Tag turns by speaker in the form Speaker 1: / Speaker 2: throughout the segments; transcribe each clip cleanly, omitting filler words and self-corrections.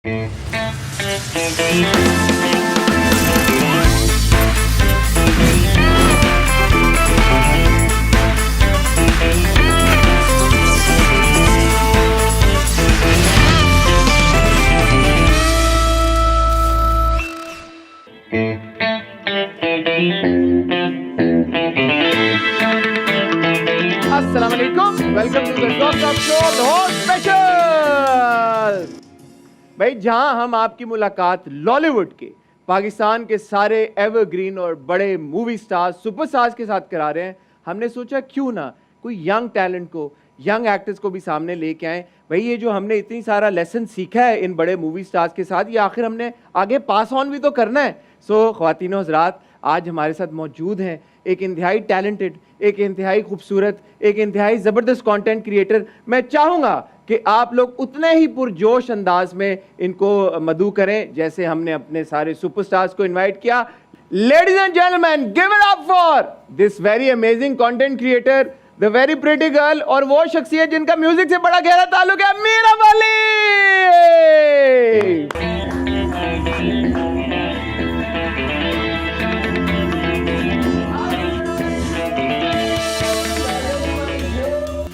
Speaker 1: अस्सलाम वालेकुम, welcome to the talk show Lahore special. भाई जहां हम आपकी मुलाकात लॉलीवुड के, पाकिस्तान के सारे एवरग्रीन और बड़े मूवी स्टार्स, सुपरस्टार्स के साथ करा रहे हैं, हमने सोचा क्यों ना कोई यंग टैलेंट को, यंग एक्टर्स को भी सामने लेके आए। भाई ये जो हमने इतनी सारा लेसन सीखा है इन बड़े मूवी स्टार्स के साथ, ये आखिर हमने आगे पास ऑन भी तो करना है। सो ख्वातीनो हज़रात, आज हमारे साथ मौजूद हैं एक इंतहाई टैलेंटेड, एक इंतहाई खूबसूरत, एक इंतहाई ज़बरदस्त कंटेंट क्रिएटर। मैं चाहूँगा कि आप लोग उतने ही पुरजोश अंदाज में इनको मदऊ करें जैसे हमने अपने सारे सुपरस्टार्स को इनवाइट किया। Ladies and gentleman, give it up for this very amazing content creator, the very pretty girl, और वो शख्सियत जिनका म्यूजिक से बड़ा गहरा ताल्लुक है, मीरा वली।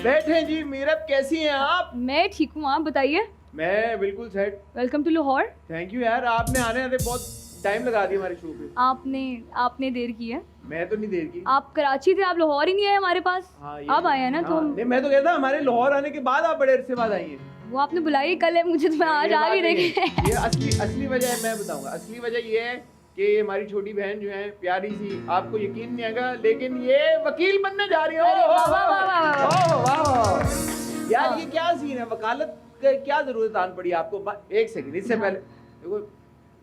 Speaker 1: बैठे जी। मीरब, कैसी हैं आप?
Speaker 2: मैं ठीक हूँ, आप बताइए।
Speaker 1: मैं बिल्कुल set.
Speaker 2: Welcome to Lahore.
Speaker 1: Thank you यार, आपने आने आते बहुत टाइम लगा दिया हमारे शो पे।
Speaker 2: आपने देर की है।
Speaker 1: मैं तो नहीं देर की।
Speaker 2: आप कराची थे, आप लाहौर ही नहीं आए हमारे पास।
Speaker 1: हाँ,
Speaker 2: अब आए हैं ना। तो
Speaker 1: नहीं, मैं तो कहता हमारे लाहौर आने के बाद आप बड़े अरसे बाद आई हैं।
Speaker 2: वो आपने बुलाई कल है मुझे, तो मैं आज आ रही देखी।
Speaker 1: ये असली वजह है, मैं बताऊंगा। असली वजह ये है कि हमारी छोटी बहन जो है प्यारी सी, आपको यकीन नहीं आएगा लेकिन ये वकील बनने जा रही है। यार ये क्या सीन है, वकालत का क्या जरूरत आन पड़ी आपको? एक सेकंड, इससे पहले देखो,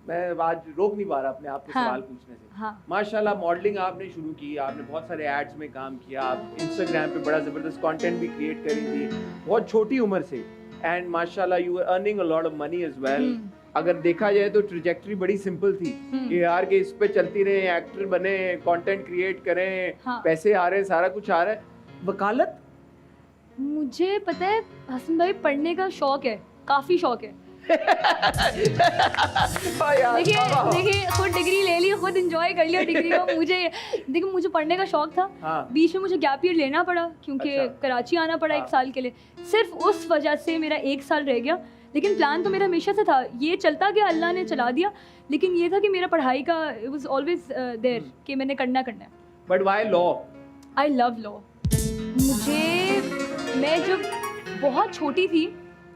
Speaker 1: मैं आज रोक नहीं पा रहा अपने आप को सवाल पूछने से। माशाल्लाह मॉडलिंग आपने शुरू की, आपने बहुत सारे एड्स में काम किया, आप इंस्टाग्राम पे बड़ा जबरदस्त कंटेंट भी क्रिएट करी थी बहुत छोटी उम्र से, एंड माशाल्लाह you are earning a lot of money as well. अगर देखा जाए तो ट्रैजेक्टरी बड़ी सिंपल थी कि यार के इस पे चलती रहे, एक्टर बने, कंटेंट क्रिएट करें, पैसे आ रहे हैं, सारा कुछ आ रहा है। वकालत,
Speaker 2: मुझे पता है हसन भाई, पढ़ने का शौक है, काफी शौक है। देखिए खुद डिग्री ले ली, खुद एंजॉय कर लिया डिग्री को। मुझे पढ़ने का शौक था। बीच में मुझे गैप ईयर लेना पड़ा क्योंकि कराची आना पड़ा 1 साल के लिए। सिर्फ उस वजह से मेरा 1 साल रह गया, लेकिन प्लान तो मेरा हमेशा से था। ये चलता गया, अल्लाह ने चला दिया, लेकिन ये था कि मेरा पढ़ाई का इट वाज ऑलवेज देयर कि मैंने करना है। But
Speaker 1: why law?
Speaker 2: I love law. मैं जब बहुत छोटी थी,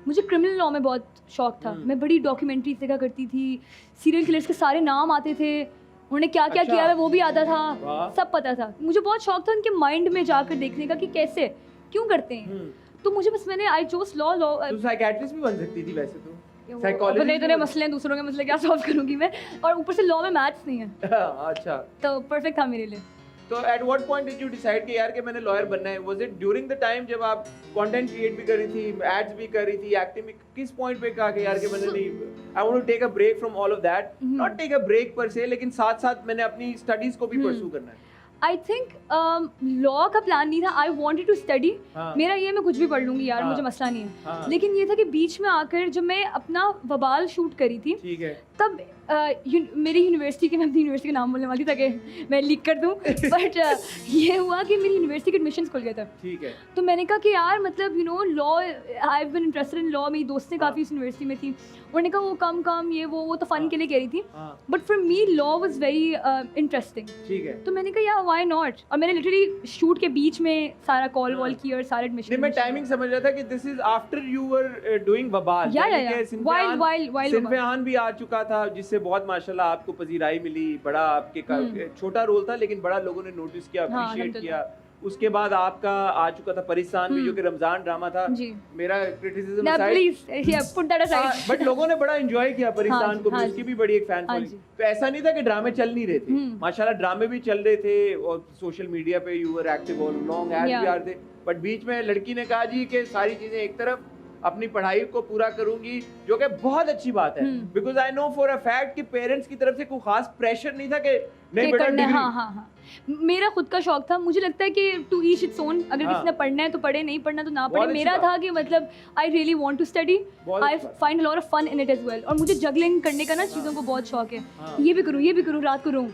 Speaker 2: मुझे क्रिमिनल लॉ में बहुत शौक था। मैं बड़ी डॉक्यूमेंट्रीज देखा करती थी, सीरियल किलर्स के सारे नाम आते थे, उन्होंने क्या क्या किया है वो भी आता था, सब पता था। मुझे बहुत शौक था उनके माइंड में जाकर देखने का कि कैसे, क्यों करते हैं। तो मुझे बस मैंने आई चोज लॉ।
Speaker 1: तू साइकियाट्रिस्ट भी बन सकती थी वैसे तो।
Speaker 2: भले इतने मसले हैं, दूसरों के मसले क्या सॉल्व करूंगी मैं, और ऊपर से लॉ में मैथ्स नहीं है।
Speaker 1: अच्छा,
Speaker 2: तो परफेक्ट था मेरे लिए।
Speaker 1: तो at what point did you decide कि यार कि मैंने लॉयर बनना है? Was it during the time जब आप कंटेंट क्रिएट भी कर रही थी, एड्स भी कर रही थी, एक्टिंग भी? किस पॉइंट पे कहा कि यार कि मैंने नहीं, I want to take a break from all of that, not take a break per se, लेकिन साथ साथ मैंने अपनी स्टडीज को भी परस्यू करना है?
Speaker 2: आई थिंक लॉ का प्लान नहीं था, आई वॉन्टेड टू स्टडी। मेरा ये मैं कुछ भी पढ़ लूंगी यार, मुझे मसला नहीं है। लेकिन ये था कि बीच में आकर जब मैं अपना वबाल शूट करी थी,
Speaker 1: ठीक है,
Speaker 2: तब मेरी यूनिवर्सिटी के, मैं अपनी यूनिवर्सिटी का नाम बोलने वाली ताकि मैं लीक कर दूं, बट ये हुआ कि मेरी यूनिवर्सिटी के एडमिशन्स खुल गए थे।
Speaker 1: ठीक है,
Speaker 2: तो मैंने कहा कि यार मतलब you know law, I have been interested in law. मेरी दोस्तें काफ़ी इस यूनिवर्सिटी में थी, उन्होंने कहा वो कम ये वो तो फ़न के लिए कह रही थी, but for me law was very interesting.
Speaker 1: ठीक है,
Speaker 2: तो मैंने कहा यार व्हाई नॉट, और मैंने लिटरली शूट के बीच में सारा कॉल वॉल किया और सारे एडमिशन।
Speaker 1: मैं टाइमिंग समझ रहा था कि this is after you were doing Bawaal.
Speaker 2: While
Speaker 1: Sinf-e-Aahan भी आ चुका था, जिससे बहुत माशाल्लाह आपको पजीराई मिली, बड़ा आपके छोटा रोल था लेकिन बड़ा लोगों ने नोटिस किया, अप्रिशिएट किया। उसके बाद आपका आ चुका था परिस्तान भी, जो कि रमजान ड्रामा था। मेरा क्रिटिसिज्म असाइड, बट लोगों ने बड़ा एंजॉय किया परिस्तान को भी, उसकी भी बड़ी एक फैन फॉलोइंग। तो ऐसा नहीं था कि ड्रामे चल नहीं रहे थे, माशाल्लाह ड्रामे भी चल रहे थे और सोशल मीडिया पे you were active all long, ads भी आ रहे थे। बट बीच में लड़की ने कहा जी कि सारी चीजें एक तरफ, अपनी पढ़ाई को पूरा करूंगी, जो कि बहुत अच्छी बात है, because I know for a fact कि पेरेंट्स की तरफ से कोई खास प्रेशर नहीं था कि नहीं बेटा डिग्री।
Speaker 2: हाँ, मेरा खुद का शौक था, मुझे लगता है कि टू ईच इट्स ओन, अगर किसी ने पढ़ना है तो पढ़े, नहीं पढ़ना तो ना पढ़े। मेरा था कि मतलब I really want to study, I find a lot of fun in it as well, और मुझे जगलिंग करने का ना चीज़ों को बहुत शौक है, ये भी करूँ रात को रहूँ,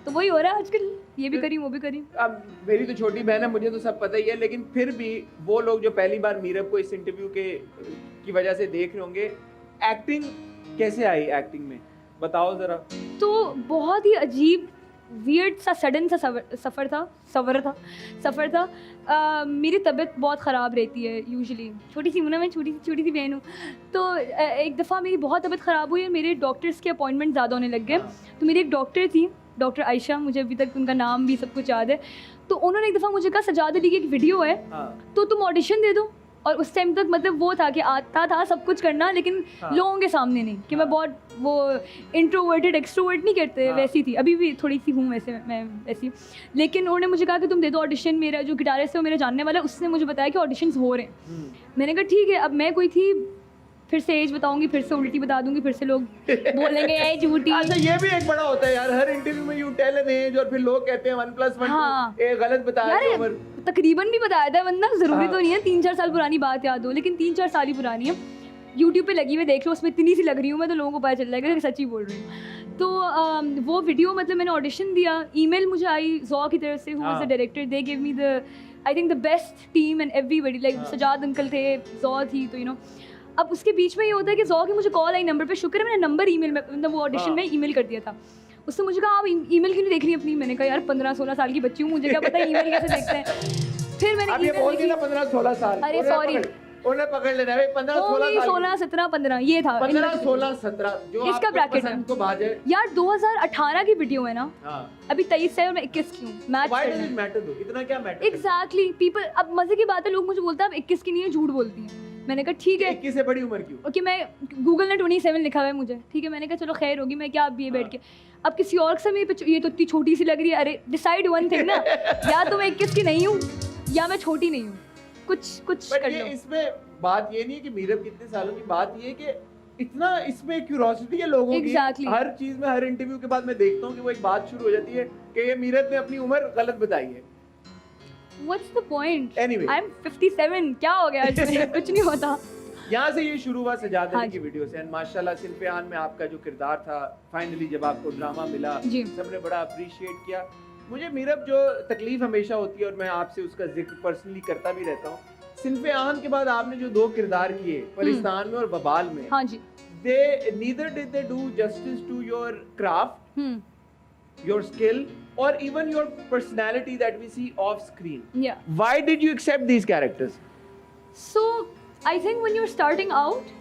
Speaker 2: तो वही हो रहा है आजकल, ये भी करी वो भी करी।
Speaker 1: अब मेरी तो छोटी बहन है, मुझे तो सब पता ही है, लेकिन फिर भी वो लोग जो पहली बार मीरब को इस इंटरव्यू की वजह से देख रहे होंगे, एक्टिंग कैसे आई, एक्टिंग में बताओ जरा।
Speaker 2: तो बहुत ही अजीब वियर्ड सा सडन सा सफ़र था। मेरी तबीयत बहुत ख़राब रहती है यूजुअली, छोटी सी मैं छोटी सी बहन हूँ, तो एक दफ़ा मेरी बहुत तबीयत ख़राब हुई है, मेरे डॉक्टर्स के अपॉइंटमेंट ज़्यादा होने लग गए। तो मेरी एक डॉक्टर थी, डॉक्टर आयशा, मुझे अभी तक उनका नाम भी सब कुछ याद है। तो उन्होंने एक दफ़ा मुझे कहा, सजाद अली की एक वीडियो है, तो तुम ऑडिशन दे दो। और उस टाइम तक मतलब वो था कि आता था सब कुछ करना, लेकिन लोगों के सामने नहीं, कि मैं बहुत वो इंट्रोवर्टेड एक्सट्रोवर्ट नहीं करते, वैसी थी, अभी भी थोड़ी सी हूँ वैसे मैं वैसी। लेकिन उन्होंने मुझे कहा कि तुम दे दो ऑडिशन। मेरा जो गिटारिस्ट है वो मेरा जानने वाला है, उसने मुझे बताया कि ऑडिशंस हो रहे हैं। मैंने कहा ठीक है। अब मैं कोई थी, फिर से एज बताऊंगी, फिर से उल्टी बता दूंगी, फिर से लोग बोलेंगे ये झूठी।
Speaker 1: अच्छा, ये भी एक बड़ा होता है यार, हर इंटरव्यू में यू टेल एन एज और फिर लोग कहते हैं 1+1 ये गलत बताया है उम्र।
Speaker 2: तकरीबन भी बताया था बंदा, जरूरी तो नहीं है 3-4 साल पुरानी बात याद हो, लेकिन 3-4 साल ही पुरानी है। यूट्यूब पे लगी हुई देख लो, उसमें इतनी सी लग रही हूँ मैं, तो लोगों को पता चल जाएगा कि सच्ची बोल रही हूँ। तो वो वीडियो मतलब मैंने ऑडिशन दिया, ईमेल मुझे आई जॉ की तरफ से, who was the director, they give me the I think the best team and everybody, like Sajjad uncle थे, जॉ थी, तो यू नो। अब उसके बीच में ये होता है कि जॉ की मुझे कॉल आई नंबर पे, शुक्र है मैंने नंबर ईमेल में, मतलब वो ऑडिशन में ईमेल कर दिया था। उसने मुझे कहा आप ईमेल क्यों नहीं देख रही अपनी? मैंने कहा यार 15-16 साल की बच्ची हूँ, मुझे क्या पता ईमेल कैसे देखते हैं। फिर मैंने
Speaker 1: ईमेल देखी ना 15-16 साल,
Speaker 2: अरे सॉरी
Speaker 1: उन्हें पकड़ लेना है 15-16
Speaker 2: 16 17 15 ये था
Speaker 1: 15-16 17 जो
Speaker 2: इसका ब्रैकेट है
Speaker 1: तो भाजे
Speaker 2: यार 2018 की वीडियो है ना। अभी 23 है और मैं 21 की हूँ। Match
Speaker 1: why does it matter दो, इतना क्या मैटर?
Speaker 2: एग्जैक्टली पीपल, अब मजे की बात है, लोग मुझे बोलते हैं आप 21 की नहीं है, झूठ बोलती हैं। मैंने कहा ठीक है,
Speaker 1: 21 से बड़ी उम्र क्यों?
Speaker 2: ओके, मैं गूगल ने 27 लिखा हुआ है मुझे, ठीक है। मैंने कहा चलो खैर होगी, मैं क्या अब ये बैठ के अब किसी और से ये तो इतनी छोटी सी लग रही है। अरे डिसाइड वन थिंग ना, या तो मैं 21 की नहीं हूँ या मैं छोटी नहीं हूँ, कुछ कर लो।
Speaker 1: इसमें बात ये नहीं है कि मीरब कितने सालों की, बात ये है कि इतना इसमें क्यूरोसिटी है लोगों की। हर चीज में, हर इंटरव्यू के बाद मैं देखता हूँ कि वो एक बात शुरू हो जाती है कि ये मीरब ने अपनी उम्र गलत बताई है।
Speaker 2: What's the point?
Speaker 1: Anyway,
Speaker 2: I'm 57, क्या हो गया इसमें? कुछ नहीं होता।
Speaker 1: यहाँ से ये शुरू हुआ सजाद अली की वीडियो से, एंड माशाल्लाह सिल्फियान में आपका जो किरदार था, फाइनली जब आपको ड्रामा मिला, सबने बड़ा अप्रिशिएट किया। मुझे मीरब जो तकलीफ हमेशा होती है, और मैं आपसे उसका जिक्र पर्सनली करता भी रहता हूँ, सिल्फियान के बाद आपने जो 2 किरदार किए, परिस्तान में और बबाल में,
Speaker 2: हाँ जी,
Speaker 1: they neither did they do justice to your craft, your skill, or even your personality that we see off screen.
Speaker 2: Yeah.
Speaker 1: Why did you accept these characters?
Speaker 2: So I think when you're starting out,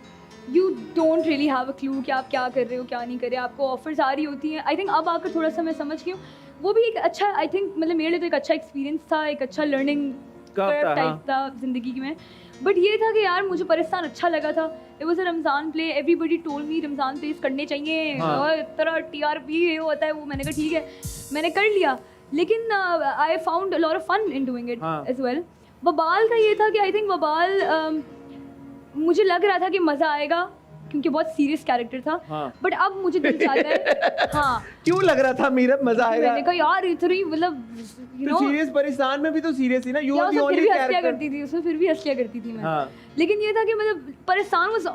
Speaker 2: you don't really have a clue कि आप क्या कर रहे हो क्या नहीं कर रहे, आपको ऑफर्स आ रही होती हैं। I think अब आकर थोड़ा सा मैं समझ गई हूँ, वो भी एक अच्छा, I think मतलब मेरे लिए तो एक अच्छा एक्सपीरियंस था, एक अच्छा लर्निंग टाइप था जिंदगी में। बट ये था कि यार मुझे परिस्तान अच्छा लगा था, it was a Ramzan play, everybody told me Ramzan place करने चाहिए, और तरह टीआरपी ये होता है वो। मैंने कहा ठीक है, मैंने कर लिया, लेकिन I found a lot of fun in doing it as well. बबाल का ये था कि आई थिंक बबाल मुझे लग रहा था कि मज़ा आएगा क्योंकि बहुत सीरियस कैरेक्टर था, बट अब मुझे दिल चाहता है हाँ
Speaker 1: क्यों लग रहा था मीरब मजा आएगा?
Speaker 2: मैंने कहा यार इतनी मतलब यू नो
Speaker 1: सीरियस परिस्तान में भी तो सीरियस थी ना, you were the only character
Speaker 2: करती थी उसमें, फिर भी हंसिया करती थी मैं। लेकिन ये था कि मतलब Paristan was,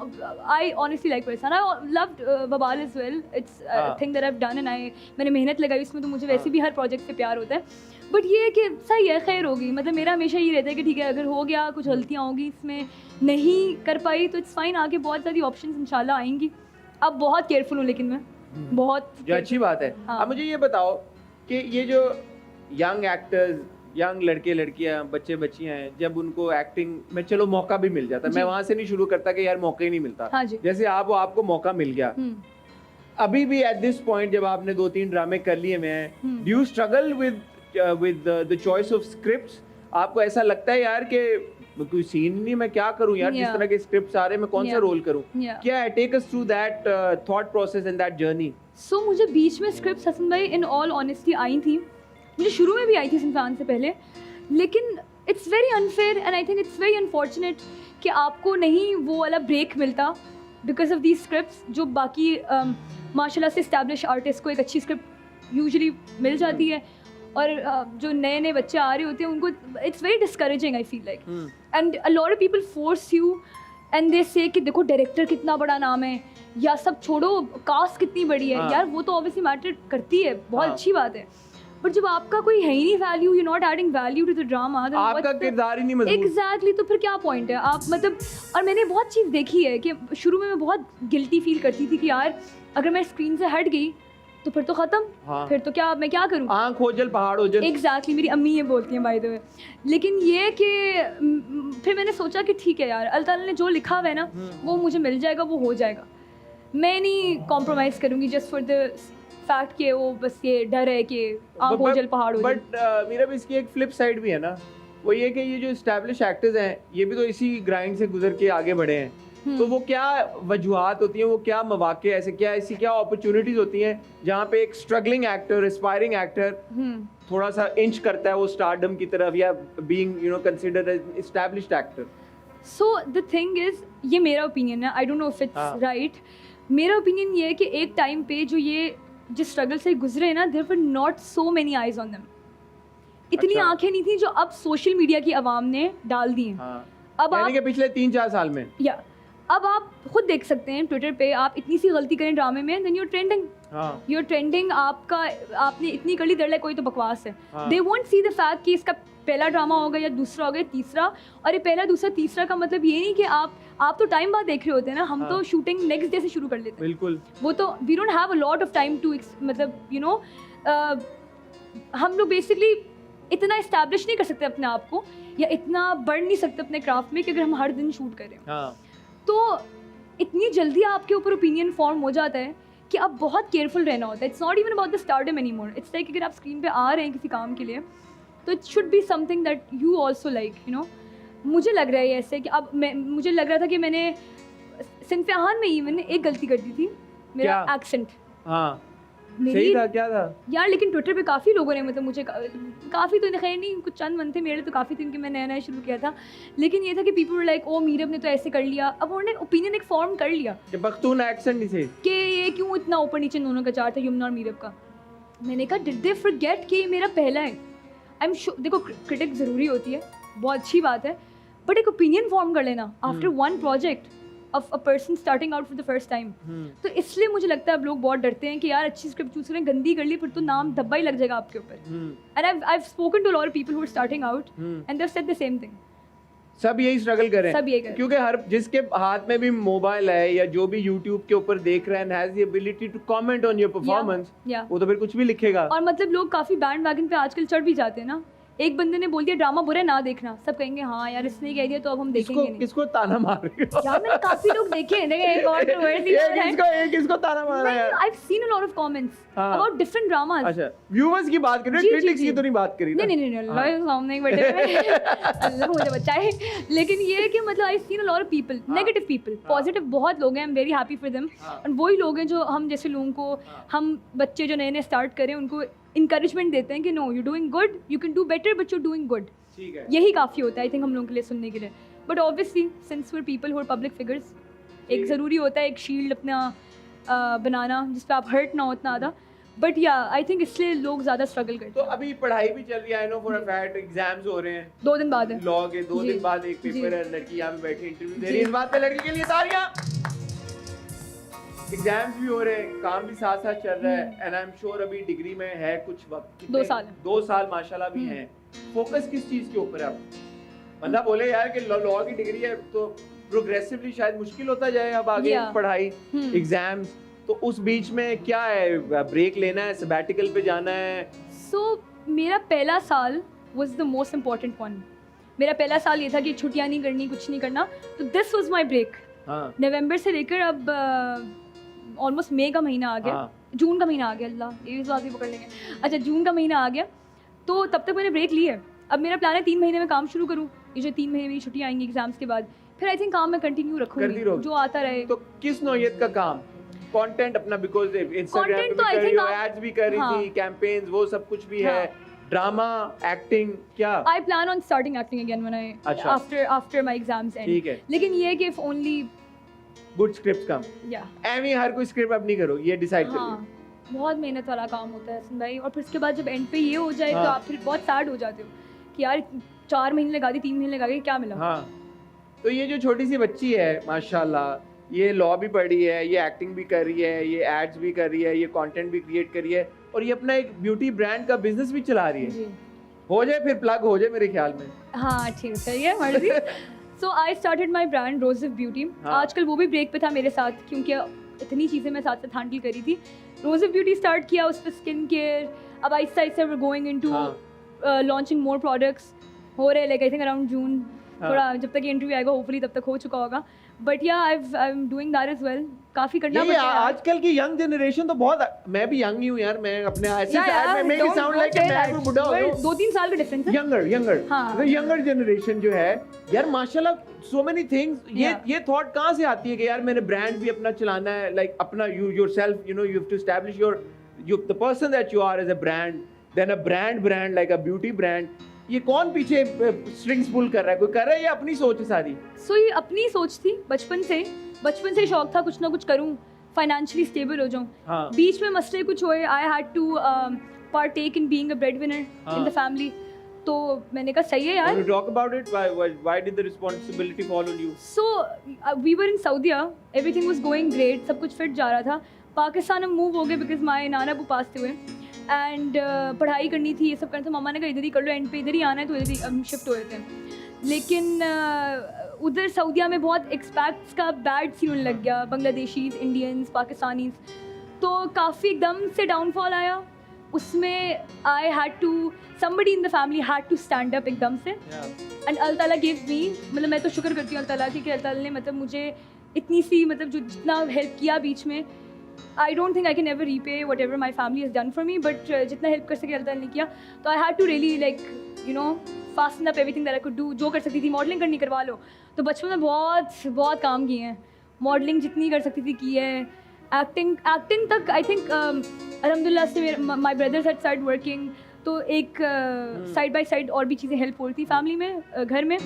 Speaker 2: I honestly like Paristan, I loved Bawaal as well, it's thing that I have done and मैंने मेहनत लगाई इसमें, तो मुझे वैसे भी हर प्रोजेक्ट से प्यार होता है। बट ये कि सही है, खैर होगी, मतलब मेरा हमेशा ये रहता है कि ठीक है अगर हो गया, कुछ गलतियाँ होगी इसमें, नहीं कर पाई तो इट्स फाइन, आगे बहुत सारी ऑप्शंस इंशाल्लाह आएंगी। अब बहुत केयरफुल हूँ लेकिन मैं बहुत,
Speaker 1: जो अच्छी बात है। अब मुझे ये बताओ कि ये जो यंग एक्टर्स, यंग लड़के लड़कियां, बच्चे बच्चियां हैं, जब उनको एक्टिंग में चलो मौका भी मिल जाता है, मैं वहां से नहीं शुरू करता कि यार मौका ही नहीं मिलता, जैसे आपको मौका मिल गया, अभी भी एट दिस पॉइंट जब आपने 2-3 ड्रामे कर लिए में, do you struggle with the choice of scripts? आपको ऐसा लगता है यार कि कोई सीन नहीं, मैं क्या करूं यार, जिस तरह के स्क्रिप्ट्स आ रहे हैं मैं कौन सा रोल करूं? क्या take us through that thought process and that journey.
Speaker 2: So मुझे बीच में स्क्रिप्ट्स हसन भाई इन ऑल ऑनेस्टी आई थी, मुझे शुरू में भी आई थी सिंफान से पहले, लेकिन it's very unfair and I think it's very unfortunate कि आपको नहीं वो वाला ब्रेक मिलता बिकॉज ऑफ दीज स्क्रिप्ट्स जो बाकी माशाल्लाह से इस्टेब्लिश आर्टिस्ट को एक अच्छी स्क्रिप्ट यूजुअली मिल जाती है, और जो नए नए बच्चे आ रहे होते हैं उनको it's very discouraging I feel like, and a lot of people force you and they से कि देखो डायरेक्टर कितना बड़ा नाम है, या सब छोड़ो कास्ट कितनी बड़ी है। यार वो तो ऑब्वियसली मैटर करती है, बहुत अच्छी बात है, बट जब आपका कोई है ही नहीं value, you not adding value to the drama,
Speaker 1: आपका किरदार ही नहीं मजबूत।
Speaker 2: एग्जैक्टली, तो फिर क्या पॉइंट है आप मतलब। और मैंने बहुत चीज़ देखी है कि शुरू में मैं बहुत गिल्टी फील करती थी कि यार अगर मैं स्क्रीन से हट गई तो फिर तो खत्म, फिर तो क्या मैं क्या करूँ,
Speaker 1: आँख ओझल पहाड़ ओझल।
Speaker 2: एग्जैक्टली, मेरी अम्मी ये बोलती हैं बाय द वे। लेकिन ये कि फिर मैंने सोचा कि ठीक है यार, अल्लाह ताला ने जो लिखा हुआ है ना वो मुझे मिल जाएगा, वो हो जाएगा, मैं नहीं कॉम्प्रोमाइज़ करूँगी जस्ट फॉर द फैक्ट कि वो बस ये डर है कि आँख ओझल पहाड़ ओझल।
Speaker 1: बट मेरा भी इसकी एक फ्लिप साइड भी है ना, वो ये कि ये जो एस्टैब्लिश एक्टर्स हैं ये भी तो इसी ग्राइंड से गुजर के आगे बढ़े हैं, तो वो क्या वजूहात होती हैं, वो क्या मौके ऐसे क्या ऐसी क्या अपॉर्चुनिटीज होती हैं जहाँ पे एक स्ट्रगलिंग एक्टर, एस्पायरिंग एक्टर थोड़ा सा इंच करता है वो स्टारडम की तरफ, या being considered as established actor.
Speaker 2: So the thing is, ये मेरा ओपिनियन है, I don't know if it's right, मेरा ओपिनियन ये है कि एक टाइम पे जो ये जिस स्ट्रगल से गुजरे हैं ना, there were not so many eyes on them, इतनी आंखें नहीं थी जो अब सोशल मीडिया की आवाम ने डाल दी हैं। अब
Speaker 1: यानी कि पिछले 3-4 साल में,
Speaker 2: या अब आप खुद देख सकते हैं ट्विटर पे, आप इतनी सी गलती करें ड्रामे में, देन यूर ट्रेंडिंग, आपका आपने इतनी कर ली, दर कोई तो बकवास है। They won't see the fact कि इसका पहला ड्रामा होगा या दूसरा होगा या तीसरा, और ये पहला दूसरा तीसरा का मतलब ये नहीं कि आप तो टाइम बाद देख रहे होते हैं ना, हम तो शूटिंग नेक्स्ट डे से शुरू कर लेते हैं।
Speaker 1: बिल्कुल,
Speaker 2: वो तो we don't have a lot of time to मतलब यू नो, हम लोग बेसिकली इतना इस्टेब्लिश नहीं कर सकते अपने आप को, या इतना बढ़ नहीं सकते अपने क्राफ्ट में कि अगर हम हर दिन शूट करें। तो इतनी जल्दी आपके ऊपर ओपिनियन फॉर्म हो जाता है कि अब बहुत केयरफुल रहना होता है। It's not even about the stardom any more, it's like अगर आप स्क्रीन पे आ रहे हैं किसी काम के लिए तो it should be something that you also like, you no. मुझे लग रहा है ऐसे कि अब मुझे लग रहा था कि मैंने सिनफियान में ही मैंने एक गलती कर दी थी, मेरा एक्सेंट। सही था, क्या था यार, लेकिन ट्विटर पे काफ़ी लोगों ने मतलब मुझे काफ़ी तो खैर नहीं, कुछ चंद मन थे मेरे तो काफ़ी थे, क्योंकि मैं नया नया शुरू किया था, लेकिन ये था कि पीपल लाइक ओ मीरब ने तो ऐसे कर लिया। अब उन्होंने ओपिनियन एक फॉर्म कर लिया
Speaker 1: कि पख्तून एक्सेंट नहीं थे, कि
Speaker 2: ये क्यों इतना ऊपर नीचे दोनों का चार था यमुना और मीरब का। मैंने कहा डिड दे फॉरगेट कि ये मेरा पहला है। आई एम श्योर, देखो क्रिटिक ज़रूरी होती है, बहुत अच्छी बात है, बट एक ओपिनियन फॉर्म कर लेना after one project of a person starting out for the first time, तो इसलिए मुझे लगता है अब लोग बहुत डरते हैं कि यार अच्छी स्क्रिप्ट चूज करें, गंदी कर ली फिर तो नाम धब्बा ही लग जाएगा आपके ऊपर। And I've spoken to a lot of people who are starting out and they've said the same thing.
Speaker 1: सब यही स्ट्रगल कर रहे हैं,
Speaker 2: सब यही कर रहे हैं,
Speaker 1: क्योंकि हर जिसके हाथ में भी मोबाइल है या जो भी YouTube के ऊपर देख रहा है and has the ability to comment on your performance, वो तो फिर कुछ भी लिखेगा।
Speaker 2: और मतलब लोग काफी बैंड वैगन पे आजकल चढ़ भी जाते हैं ना। एक बंदे ने बोल दिया ड्रामा बुरा ना देखना, सब कहेंगे हाँ यार इसने कह दिया तो अब हम देखेंगे नहीं।
Speaker 1: किसको ताना मार रही हो
Speaker 2: यार? मैंने काफी लोग देखे हैं, देखे एक कंट्रोवर्सी है,
Speaker 1: किसको ताना मार रहा है?
Speaker 2: I've seen a lot of comments about different dramas.
Speaker 1: अच्छा, व्यूअर्स की बात कर रहे हो, क्रिटिक्स की तो नहीं बात करी ना?
Speaker 2: नहीं अल्लाह के सामने बैठे हुए अल्लाह मुझे बचाए। लेकिन ये है कि मतलब I've seen a lot of people, negative people, positive बहुत लोग हैं, I'm very happy for them, और वही लोग हैं जो हम जैसे लोगों को, हम बच्चे जो नए नए स्टार्ट करें उनको इंकरेजमेंट देते हैं कि no you doing good, you can do better but you doing good. यही काफ़ी होता है आई थिंक हम लोगों के लिए सुनने के लिए। But obviously since we are people who are public figures, एक ज़रूरी होता है एक शील्ड अपना बनाना जिस पे आप हर्ट ना हो इतना ज़्यादा। बट या आई थिंक इसलिए लोग ज़्यादा स्ट्रगल करते हैं।
Speaker 1: तो अभी पढ़ाई भी चल रही है, I know for a fact exams हो रहे हैं,
Speaker 2: 2 दिन बाद है,
Speaker 1: लॉ के 2 दिन बाद एक पेपर है, लड़की यहाँ पे बैठी इंटरव्यू दे रही है, इस बात पे लड़की के लिए तालियां। एग्जाम्स भी हो रहे हैं, काम भी साथ साथ चल रहा है, एंड आई एम श्योर अभी डिग्री में है कुछ वक्त, 2 साल माशाल्लाह भी हैं। फोकस किस चीज के ऊपर है अब? बंदा बोले यार कि लॉ की डिग्री है तो प्रोग्रेसिवली शायद मुश्किल होता जाए अब आगे पढ़ाई, एग्जाम्स, तो उस बीच में क्या है, ब्रेक लेना है, सबैटिकल पे जाना है?
Speaker 2: सो मेरा पहला साल was the most important one. मेरा पहला साल ये था कि छुट्टियां नहीं करनी, कुछ नहीं करना, तो दिस वाज माय ब्रेक। नवंबर से लेकर अब ऑलमोस्ट मई का महीना आ गया, जून का महीना आ गया, अल्लाह ये भी बात भी पकड़ लेंगे। अच्छा, जून का महीना आ गया, तो तब तक मैंने ब्रेक ली है। अब मेरा प्लान है 3 महीने में काम शुरू करूँ, ये जो 3 महीने में छुट्टियाँ आएंगी एग्जाम्स के बाद, फिर आई थिंक काम में कंटिन्यू रखूँगी जो आता रहे।
Speaker 1: तो किस नौयत का काम? कंटेंट अपना, बिकॉज़ इंस्टाग्राम पे भी कर रही हो, एड्स भी कर रही थी, कैंपेन्स, वो सब कुछ भी है, ड्रामा, एक्टिंग, क्या?
Speaker 2: I plan on starting acting again when I
Speaker 1: अच्छा।
Speaker 2: after my exams end.
Speaker 1: ठीक है।
Speaker 2: लेकिन ये है कि if only
Speaker 1: good script come.
Speaker 2: yeah
Speaker 1: एमी हर कोई स्क्रिप्ट अब नहीं करो, ये डिसाइड कर
Speaker 2: हाँ
Speaker 1: लिया।
Speaker 2: बहुत मेहनत वाला काम होता है हसन भाई, और फिर उसके बाद जब एंड पे ये हो जाए तो
Speaker 1: हाँ।
Speaker 2: आप फिर बहुत सैड हो जाते हो कि यार 4 महीने लगा दी, 3 महीने लगा के क्या मिला।
Speaker 1: हाँ, तो ये जो छोटी सी बच्ची है माशाल्लाह, ये लॉ भी पढ़ी है, ये एक्टिंग भी कर रही है, ये एड्स भी कर रही है, ये कंटेंट भी क्रिएट कर रही है, और ये अपना एक ब्यूटी ब्रांड का बिजनेस भी चला रही है।
Speaker 2: जी
Speaker 1: हो जाए फिर प्लग हो जाए मेरे ख्याल में।
Speaker 2: हाँ ठीक है मर्जी। So I started my brand rose of beauty.
Speaker 1: हाँ।
Speaker 2: आजकल वो भी ब्रेक पे था मेरे साथ, क्योंकि इतनी चीज़ें मैं साथ साथ हैंडल करी थी। रोज ऑफ ब्यूटी स्टार्ट किया, उस पर स्किन केयर, अब आहिस्ता आहिस्ता we going into launching more products हो रहे, like I think around June. थोड़ा जब तक ये इंटरव्यू आएगा होपफुली तब तक हो चुका होगा, but yeah I am doing that as well. काफी करना
Speaker 1: ये
Speaker 2: पड़ता है।
Speaker 1: आजकल की यंग जनरेशन तो बहुत, मैं भी यंग ही हूँ यार, मैं अपने ऐसे
Speaker 2: Yeah, yeah,
Speaker 1: मैं
Speaker 2: don't-
Speaker 1: sound
Speaker 2: don't
Speaker 1: like
Speaker 2: say
Speaker 1: मैं
Speaker 2: that.
Speaker 1: कोई बुढ़ा हो
Speaker 2: Well, 2-3 साल का डिफरेंस है।
Speaker 1: यंगर
Speaker 2: हाँ।
Speaker 1: यंगर जनरेशन जो है यार माशाल्लाह, सो मेनी थिंग्स। ये थॉट कहाँ से आती है कि यार मैंने ब्रांड भी अपना चलाना है, लाइक अपना you yourself, you know, you have to establish your the person that you are as a brand, then a brand like a beauty brand. ये कौन पीछे स्ट्रिंग्स पुल कर रहा है? कोई कर रहा है या अपनी सोच है सारी?
Speaker 2: सो ये अपनी सोच थी बचपन से शौक था कुछ ना कुछ करूं, फाइनेंशियली स्टेबल हो जाऊं।
Speaker 1: हाँ।
Speaker 2: बीच में मसले कुछ हुए, I had to partake in being a breadwinner in the family. तो मैंने कहा सही है यार।
Speaker 1: Can you talk about it? Why did the responsibility fall on you?
Speaker 2: So we were in Saudia, everything was going great, सब कुछ fit जा रहा था। पाकिस्तान हम मूव हो गए बिकॉज माय नाना अबू पास हुए, एंड पढ़ाई करनी थी, ये सब करना था। मामा ने कहा इधर ही कर लो, एंड पे इधर ही आना है, तो इधर ही हम शिफ्ट हुए थे। लेकिन उधर सऊदीया में बहुत एक्सपैक्ट्स का बैड सीन होने लग गया, बांग्लादेशीज, इंडियंस, पाकिस्तानीज, तो काफ़ी एकदम से डाउनफॉल आया उसमें। I had to, somebody in the family had to stand up एकदम से, एंड अल्लाह ताला गिव मी, मतलब मैं तो शुक्र करती हूँ अल्लाह ताला की कि अल्लाह ताला ने मतलब मुझे इतनी सी, मतलब जो जितना हेल्प किया बीच में, I don't think I can ever repay whatever my family has done for me, but जितना हेल्प कर सके अल्लाह ताला ने किया। तो I had to really like you know fasten up everything that I could do. जो कर सकती थी, मॉडलिंग करनी करवा लो, तो बचपन में बहुत काम किए हैं, मॉडलिंग जितनी कर सकती थी की है, एक्टिंग तक आई थिंक अल्हम्दुलिल्लाह से मेरे माई ब्रदर्स हैड स्टार्टेड वर्किंग, तो एक साइड बाय साइड और भी चीज़ें हेल्प हो रही थी फैमिली में, घर में।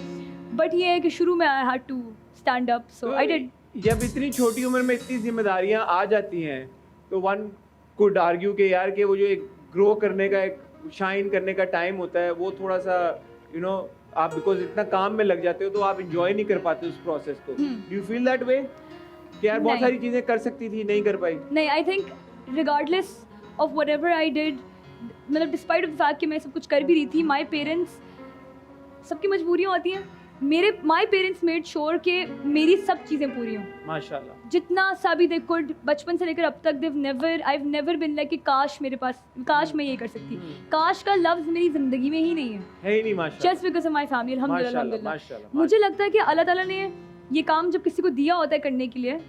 Speaker 2: बट ये है कि शुरू में I had to stand up, so I did.
Speaker 1: जब इतनी छोटी उम्र में इतनी जिम्मेदारियां आ जाती हैं तो वन कुड आर्ग्यू कि यार कि वो जो एक ग्रो करने का, एक शाइन करने का टाइम होता है, वो थोड़ा सा यू नो आप बिकॉज इतना काम में लग जाते हो तो आप इंजॉय नहीं कर पाते उस प्रोसेस को। Do you feel that way कि यार बहुत
Speaker 2: नहीं।
Speaker 1: सारी चीजें कर सकती थी, नहीं कर पाई?
Speaker 2: नहीं, I think regardless of what ever I did, मतलब डिस्पाइट ऑफ द फैक्ट कि मैं सब कुछ कर भी रही थी, माई पेरेंट्स, सबकी मजबूरियाँ होती हैं, माई पेरेंट्स मेड श्योर कि मेरी सब चीज़ें पूरी हों
Speaker 1: माशाल्लाह।
Speaker 2: जितना सा भी दे कुड। बचपन से लेकर अब तक आई नेवर बिन लाइक कि काश मेरे पास, काश मैं ये कर सकती। काश का लफ्ज़ मेरी ज़िंदगी में ही नहीं है
Speaker 1: ही नहीं, माशाल्लाह।
Speaker 2: Just because of my family, अल्हम्दुलिल्लाह।
Speaker 1: माशाल्लाह।
Speaker 2: मुझे लगता है कि अल्लाह ताला ने ये काम जब किसी को दिया होता है करने के लिए,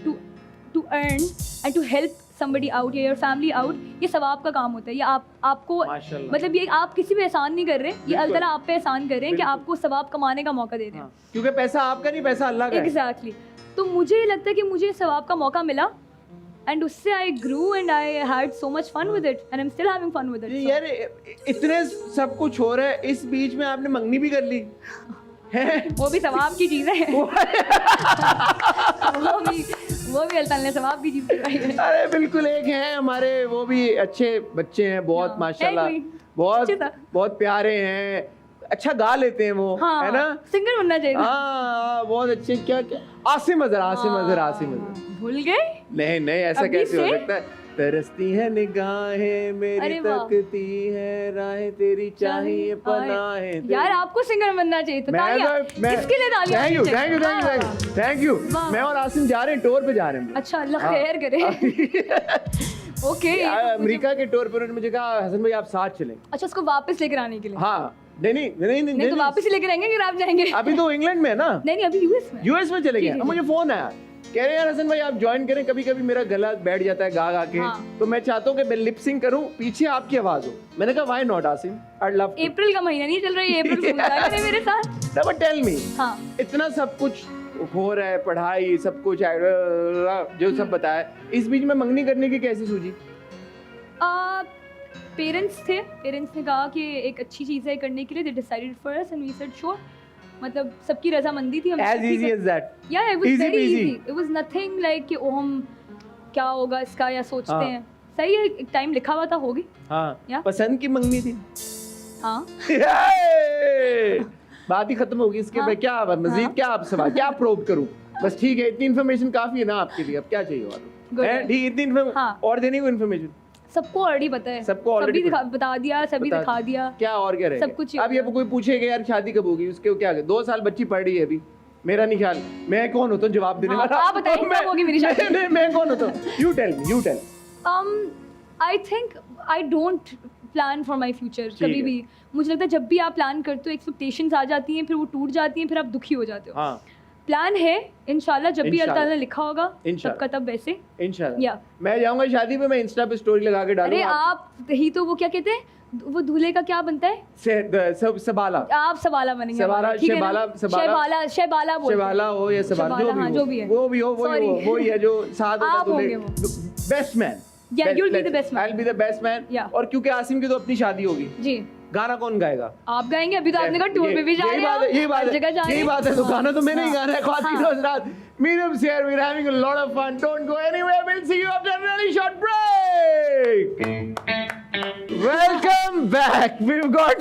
Speaker 2: to earn and to help somebody out या your family out, ये सवाब का काम होता है। ये आपको मतलब ये आप किसी पे एहसान नहीं कर रहे, ये अल्लाह ताला आप पे एहसान कर रहे हैं कि आपको सवाब कमाने का मौका दे रहे हैं।
Speaker 1: क्योंकि पैसा आपका नहीं, पैसा अल्लाह का है।
Speaker 2: एग्जैक्टली। तो मुझे लगता है कि मुझे सवाब का मौका मिला, एंड उससे I grew and I had so much fun with it, and I am still having fun with it.
Speaker 1: यार इतने सब कुछ हो रहा है, इस बीच में आपने मंगनी भी कर ली है?
Speaker 2: वो भी सवाब की चीज़ है। वो भी अल्लाह ताला ने सवाब की चीज़ करवाई है।
Speaker 1: अरे बिल्कुल, एक हैं हमारे, वो भी अच्छे बच्चे हैं बहुत माशाल्लाह, बहुत प्यारे हैं, अच्छा गा लेते हैं वो, है ना?
Speaker 2: सिंगर बनना चाहिए।
Speaker 1: हाँ बहुत अच्छे। क्या आसिम अजहर
Speaker 2: भूल गए?
Speaker 1: नहीं ऐसा कैसे हो सकता है? तरसती है निगाहें मेरी, तकती है राहें तेरी, चाहिए पनाहें।
Speaker 2: यार आपको सिंगर बनना चाहिए था। किसके लिए तालियां?
Speaker 1: Thank you. मैं और आसिम जा रहे हैं, टूर पे जा रहे हैं।
Speaker 2: अच्छा, अल्लाह खैर करे। ओके।
Speaker 1: अमेरिका के टूर पर उन्होंने मुझे कहा हसन भाई आप साथ चलें।
Speaker 2: अच्छा, उसको वापस लेकर आने के लिए?
Speaker 1: हाँ। नहीं
Speaker 2: तो वापस ही लेकर आएंगे अगर आप जाएंगे।
Speaker 1: अभी तो इंग्लैंड में है ना?
Speaker 2: नहीं अभी यूएस में
Speaker 1: चले गए। मुझे फोन आया, कह रहे यार हसन भाई आप ज्वाइन करें, कभी कभी मेरा गला बैठ जाता है गा के, तो मैं चाहता हूँ कि मैं लिप सिंक करूँ, पीछे आपकी आवाज हो। मैंने कहा why not Asim, I love.
Speaker 2: अप्रैल का महीना नहीं चल रहा है, अप्रैल फूल है मेरे साथ।
Speaker 1: बट टेल मी,
Speaker 2: हाँ
Speaker 1: इतना सब कुछ हो रहा है, पढ़ाई सब कुछ जो सब बताया, इस बीच में मंगनी करने की कैसी सूझी?
Speaker 2: पेरेंट्स ने कहा कि एक अच्छी चीज़ है करने के लिए, they decided for us and we said sure. मतलब सबकी रजामंदी थी।
Speaker 1: As easy as that.
Speaker 2: Yeah, it was
Speaker 1: Easy
Speaker 2: very
Speaker 1: peasy.
Speaker 2: easy. It was nothing like कि हम क्या होगा इसका या सोचते
Speaker 1: हाँ.
Speaker 2: हैं। सही है, एक टाइम लिखा हुआ था, होगी।
Speaker 1: हाँ,
Speaker 2: Yeah.
Speaker 1: पसंद की मंगनी थी।
Speaker 2: हाँ।
Speaker 1: बात ही खत्म होगी इसके
Speaker 2: हाँ.
Speaker 1: पे क्या मजीद
Speaker 2: हाँ.
Speaker 1: क्या आप सवाल क्या प्रोब करूं? बस ठीक है, इतनी इन्फॉर्मेशन काफी है ना आपके लिए, अब क्या चाहिए और?
Speaker 2: Good
Speaker 1: है
Speaker 2: है.
Speaker 1: ठीक, इतनी
Speaker 2: हाँ.
Speaker 1: और देने को इन्फॉर्मेशन
Speaker 2: सबको ऑलरेडी पता है।
Speaker 1: सबको already
Speaker 2: सभी
Speaker 1: पता-
Speaker 2: बता दिया, सभी
Speaker 1: बता-
Speaker 2: दिखा दिया।
Speaker 1: क्या और क्या रहेगा?
Speaker 2: सब कुछ ही
Speaker 1: अब ये
Speaker 2: होगा।
Speaker 1: कोई पूछेगा यार शादी कब होगी, उसके क्या 2 साल बच्ची पढ़ रही है अभी, मेरा नहीं ख्याल, मैं कौन होता हूँ जवाब देने
Speaker 2: हाँ,
Speaker 1: वाला?
Speaker 2: आप बताइए कब होगी मेरी शादी?
Speaker 1: मैं कौन होता हूँ? You tell me.
Speaker 2: I think I don't plan for my future
Speaker 1: ठीक
Speaker 2: कभी
Speaker 1: है।
Speaker 2: भी। मुझे लगता है जब भी आप प्लान करते हो एक्सपेक्टेशंस आ जाती हैं, फिर वो टूट जाती हैं, फिर आप दुखी हो जाते हो।
Speaker 1: हाँ,
Speaker 2: प्लान है इंशाल्लाह, जब भी अल्लाह
Speaker 1: इंशाल्लाह।
Speaker 2: ताला ने लिखा होगा
Speaker 1: इंशाल्लाह।
Speaker 2: तब का तब वैसे।
Speaker 1: इंशाल्लाह।
Speaker 2: या
Speaker 1: मैं जाऊंगा शादी पे, मैं इंस्टा पे स्टोरी लगा के
Speaker 2: अरे
Speaker 1: डालूंगा।
Speaker 2: आप ही तो वो क्या कहते हैं, वो दूल्हे का क्या बनता है?
Speaker 1: सबाला
Speaker 2: आप सवाला बनेंगे।
Speaker 1: सवाला,
Speaker 2: हमारे, ठीक है ना?
Speaker 1: शहबाला
Speaker 2: शहबाला बोलते हैं।
Speaker 1: शिवाला हो या सबाला,
Speaker 2: शहबाला, हाँ, जो भी है।
Speaker 1: वो भी हो,
Speaker 2: Sorry.
Speaker 1: वो ही है जो साथ
Speaker 2: आप होंगे वो।
Speaker 1: Best man.
Speaker 2: Yeah, you'll be the best man.
Speaker 1: I'll be the best man.
Speaker 2: Yeah.
Speaker 1: और क्योंकि आसिम की तो अपनी शादी होगी,
Speaker 2: जी।
Speaker 1: गाना कौन गाएगा?
Speaker 2: आप गाएंगे, अभी तो आपने कहा टूर पे भी जा रहे हो,
Speaker 1: यही बात
Speaker 2: हर जगह जा
Speaker 1: है,
Speaker 2: रहे
Speaker 1: यही
Speaker 2: हैं।
Speaker 1: बात है। तो
Speaker 2: हाँ।
Speaker 1: गाना तो मैंने ही
Speaker 2: हाँ।
Speaker 1: गाना है। ख्वातीन
Speaker 2: हाँ।
Speaker 1: हज़रात, Miriam's here. We're having a lot of fun. Don't go anywhere. We'll see you after a really short break. Welcome back. We've got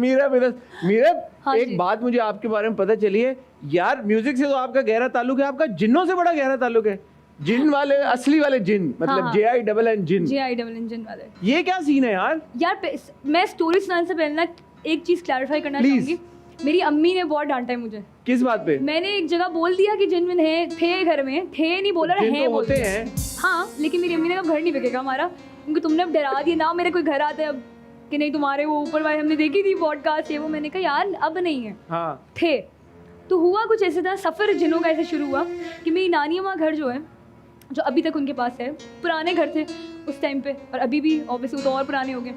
Speaker 1: Mira with us. Mira,
Speaker 2: हाँ
Speaker 1: एक
Speaker 2: जी।
Speaker 1: बात मुझे आपके बारे में पता चली है यार, म्यूजिक से तो आपका गहरा ताल्लुक है, आपका जिन्नों से बड़ा गहरा ताल्लुक है। जिन वाले, असली वाले जिन, मतलब
Speaker 2: हाँ।
Speaker 1: JINN जिन।
Speaker 2: JI डबल इंजन वाले।
Speaker 1: ये क्या सीन है यार?
Speaker 2: मैं स्टोरी सुनाने से पहले ना एक चीज क्लैरिफाई करना
Speaker 1: Please.
Speaker 2: चाहूंगी। मेरी अम्मी ने बहुत डांटा है मुझे।
Speaker 1: किस बात पे?
Speaker 2: मैंने एक जगह बोल दिया कि जिन में थे घर में, थे नहीं बोला,
Speaker 1: जिन
Speaker 2: हैं
Speaker 1: तो
Speaker 2: बोल
Speaker 1: होते
Speaker 2: दिया।
Speaker 1: हैं।
Speaker 2: हाँ, लेकिन मेरी अम्मी ने कहा घर नहीं बिकेगा हमारा, क्योंकि तुमने अब डरा दिया ना, मेरे कोई घर आते अब कि नहीं तुम्हारे वो ऊपर वाले, हमने देखी थी पॉडकास्ट ये वो, मैंने कहा यार अब नहीं है।
Speaker 1: हाँ।
Speaker 2: थे तो हुआ कुछ ऐसे था, सफ़र जिनों का ऐसे शुरू हुआ कि मेरी नानी माँ घर जो है, जो अभी तक उनके पास है, पुराने घर थे उस टाइम पे, और अभी भी ऑब्वियसली तो और पुराने हो गए।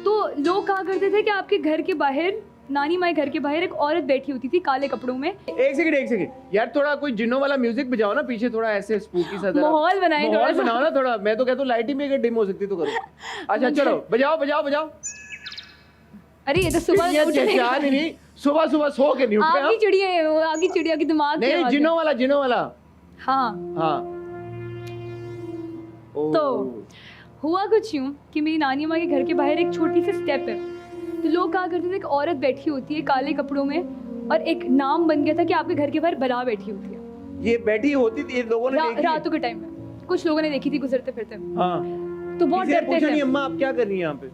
Speaker 2: तो लोग कहा करते थे कि आपके घर के बाहर, नानी माँ घर के बाहर एक औरत बैठी होती थी काले कपड़ों में।
Speaker 1: एक सेकंड यार, थोड़ा कोई जिन्नों वाला म्यूजिक बजाओ ना पीछे, थोड़ा ऐसे स्पूकी सा जरा।
Speaker 2: माहौल बनाएं थोड़ा
Speaker 1: माहौल
Speaker 2: सा।
Speaker 1: बनाओ ना थोड़ा। मैं तो कहता हूँ लाइटिंग भी अगर डिम हो सकती तो करो। अच्छा चलो, बजाओ।
Speaker 2: अरे ये तो सुबह
Speaker 1: ये
Speaker 2: उठने-
Speaker 1: चाह नहीं, सुबह सो के नहीं उठते
Speaker 2: आगी
Speaker 1: हम।
Speaker 2: चिड़िया है वो, आगी चिड़िया की दिमाग की
Speaker 1: नहीं,
Speaker 2: आवाज़ है।
Speaker 1: जिन्नों वाला।
Speaker 2: हाँ।
Speaker 1: हाँ। ओह।
Speaker 2: तो हुआ कुछ यूँ कि मेरी नानी माँ के घर के बाहर एक छोटी सी स्टेप है, तो लोग कहा करते थे एक औरत बैठी होती है काले कपड़ों में, और एक नाम बन गया था कि आपके घर के बाहर बला बैठी होती है।
Speaker 1: ये बैठी होती थी, ये लोगों ने देखी?
Speaker 2: रातों के टाइम में कुछ लोगों ने देखी थी गुजरते फिरते,
Speaker 1: हाँ।
Speaker 2: तो बहुत
Speaker 1: किसी ने
Speaker 2: डरते
Speaker 1: पूछा
Speaker 2: थे।
Speaker 1: नहीं अम्मा आप क्या कर रही हैं यहाँ पे?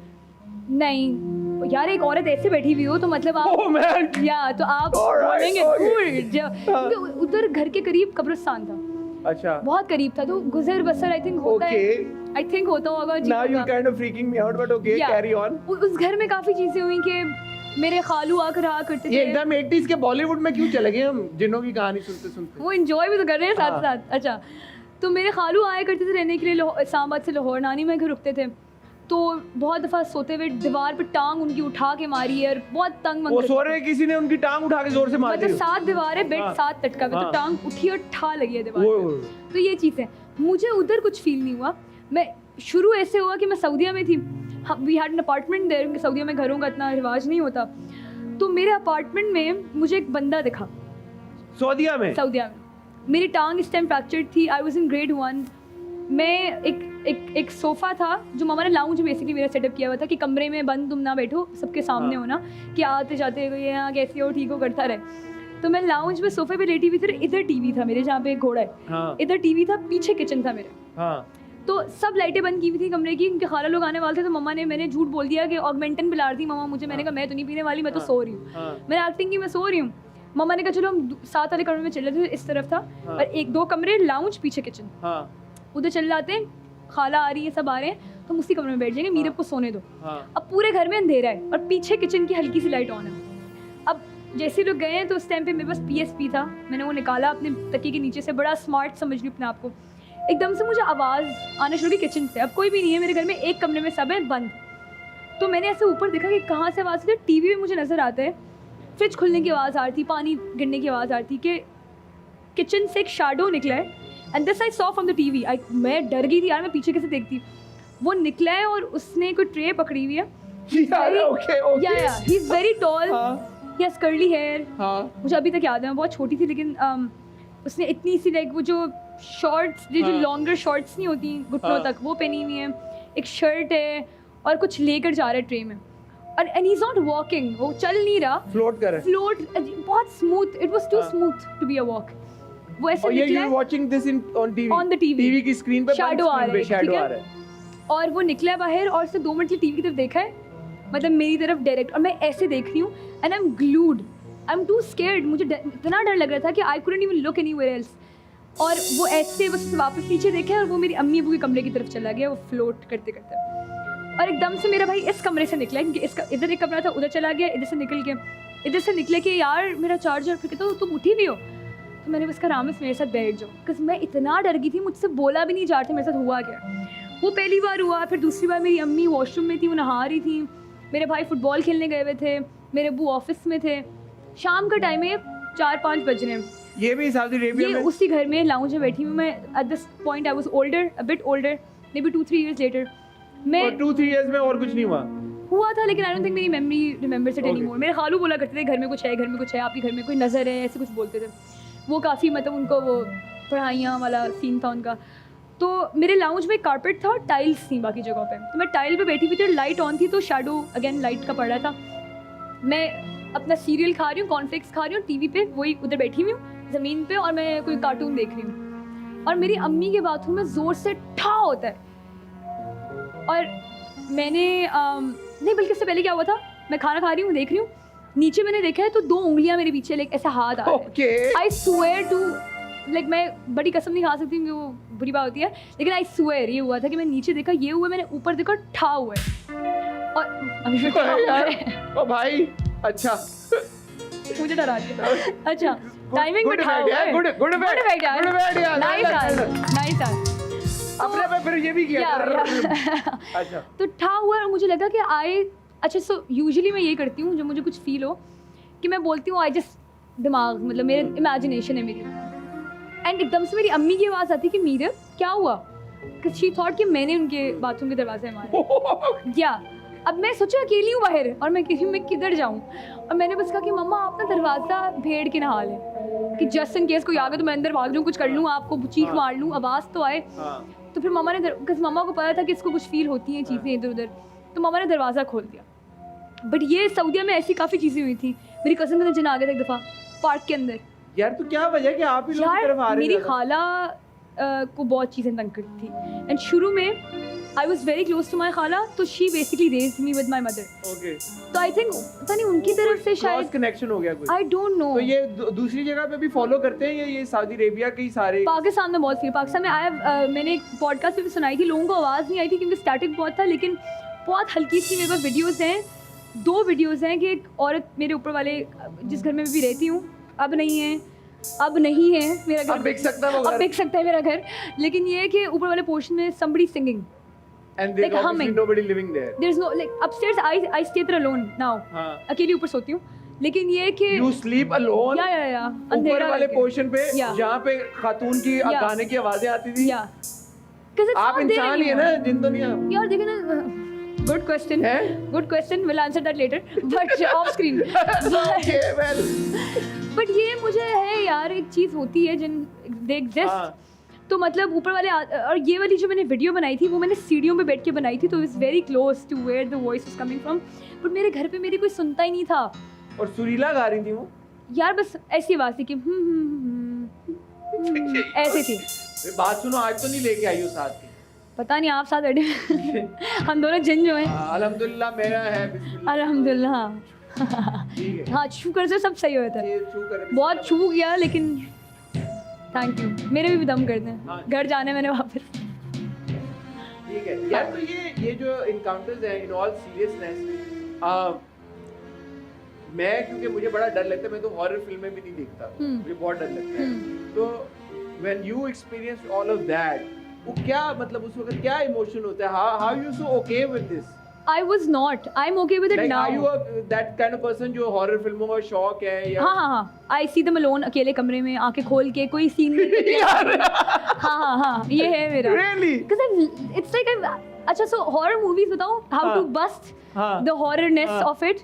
Speaker 2: नहीं यार, एक औरत ऐसे बैठी हुई हो तो मतलब आप
Speaker 1: ओह मैन।
Speaker 2: या तो आप
Speaker 1: Alright,
Speaker 2: बोलेंगे
Speaker 1: okay.
Speaker 2: क्योंकि उधर घर के करीब कब्रिस्तान था,
Speaker 1: अच्छा।
Speaker 2: बहुत करीब था, तो गुजर बसर आई थिंक होता है,
Speaker 1: Okay.
Speaker 2: आई थिंक होता होगा जी
Speaker 1: Now you're
Speaker 2: होगा।
Speaker 1: kind of freaking me out, but okay,
Speaker 2: Yeah.
Speaker 1: carry on.
Speaker 2: उस घर में काफी चीजें हुई कि मेरे खालू आकर रहा करते
Speaker 1: ये
Speaker 2: थे,
Speaker 1: एकदम 80s के बॉलीवुड में क्यों चले गए हम, जिन्हों की कहानी सुनते।
Speaker 2: वो एंजॉय भी तो कर रहे हैं साथ
Speaker 1: हाँ।
Speaker 2: साथ। अच्छा, तो मेरे खालू आया करते थे रहने के लिए इस्लामाबाद से लाहौर, नानी में घर रुकते थे, तो बहुत दफ़ा सोते हुए दीवार पे टांग उनकी उठा के मारी है, और बहुत तंग
Speaker 1: वो
Speaker 2: मंग
Speaker 1: सो रहे, किसी ने उनकी टांग उठा के जोर से मार दी।
Speaker 2: मतलब 7 दीवारें, बेड
Speaker 1: हाँ।
Speaker 2: 7 तटका में,
Speaker 1: हाँ।
Speaker 2: तो टांग उठी और ठा लगी है दीवार
Speaker 1: ओह।
Speaker 2: पे। तो ये चीज़ है, मुझे उधर कुछ फील नहीं हुआ। मैं शुरू ऐसे हुआ कि मैं सऊदीया में थी, we had an apartment there, Saudia में घरों का इतना रिवाज नहीं होता, तो मेरे अपार्टमेंट में मुझे एक बंदा दिखा
Speaker 1: सऊदीया में।
Speaker 2: मेरी टांग इस टाइम फ्रैक्चर्ड थी, आई वाज इन ग्रेड 1। मैं एक सोफ़ा था जो मामा ने लाउंज बेसिकली मेरा सेटअप किया हुआ था कि कमरे में बंद तुम ना बैठो, सबके सामने
Speaker 1: हाँ।
Speaker 2: हो ना, कि आते जाते ये यहाँ कैसे हो ठीक हो करता रहे। तो मैं लाउंज में सोफे पे लेटी हुई थी, इधर टीवी था मेरे, जहाँ पे एक घोड़ा है,
Speaker 1: हाँ।
Speaker 2: इधर टीवी था, पीछे किचन था मेरे।
Speaker 1: हाँ।
Speaker 2: तो सब लाइटें बंद की हुई थी कमरे की, उनके खाला लोग आने वाले थे, तो मम्मा ने, मैंने झूठ बोल दिया कि ऑगमेंटन पिला रही थी मम्मा मुझे, मैंने कहा मैं तो नहीं पीने वाली, मैं तो सो रही हूँ। मैंने एक्टिंग की मैं सो रही हूँ। मम्मा ने कहा चलो हम 7 वाले कमरे में चले थे, इस तरफ था, और 1-2 कमरे लाउंज, पीछे किचन, उधर चले जाते हैं, खाला आ रही है, सब आ रहे हैं, तो हम उसी कमरे में बैठ जाएंगे, मीरब को सोने दो। अब पूरे घर में अंधेरा है और पीछे किचन की हल्की सी लाइट ऑन है। अब जैसे लोग गए हैं तो उस टाइम पे मेरे पास PSP था, मैंने वो निकाला अपने तकिए के नीचे से, बड़ा स्मार्ट समझ ली अपने आप को। एकदम से मुझे आवाज़ आना शुरू की किचन से, अब कोई भी नहीं है मेरे घर में, एक कमरे में सब है बंद। तो मैंने ऐसे ऊपर देखा कि कहाँ से आवाज़ आती है, टीवी में मुझे नज़र आता है फ्रिज खुलने की आवाज़ आ रही थी, पानी गिरने की आवाज़ आ रही थी, कि किचन से एक शैडो निकला है, and this I saw from the TV. मैं डर गई थी यार, मैं पीछे कैसे देखती, वो निकला है और उसने कोई ट्रे पकड़ी हुई है.
Speaker 1: Okay
Speaker 2: Yeah, he's very tall.
Speaker 1: हाँ.
Speaker 2: He has curly hair.
Speaker 1: हाँ.
Speaker 2: मुझे अभी तक याद है, मैं बहुत छोटी थी लेकिन उसने इतनी सी लाइक वो जो शॉर्ट्स जो
Speaker 1: हाँ.
Speaker 2: लॉन्गर शॉर्ट्स नहीं होती घुटनों
Speaker 1: हाँ.
Speaker 2: तक, वो पहनी हुई है, एक शर्ट है और कुछ लेकर जा रहा है ट्रे में. और and he is not walking, वो चल नहीं रहा,
Speaker 1: फ्लोट कर रहा है.
Speaker 2: फ्लोट बहुत स्मूथ, इट वाज टू
Speaker 1: हाँ.
Speaker 2: Smooth to be a walk. वो ऐसे
Speaker 1: और ये
Speaker 2: निकला
Speaker 1: यू
Speaker 2: है
Speaker 1: watching this in on TV?
Speaker 2: On the TV.
Speaker 1: TV की स्क्रीन पे
Speaker 2: Shadow आ रहा है,
Speaker 1: शैडो
Speaker 2: ठीक है?
Speaker 1: आ रहा है.
Speaker 2: और वो निकला है बाहर और उसने 2 मिनट के टीवी की तरफ देखा है, मतलब मेरी तरफ डायरेक्ट, और मैं ऐसे देख रही हूँ and I am glued, I am too scared. मुझे इतना डर लग रहा था कि I couldn't even look anywhere else. और वो ऐसे बस वापस पीछे देखा और वो मेरी अम्मी अबू के कमरे की तरफ चला गया, वो फ्लोट करते करते. और एकदम से मेरा भाई इस कमरे से निकला, क्योंकि इसका इधर एक कमरा था, उधर चला गया, इधर से निकल के इधर से निकले कि यार मेरा चार्जर. फिर कहता तुम उठी भी हो? तो मैंने बस कहा रामिस मेरे साथ बैठ जाओ, बिकॉज मैं इतना डर गई थी, मुझसे बोला भी नहीं जा रहा था मेरे साथ हुआ क्या. वो पहली बार हुआ. फिर दूसरी बार मेरी अम्मी वॉशरूम में थी, वो नहा रही थी, मेरे भाई फुटबॉल खेलने गए हुए थे, मेरे अबू ऑफिस में थे. शाम का टाइम है, 4-5 बज रहे हैं.
Speaker 1: ये भी सऊदी अरेबिया
Speaker 2: ये
Speaker 1: में?
Speaker 2: उसी घर में लाउंज में बैठी हूँ मैं. At this point I was older, a bit older, may be 2-3 years later. मैं
Speaker 1: और 2-3 years में और कुछ नहीं हुआ
Speaker 2: था, लेकिन आई डोंट थिंक मेरी memory remembers it
Speaker 1: Okay.
Speaker 2: Anymore. मेरे खालू बोला करते थे घर में कुछ है, घर में कुछ है, आपके घर में कोई नज़र है, ऐसे कुछ बोलते थे. वो काफ़ी मतलब उनको वो पढ़ाइयाँ वाला सीन था उनका. तो मेरे लाउंज में कारपेट था और टाइल्स थी बाकी जगहों पे. तो मैं टाइल पे बैठी हुई थी और लाइट ऑन थी, तो शैडो अगेन लाइट का पड़ रहा था. मैं अपना सीरियल खा रही हूँ, कॉर्नफ्लेक्स खा रही हूँ, टीवी पे वही उधर बैठी हुई हूँ ज़मीन पे, और मैं कोई कार्टून देख रही हूँ. और मेरी अम्मी के बाथरूम में ज़ोर से ठा होता है. और मैंने नहीं, बल्कि इससे पहले क्या हुआ था, मैं खाना खा रही हूँ, देख रही हूँ, नीचे मैंने देखा है तो 2 उंगलियाँ मेरे पीछे लाइक ऐसा हाथ आ रहा है.
Speaker 1: Okay.
Speaker 2: I swear to, like मैं बड़ी कसम नहीं खा सकती क्योंकि वो बुरी बात होती है, लेकिन आई स्वेयर ये हुआ था कि मैं नीचे देखा, ये हुआ, मैंने ऊपर देखा ठा हुआ है. और अभी भी ठा हुआ है.
Speaker 1: ओ भाई अच्छा,
Speaker 2: मुझे डरा दिया. अच्छा, टाइमिंग में ठा हुआ है.
Speaker 1: गुड बैड
Speaker 2: यार, नाइस यार, नाइस यार.
Speaker 1: अपने पे फिर ये भी किया. अच्छा,
Speaker 2: तो ठा हुआ और मुझे लगा कि अच्छा सो यूजुअली मैं ये करती हूँ जब मुझे कुछ फील हो कि मैं बोलती हूँ आई जस्ट दिमाग, मतलब मेरे इमेजिनेशन है मेरी. एंड एकदम से मेरी अम्मी की आवाज़ आती कि मीरा क्या हुआ, कि शी थॉट कि मैंने उनके बाथरूम के दरवाजे मारे. या अब मैं सोचा अकेली हूँ बाहर और मैं किसी मैं किधर जाऊँ, और मैंने बस कहा कि मम्मा आप ना दरवाज़ा भेड़ के नहा लें कि जस्ट इन केस कोई आ गया तो मैं अंदर भाग लूँ, कुछ कर लूँ, आपको चीख मार लूँ, आवाज़ तो आए. तो फिर मम्मा ने, बिकॉज मम्मा को पता था कि इसको कुछ फील होती हैं चीज़ें इधर उधर, तो मम्मा ने दरवाज़ा खोल दिया. बट ये सऊदीया में ऐसी काफ़ी चीज़ें हुई थी. मेरी कज़न का जन आ गया था एक दफ़ा पार्क के अंदर.
Speaker 1: यार तो क्या वजह कि आप ही लोग की तरफ आ रहे
Speaker 2: मेरी
Speaker 1: हैं?
Speaker 2: खाला को बहुत चीज़ें तंग करती थी. एंड शुरू में I was very close to my खाला, तो she basically raised me with my mother.
Speaker 1: Okay,
Speaker 2: तो आई थिंक पता नहीं उनकी तरफ से शायद
Speaker 1: कनेक्शन हो गया कोई.
Speaker 2: आई डोंट नो.
Speaker 1: तो ये दूसरी जगह पे भी फॉलो करते हैं ये सऊदी अरेबिया के ही सारे?
Speaker 2: पाकिस्तान में बहुत फील, पाकिस्तान में मैंने एक पॉडकास्ट पे भी सुनाई थी, लोगों को आवाज़ नहीं आई थी क्योंकि स्टैटिक बहुत था, लेकिन बहुत हल्की सी मेरे पास वीडियोज़ हैं, 2 वीडियोज़ हैं कि एक औरत मेरे ऊपर वाले जिस घर में मैं भी रहती हूँ, अब नहीं है मेरा घर,
Speaker 1: अब बिक सकता है वो घर,
Speaker 2: अब बिक सकता है मेरा घर, लेकिन ये है कि ऊपर वाले पोर्शन में somebody singing
Speaker 1: and there's
Speaker 2: like
Speaker 1: obviously
Speaker 2: humming.
Speaker 1: nobody living there.
Speaker 2: there's no like upstairs I stay there alone now.
Speaker 1: हाँ.
Speaker 2: अकेली ऊपर सोती हूँ, लेकिन ये है कि
Speaker 1: You sleep alone?
Speaker 2: या
Speaker 1: ऊपर
Speaker 2: अंधेरा
Speaker 1: वाले
Speaker 2: करके.
Speaker 1: पोर्शन पे
Speaker 2: Yeah.
Speaker 1: जहाँ पे खातून की
Speaker 2: Yeah.
Speaker 1: गाने की आवाजें आती थी.
Speaker 2: या
Speaker 1: आप इंसान ही है ना, जिन तो नहीं आप.
Speaker 2: यार देखो ना, गुड क्वेश्चन,
Speaker 1: है?
Speaker 2: Good question, will answer that later but off screen.
Speaker 1: Okay, well.
Speaker 2: But ये मुझे है यार, एक चीज़ होती है जिन दे एग्जिस्ट.
Speaker 1: हाँ.
Speaker 2: तो मतलब ऊपर वाले और ये वाली जो मैंने वीडियो बनाई थी वो मैंने सीढ़ियों पे बैठ के बनाई थी, तो it's very close to where the voice is coming from. But मेरे घर पे मेरी कोई सुनता ही नहीं था.
Speaker 1: और सुरीला गा रही थी वो?
Speaker 2: यार बस ऐसी आवाज़ थी कि ऐसे थी.
Speaker 1: बात सुनो, आज तो नहीं लेके आई हो साथ की?
Speaker 2: पता नहीं, आप साथ बैठे हम दोनों जिन जो हैं.
Speaker 1: अल्हम्दुलिल्लाह मेरा है. बिस्मिल्लाह.
Speaker 2: अल्हम्दुलिल्लाह. हाँ
Speaker 1: ठीक है.
Speaker 2: हाँ, छू कर से सब सही हुआ था.
Speaker 1: ये छू कर
Speaker 2: बहुत छू गया, लेकिन थैंक यू. मेरे भी दम कर दें
Speaker 1: हाँ.
Speaker 2: घर जाने मैंने वापस.
Speaker 1: ठीक है यार. तो ये जो इनकाउंटर्स हैं, इन ऑल सीरियसनेस, मैं क्योंकि मुझे बड़ा डर लगता है, मैं तो हॉरर फिल्में भी नहीं देखता, मुझे बहुत डर लगता है. तो when you experience all of that, वो क्या मतलब उस वक्त क्या इमोशन होता है? How you so okay with this?
Speaker 2: I was not. I'm okay with it
Speaker 1: Like,
Speaker 2: now.
Speaker 1: are you that kind of person जो हॉरर फिल्मों का शौक है या?
Speaker 2: हाँ. I see them alone, अकेले कमरे में आंखें खोल के, कोई सीन नहीं. हाँ, ये है मेरा.
Speaker 1: Really?
Speaker 2: Because it's like अच्छा सो हॉरर मूवीज बताऊं हाउ टू बस्ट
Speaker 1: हाँ।
Speaker 2: The horrorness of it.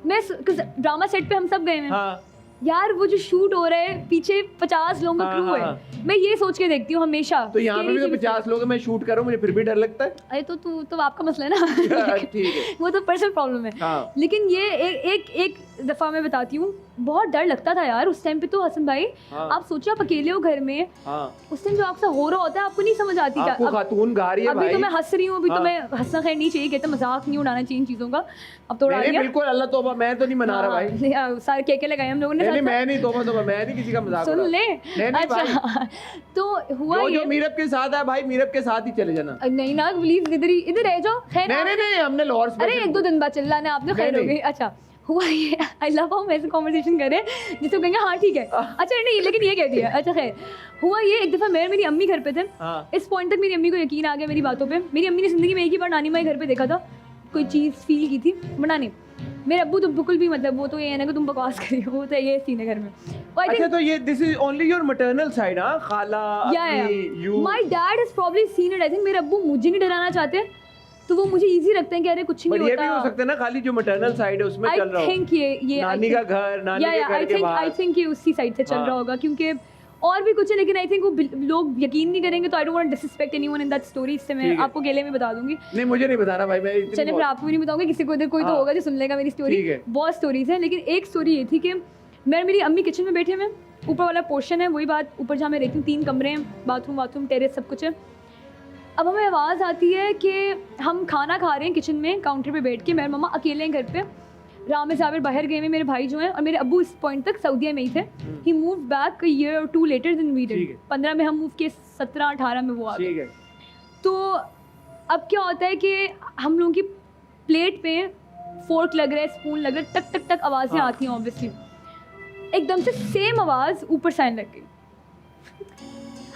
Speaker 2: मैं ड्रामा सेट पे हम सब गए हैं
Speaker 1: हाँ
Speaker 2: यार, वो जो शूट हो रहा है पीछे 50 लोगों का
Speaker 1: हाँ,
Speaker 2: क्रू
Speaker 1: हाँ,
Speaker 2: है,
Speaker 1: हाँ।
Speaker 2: मैं ये सोच के देखती हूँ हमेशा।
Speaker 1: तो यहाँ पे भी तो 50 लोग हैं, मैं शूट करूँ मुझे फिर भी डर लगता है।
Speaker 2: अरे तो आपका मसला है ना
Speaker 1: ठीक है।
Speaker 2: वो तो पर्सनल प्रॉब्लम है।
Speaker 1: हाँ।
Speaker 2: लेकिन ये एक दफा मैं बताती हूँ, बहुत डर लगता था यार उस टाइम पे। तो हसन भाई
Speaker 1: हाँ।
Speaker 2: आप सोचिए आप अकेले हो घर में,
Speaker 1: हाँ।
Speaker 2: उस टाइम जो आपसे हो रहा होता है आपको नहीं समझ आती।
Speaker 1: आपको खातून गा रही है
Speaker 2: अभी
Speaker 1: भाई।
Speaker 2: तो मैं हंस रही हूँ, अभी
Speaker 1: हाँ।
Speaker 2: तो मैं हंसना खैर नहीं चाहिए, कहते मजाक नहीं उड़ाना चाहिए इन चीजों का, अब तो उड़ा
Speaker 1: नहीं
Speaker 2: दिया।
Speaker 1: बिल्कुल, अल्लाह तौबा, मैं तो नहीं मना रहा भाई।
Speaker 2: हाँ, सारे केके लगाए हम लोगों ने।
Speaker 1: नहीं मैं नहीं, तौबा तौबा, मैं नहीं किसी का मजाक
Speaker 2: सुन
Speaker 1: उड़ा
Speaker 2: ले।
Speaker 1: नहीं भाई।
Speaker 2: अच्छा तो हुआ
Speaker 1: जो
Speaker 2: ये,
Speaker 1: मीरब के साथ है भाई, मीरब के साथ ही चले जाना।
Speaker 2: नहीं ना प्लीज इधर रह जाओ। खैर
Speaker 1: नहीं हमने लाहौर
Speaker 2: अरे
Speaker 1: स्पेशल।
Speaker 2: 1-2 दिन बाद चिल्लाना आपने, खैर हो गई। अच्छा हुआ ये, आई लव हम ऐसे कॉन्वर्सेशन करें जिसको कहेंगे हाँ ठीक है। अच्छा नहीं लेकिन ये कह दिया। अच्छा खैर हुआ ये, एक दफ़ा मैं मेरी अम्मी घर पे थे।
Speaker 1: हाँ।
Speaker 2: इस पॉइंट तक मेरी अम्मी को यकीन आ गया मेरी बातों पे। मेरी अम्मी ने ज़िंदगी में एक ही बार नानी माँ के घर पे देखा था, कोई चीज़ फील की थी बनाने। मेरे अब्बू तो बिल्कुल भी, मतलब वो तो ये है ना कि तुम बकवास करी हो, वो तो ये सीन है घर में।
Speaker 1: अच्छा तो ये this is only your maternal side? हाँ, खाला you.
Speaker 2: My dad has probably seen it. I think मेरे अब्बू मुझे नहीं डराना चाहते, तो वो मुझे इजी रखते हैं कि अरे कुछ नहीं
Speaker 1: बट
Speaker 2: होता।
Speaker 1: ये भी हो सकता है ना खाली जो मैटरनल साइड है उसमें चल रहा हो।
Speaker 2: आई थिंक ये
Speaker 1: नानी का घर, नानी के घर के बाहर।
Speaker 2: आई थिंक ये उसी साइड से चल रहा होगा, क्योंकि और भी कुछ है, लेकिन आई थिंक वो लोग यकीन नहीं करेंगे, तो I don't want to disrespect anyone in that story. इससे मैं आपको गेले में बता दूंगी।
Speaker 1: नहीं मुझे नहीं बताना भाई, मैं
Speaker 2: चलिए फिर आपको भी नहीं बताऊंगी, किसी को इधर कोई तो होगा जो सुन लेगा मेरी स्टोरी। बहुत स्टोरीज है, लेकिन एक स्टोरी ये थी कि मैं मेरी अम्मी किचन में बैठे हुए, ऊपर वाला पोर्शन है वही बात, ऊपर जहाँ मैं रहती हूँ 3 कमरे हैं, बाथरूम टेरेस सब कुछ है। अब हमें आवाज़ आती है कि हम खाना खा रहे हैं किचन में काउंटर पे बैठ के, मेरे मम्मा अकेले हैं घर पे, राम जाबिर बाहर गए हुए, मेरे भाई जो हैं, और मेरे अब्बू इस पॉइंट तक सऊदीया में ही थे। ही मूव बैक ईयर और 2 लेटर देन वी डिड। 15 में हम मूव किए, 17-18 में वो आ गए। तो अब क्या होता है कि हम लोगों की प्लेट पे फोर्क लग रहा है, स्पून लग रहा है, टक टक टक आवाज़ें आती हैं ऑब्वियसली। एकदम से सेम आवाज़ ऊपर से आने लग गई।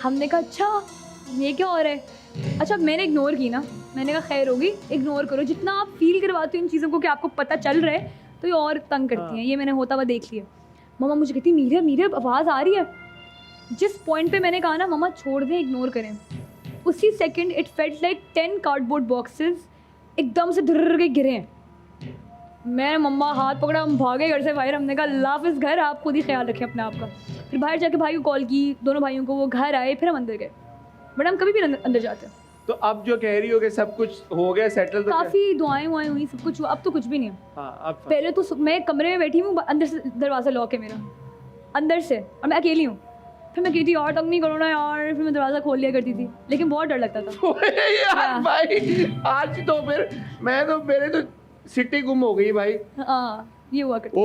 Speaker 2: हमने कहा अच्छा ये क्या हो रहा है। अच्छा मैंने इग्नोर की ना, मैंने कहा खैर होगी, इग्नोर करो, जितना आप फील करवाते हो इन चीज़ों को कि आपको पता चल रहा है तो ये और तंग करती हैं। ये मैंने होता हुआ देख लिया। मम्मा मुझे कहती मीरब आवाज़ आ रही है। जिस पॉइंट पे मैंने कहा ना मम्मा छोड़ दें, इग्नोर करें, उसी second it felt like 10 cardboard boxes एकदम से धुर्र के गिरे हैं। मैं मम्मा हाथ पकड़ा, हम भागे घर से बाहर। हमने कहा लाफिज घर, आप खुद ही ख्याल रखें अपने आप का। फिर बाहर जाके भाई को कॉल की, दोनों भाइयों को, वो घर आए, फिर हम अंदर गए। बट हम कभी भी अंदर जाते हैं।
Speaker 1: तो अब जो कह रही हो कि सब कुछ हो गया सेटल, तो
Speaker 2: काफ़ी दुआएं हुई, सब कुछ हुआ, अब तो कुछ भी नहीं है।
Speaker 1: हाँ, अब
Speaker 2: पहले तो मैं कमरे में बैठी हूँ, अंदर से दरवाज़ा लॉक है मेरा, अंदर से, और मैं अकेली हूँ। फिर मैं कहती और तंग नहीं करो ना यार, फिर मैं दरवाज़ा खोल लिया करती थी, लेकिन बहुत डर लगता था
Speaker 1: यार भाई आज तो फिर मैं तो, मेरे तो सिटी गुम हो गई भाई।
Speaker 2: हाँ ये हुआ करता,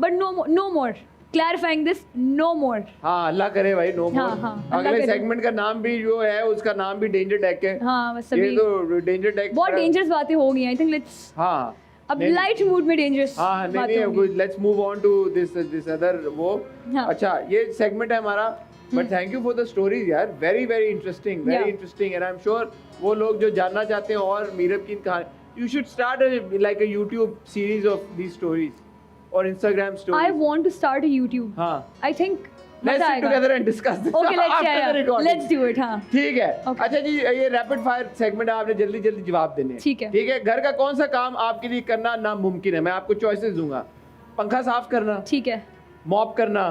Speaker 2: but no more clarifying this, no more.
Speaker 1: हाँ अल्लाह करे भाई, नो मोर।
Speaker 2: हाँ,
Speaker 1: अगले सेगमेंट का नाम भी जो है उसका नाम भी डेंजर टैग है।
Speaker 2: हाँ बस
Speaker 1: ये
Speaker 2: अभी
Speaker 1: तो डेंजर टैग
Speaker 2: बहुत डेंजरस बातें हो गई। आई थिंक लेट्स,
Speaker 1: हाँ
Speaker 2: अब लाइट मूड में डेंजरस बातें होंगी।
Speaker 1: Let's move on to this other वो। अच्छा ये सेगमेंट है हमारा, but thank you for the stories यार, very interesting, very interesting. And I am sure वो लोग जो जानना चाहते हैं और मीरब की कहानी, you should start like a YouTube series of these stories or Instagram stories.
Speaker 2: I want to start a YouTube.
Speaker 1: हाँ,
Speaker 2: I think
Speaker 1: let's sit together and discuss this.
Speaker 2: Okay,
Speaker 1: after the recording.
Speaker 2: let's do it. हाँ
Speaker 1: ठीक है।
Speaker 2: Okay.
Speaker 1: अच्छा जी, ये rapid fire segment है, आपने जल्दी जवाब देने हैं।
Speaker 2: ठीक है।
Speaker 1: ठीक है। घर का कौन सा काम आपके लिए करना नामुमकिन है? मैं आपको चॉइसेस दूंगा। पंखा साफ करना,
Speaker 2: ठीक है,
Speaker 1: मॉप करना,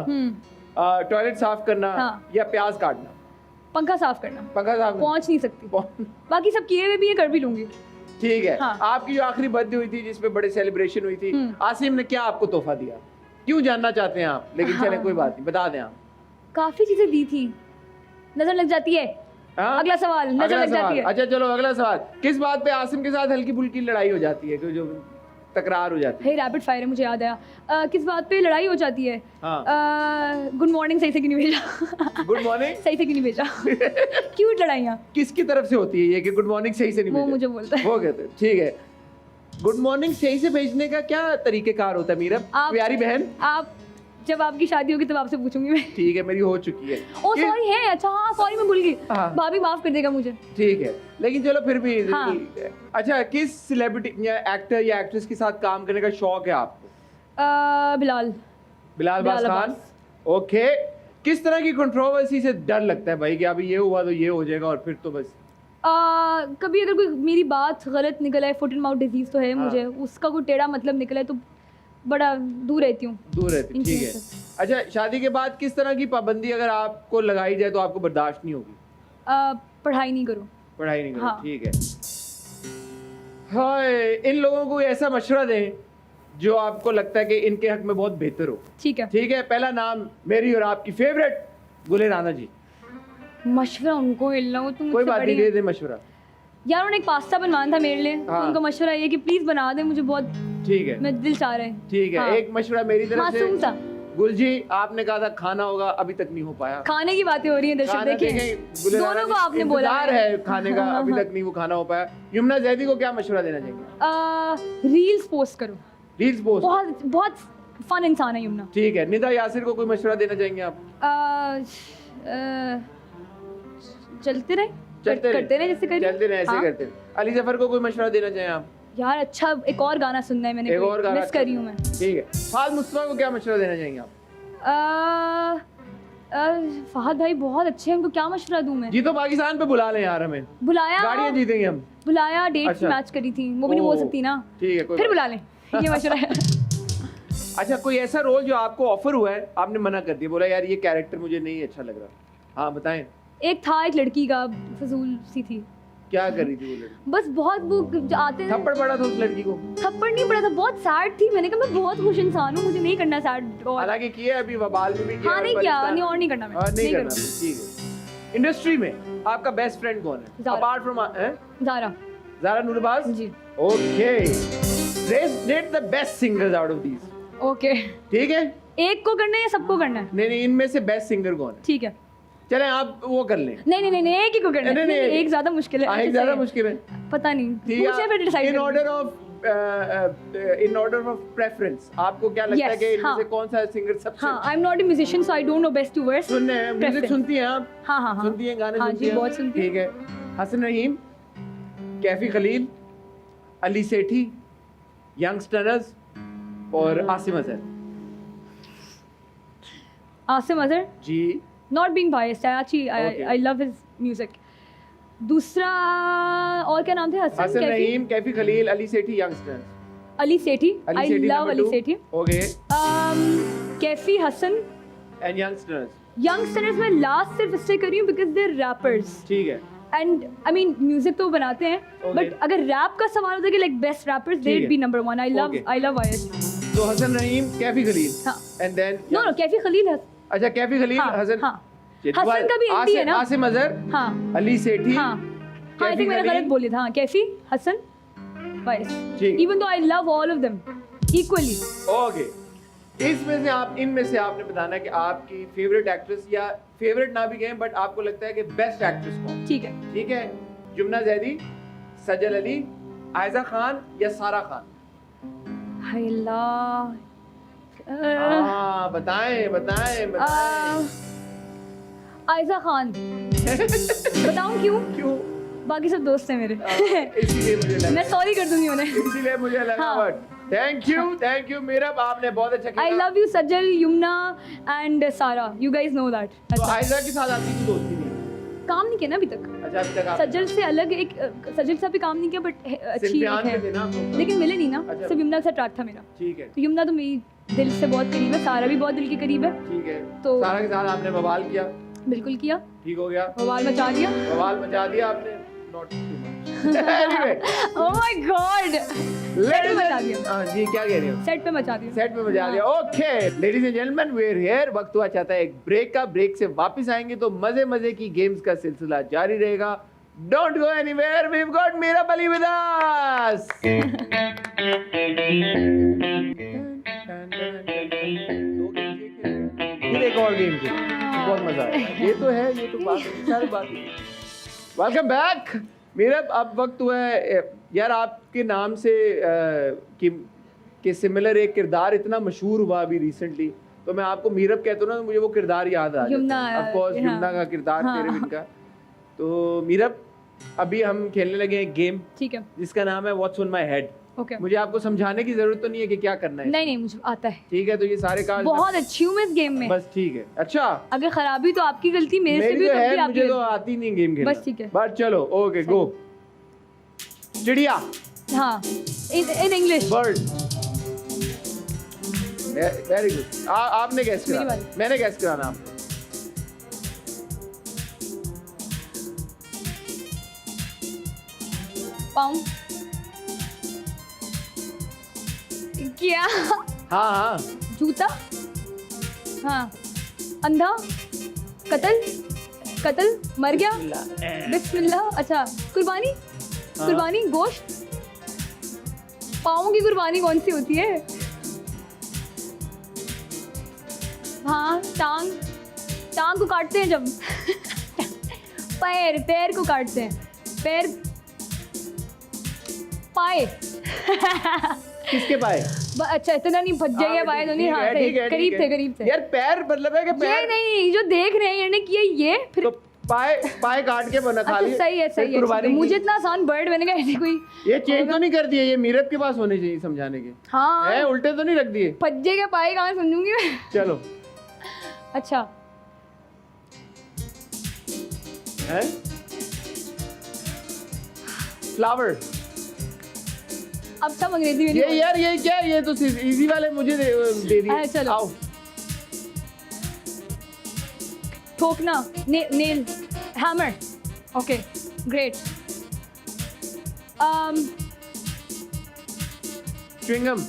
Speaker 1: टॉयलेट साफ करना, या प्याज काटना।
Speaker 2: पंखा साफ करना।
Speaker 1: पंखा साफ करना।
Speaker 2: पहुंच नहीं सकती, बाकी सब किए हुए भी है, कर भी लूंगी।
Speaker 1: ठीक है।
Speaker 2: हाँ।
Speaker 1: आपकी जो आखिरी बर्थडे हुई थी जिसमें बड़े सेलिब्रेशन हुई थी, आसिम ने क्या आपको तोहफा दिया? क्यों जानना चाहते हैं आप? लेकिन चले कोई बात नहीं, बता दें आप।
Speaker 2: काफी चीजें दी थी, नजर लग जाती है।
Speaker 1: हाँ?
Speaker 2: अगला सवाल, नजर लग जाती है।
Speaker 1: अच्छा चलो अगला सवाल। किस बात पे आसिम के साथ हल्की फुल्की लड़ाई हो जाती है, कि जो तकरार हो जाती है?
Speaker 2: रैपिड फायर है, मुझे याद आया। किस बात पे लड़ाई हो जाती है? गुड मॉर्निंग सही से क्यों नहीं भेजा?
Speaker 1: गुड मॉर्निंग
Speaker 2: सही से क्यों नहीं भेजा? क्यूट लड़ाइयाँ
Speaker 1: किसकी तरफ से होती है ये कि गुड मॉर्निंग सही से नहीं भेजा?
Speaker 2: वो मुझे बोलता है।
Speaker 1: वो कहते हैं ठीक है। गुड मॉर्निंग सही से भेजने का क्या तरीकेकार होता है मीरब प्यारी बहन?
Speaker 2: आप जब आपकी शादी होगी तब आपसे पूछूंगी मैं।
Speaker 1: ठीक है, मेरी हो चुकी है।
Speaker 2: ओ सॉरी है, अच्छा हाँ सॉरी मैं भूल गई। भाभी माफ कर देगा मुझे।
Speaker 1: ठीक है, लेकिन चलो फिर भी।
Speaker 2: हाँ।
Speaker 1: अच्छा किस सेलिब्रिटी या एक्टर या एक्ट्रेस के साथ काम करने का शौक है आपको?
Speaker 2: बिलाल
Speaker 1: अब्बास खान। ओके। किस तरह की कंट्रोवर्सी से डर लगता है भाई कि अभी ये हुआ तो ये हो जाएगा और फिर तो बस?
Speaker 2: कभी अगर कोई मेरी बात गलत निकल आए, फुट एंड माउथ डिजीज तो है मुझे, उसका कोई टेढ़ा मतलब निकला है तो बड़ा दूर रहती हूँ।
Speaker 1: दूर रहती, ठीक है। अच्छा, शादी के बाद किस तरह की पाबंदी अगर आपको लगाई जाए तो आपको बर्दाश्त नहीं होगी?
Speaker 2: पढ़ाई नहीं करो।
Speaker 1: पढ़ाई नहीं करो,
Speaker 2: हाँ।
Speaker 1: ठीक है। हाय, इन लोगों को ऐसा मशवरा दें जो आपको लगता है कि इनके हक में बहुत बेहतर हो।
Speaker 2: ठीक है।
Speaker 1: ठीक है, पहला नाम मेरी और आपकी फेवरेट गुले राना जी।
Speaker 2: मशवरा उनको मिलना हो तुम
Speaker 1: कोई बात नहीं, दे दे मशवरा।
Speaker 2: यार उन्होंने एक पास्ता बनवाना था मेरे लिए,
Speaker 1: हाँ।
Speaker 2: तो उनका मशवरा ये कि प्लीज बना दे, मुझे बहुत
Speaker 1: ठीक है,
Speaker 2: मैं दिल चाह रहा है।
Speaker 1: ठीक है।
Speaker 2: हाँ।
Speaker 1: एक मशवरा मेरी तरफ से।
Speaker 2: मासूम सा।
Speaker 1: गुल जी, आपने कहा था खाना होगा, अभी तक नहीं हो पाया।
Speaker 2: खाने की बातें हो रही हैं दर्शक,
Speaker 1: खाना
Speaker 2: देखें
Speaker 1: गुले राना
Speaker 2: दोनों
Speaker 1: जी,
Speaker 2: को आपने बोला
Speaker 1: इंतजार है खाने का, अभी तक नहीं वो खाना हो पाया। यमुना जैदी को क्या मशवरा देना चाहेंगे?
Speaker 2: रील्स पोस्ट करो,
Speaker 1: रील्स पोस्ट।
Speaker 2: बहुत बहुत फन इंसान है यमुना।
Speaker 1: ठीक है। निदा यासिर को कोई मशवरा देना चाहेंगे आप?
Speaker 2: चलते रहे,
Speaker 1: चलते
Speaker 2: करते रहे जैसे करिए।
Speaker 1: चलते रहे, ऐसे
Speaker 2: हाँ।
Speaker 1: करते रहे। अली जफर को कोई मशवरा देना चाहें आप?
Speaker 2: यार अच्छा एक और गाना सुनना है मैंने,
Speaker 1: एक और गाना
Speaker 2: मिस करी हूँ मैं।
Speaker 1: ठीक है। फाद मुस्तफा को क्या मशवरा देना चाहेंगे आप?
Speaker 2: फहद भाई बहुत अच्छे हैं, उनको क्या मशवरा दूं मैं?
Speaker 1: जी तो पाकिस्तान पे बुला लें यार, हमें
Speaker 2: बुलाया,
Speaker 1: गाड़ियाँ जीतेंगे हम।
Speaker 2: बुलाया, डेट्स
Speaker 1: अच्छा।
Speaker 2: मैच करी थी, वो भी नहीं बोल
Speaker 1: ओह,
Speaker 2: सकती ना।
Speaker 1: ठीक है, कोई
Speaker 2: फिर
Speaker 1: बात
Speaker 2: बुला लें, ये मशवरा है।
Speaker 1: अच्छा, कोई ऐसा रोल जो आपको ऑफर हुआ है, आपने मना कर दिया, बोला यार ये कैरेक्टर मुझे नहीं अच्छा लग रहा? हाँ बताएं।
Speaker 2: एक था, एक लड़की का फजूल सी थी,
Speaker 1: क्या कर रही थी वो लड़की?
Speaker 2: बस बहुत वो जो आते हैं,
Speaker 1: थप्पड़ पड़ा था उस लड़की को?
Speaker 2: थप्पड़ नहीं पड़ा था, बहुत सैड थी। मैंने कहा मैं बहुत खुश इंसान हूँ, मुझे नहीं करना सैड। और
Speaker 1: हालांकि किया है, अभी वबाल में भी किया।
Speaker 2: हाँ नहीं किया, नहीं और नहीं करना मैं,
Speaker 1: नहीं करना, ठीक है। इंडस्ट्री में आपका बेस्ट फ्रेंड कौन है
Speaker 2: Zara.
Speaker 1: Apart from?
Speaker 2: Zara.
Speaker 1: Zara Noorbaz
Speaker 2: ji.
Speaker 1: Okay. Rate the best singers out of these.
Speaker 2: Okay,
Speaker 1: ठीक है।
Speaker 2: एक को करना है या सबको करना है?
Speaker 1: नहीं, इनमें से बेस्ट सिंगर कौन है?
Speaker 2: ठीक है।
Speaker 1: चलें आप वो कर लें।
Speaker 2: नहीं, एक ही को करना है।
Speaker 1: नहीं,
Speaker 2: एक ज्यादा मुश्किल है।
Speaker 1: एक ज्यादा मुश्किल है,
Speaker 2: पता नहीं,
Speaker 1: ठीक
Speaker 2: पूछे फिर डिसाइड
Speaker 1: है। इन ऑर्डर ऑफ प्रेफरेंस आपको क्या लगता है
Speaker 2: Yes,
Speaker 1: कि इनमें
Speaker 2: हाँ।
Speaker 1: से कौन सा सिंगर सबसे
Speaker 2: हाँ, I am not a musician so I don't know best to verse.
Speaker 1: सुनने हैं, म्यूजिक
Speaker 2: Preference.
Speaker 1: सुनती हैं आप?
Speaker 2: हाँ,
Speaker 1: सुनती हैं, गाने
Speaker 2: हाँ
Speaker 1: सुनती
Speaker 2: जी,
Speaker 1: हैं?
Speaker 2: बहुत सुनती
Speaker 1: ठीक है। हसन रहीम, कैफी खलील, अली सेठी, यंगस्टर्स और Asim Azhar.
Speaker 2: Asim Azhar,
Speaker 1: ji.
Speaker 2: Not being biased, actually
Speaker 1: Okay.
Speaker 2: I love his music. दूसरा और क्या नाम था?
Speaker 1: Hasan Rahim, Kaifi Khalil, Ali Sethi, youngsters.
Speaker 2: Ali Sethi,
Speaker 1: Ali
Speaker 2: I
Speaker 1: Sethi
Speaker 2: love
Speaker 1: number
Speaker 2: Ali
Speaker 1: two.
Speaker 2: Sethi.
Speaker 1: Okay.
Speaker 2: Kaifi, Hasan,
Speaker 1: and youngsters.
Speaker 2: Youngsters में लास्ट सिर्फ इससे करी हूँ बिकॉज दे रैपर्स
Speaker 1: ठीक है।
Speaker 2: एंड आई मीन म्यूजिक तो वो बनाते हैं,
Speaker 1: Okay.
Speaker 2: बट अगर रैप का सवाल होता है कि लाइक बेस्ट रैपर्स,
Speaker 1: ठीक
Speaker 2: दे
Speaker 1: है।
Speaker 2: B number 1। I
Speaker 1: Okay.
Speaker 2: Love आयश।
Speaker 1: तो हसन रहीम, कैफी खलील,
Speaker 2: हाँ।
Speaker 1: And then
Speaker 2: no Kaifi Khalil है।
Speaker 1: अच्छा, कैफी खलील,
Speaker 2: हाँ,
Speaker 1: हसन।
Speaker 2: हाँ। हसन का भी हिंदी है ना?
Speaker 1: आसिम अजहर,
Speaker 2: हाँ,
Speaker 1: अली सेठी,
Speaker 2: हाँ, आई थिंक मैंने गलत बोली था। हाँ, कैफी, हसन, वाइस।
Speaker 1: ठीक।
Speaker 2: Even though I love all of them equally.
Speaker 1: Okay. इसमें से आप, इनमें से आपने बताना है कि आपकी फेवरेट एक्ट्रेस, या फेवरेट ना भी कहें बट आपको लगता है कि बेस्ट एक्ट्रेस कौन?
Speaker 2: ठीक है।
Speaker 1: ठीक है। जुमना जैदी, सजल अली, आयजा खान या सारा खान?
Speaker 2: हाय अल्लाह।
Speaker 1: हाँ, बताएं बताएं बताएं।
Speaker 2: आयजा खान। बताऊं क्यों?
Speaker 1: क्यों?
Speaker 2: बाकी सब दोस्त हैं मेरे।
Speaker 1: इसीलिए मुझे लगा,
Speaker 2: मैं सॉरी कर दूंगी उन्हें।
Speaker 1: इसीलिए मुझे लगा।
Speaker 2: हाँ।
Speaker 1: बट थैंक यू मेरा, आपने बहुत अच्छा किया।
Speaker 2: I love you Sajal, Yamuna and सारा, यू गाइज नो दैट।
Speaker 1: तो आयजा के साथ आपकी कोई दोस्ती नहीं?
Speaker 2: काम नहीं किया ना अभी तक।
Speaker 1: अच्छा, अभी तक आप
Speaker 2: सजल से अलग एक, सजल से भी काम नहीं किया बट अच्छी
Speaker 1: सिर्फ
Speaker 2: एक
Speaker 1: ध्यान
Speaker 2: है,
Speaker 1: में थे ना आप लोग?
Speaker 2: लेकिन मिले नहीं ना।
Speaker 1: अच्छा।
Speaker 2: सिर्फ यमुना के साथ ट्रैक था मेरा।
Speaker 1: ठीक है,
Speaker 2: तो यमुना तो मेरी दिल से बहुत करीब है, सारा भी बहुत दिल के करीब है।
Speaker 1: ठीक है।
Speaker 2: तो
Speaker 1: सारा के साथ आपने बवाल किया?
Speaker 2: बिल्कुल किया,
Speaker 1: ठीक हो गया,
Speaker 2: बवाल मचा दिया।
Speaker 1: बवाल मचा दिया आपने। Not too much. Anyway,
Speaker 2: oh my God, set पे मचा दिया।
Speaker 1: हां जी, क्या कह रहे हो?
Speaker 2: सेट पे मचा दिया।
Speaker 1: सेट पे मचा दिया। Okay ladies and gentleman, we are here. वक्त हुआ चाहता है एक ब्रेक का। ब्रेक से वापस आएंगे तो मजे मजे की गेम्स का सिलसिला जारी रहेगा। Don't go anywhere, we have got Meera Bali with us. फिर एक और गेम खेलें, बहुत मजा आया। ये तो है, ये तो बात है, सारी बात है। वेलकम बैक मेरा। अब वक्त हुआ है यार, आपके नाम से कि सिमिलर एक किरदार इतना मशहूर हुआ अभी रिसेंटली, तो मैं आपको मीरब कहता हूँ ना, मुझे वो किरदार याद आ जाता है। ऑफ कोर्स यमुना का किरदार तेरे बिन का। तो मीरब, अभी हम खेलने लगे हैं गेम
Speaker 2: ठीक है,
Speaker 1: जिसका नाम है what's on my head.
Speaker 2: Okay
Speaker 1: मुझे आपको समझाने की जरूरत तो नहीं है कि क्या करना है।
Speaker 2: नहीं मुझे आता है।
Speaker 1: ठीक है, तो ये सारे कार्ड
Speaker 2: बहुत अच्छी हूँ मैं इस गेम में।
Speaker 1: बस ठीक है। अच्छा,
Speaker 2: अगर खराबी तो आपकी गलती, मेरे से
Speaker 1: मेरी
Speaker 2: भी
Speaker 1: तो
Speaker 2: तब
Speaker 1: है,
Speaker 2: भी आपकी
Speaker 1: मुझे तो
Speaker 2: गलती।
Speaker 1: आती नहीं गेम खेलना।
Speaker 2: बस ठीक है।
Speaker 1: बट चलो, ओके गो। चिड़िया।
Speaker 2: हाँ, in English.
Speaker 1: Bird. Very good. आपने गैस
Speaker 2: मेरी
Speaker 1: करा,
Speaker 2: बारी।
Speaker 1: मैंने गैस कराना आपको।
Speaker 2: पाँव। क्या?
Speaker 1: हाँ हाँ,
Speaker 2: जूता। हाँ, अंधा। कत्ल मर गया। बिस्मिल्लाह। अच्छा, कुर्बानी। कुर्बानी गोश्त। पाँव की कुर्बानी कौन सी होती है? हाँ, टांग को काटते हैं जब। पैर को काटते हैं। पैर। पाए।
Speaker 1: किसके पाए?
Speaker 2: अच्छा, इतना नहीं भज जाइए पाए तो नहीं। हाँ, करीब थे।
Speaker 1: यार पैर मतलब है कि पैर
Speaker 2: नहीं, जो देख रहे हैं इन्होंने किया ये, फिर
Speaker 1: तो पाए काट के बना खा लिया।
Speaker 2: सही है। मुझे इतना आसान बर्ड मैंने कहा ऐसे कोई
Speaker 1: ये चेंज तो नहीं कर दिए, ये मीरत के पास होने चाहिए समझाने के।
Speaker 2: हाँ,
Speaker 1: है उल्टे तो नहीं रख दिए?
Speaker 2: भज्जे के पाए कहाँ समझूंगी मैं।
Speaker 1: चलो।
Speaker 2: अच्छा
Speaker 1: है फ्लावर।
Speaker 2: अब सब अंग्रेजी में
Speaker 1: ये यार ये क्या, ये तो इजी वाले मुझे दे दिए।
Speaker 2: चलो।
Speaker 1: आओ।
Speaker 2: ठोकना। Nail. Hammer. Okay, great.
Speaker 1: Chewing gum.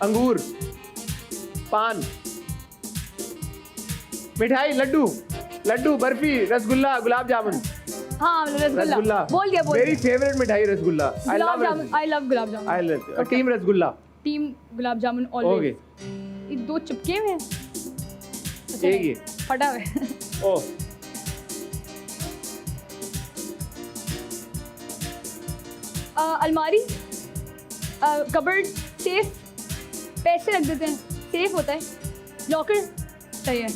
Speaker 1: अंगूर। पान। मिठाई। लड्डू बर्फी रसगुल्ला गुलाब जामुन।
Speaker 2: हाँ, रसगुल्ला। बोल दिया।
Speaker 1: मेरी फेवरेट मिठाई rasgulla.
Speaker 2: I love gulab jamun.
Speaker 1: I love team rasgulla.
Speaker 2: Team gulab jamun always. ये दो चिपके हुए हैं। अच्छा,
Speaker 1: एक ही
Speaker 2: फटा हुआ है।
Speaker 1: ओ
Speaker 2: अलमारी। कबर्ड। सेफ। पैसे रख देते हैं, सेफ होता है। लॉकर। सही है,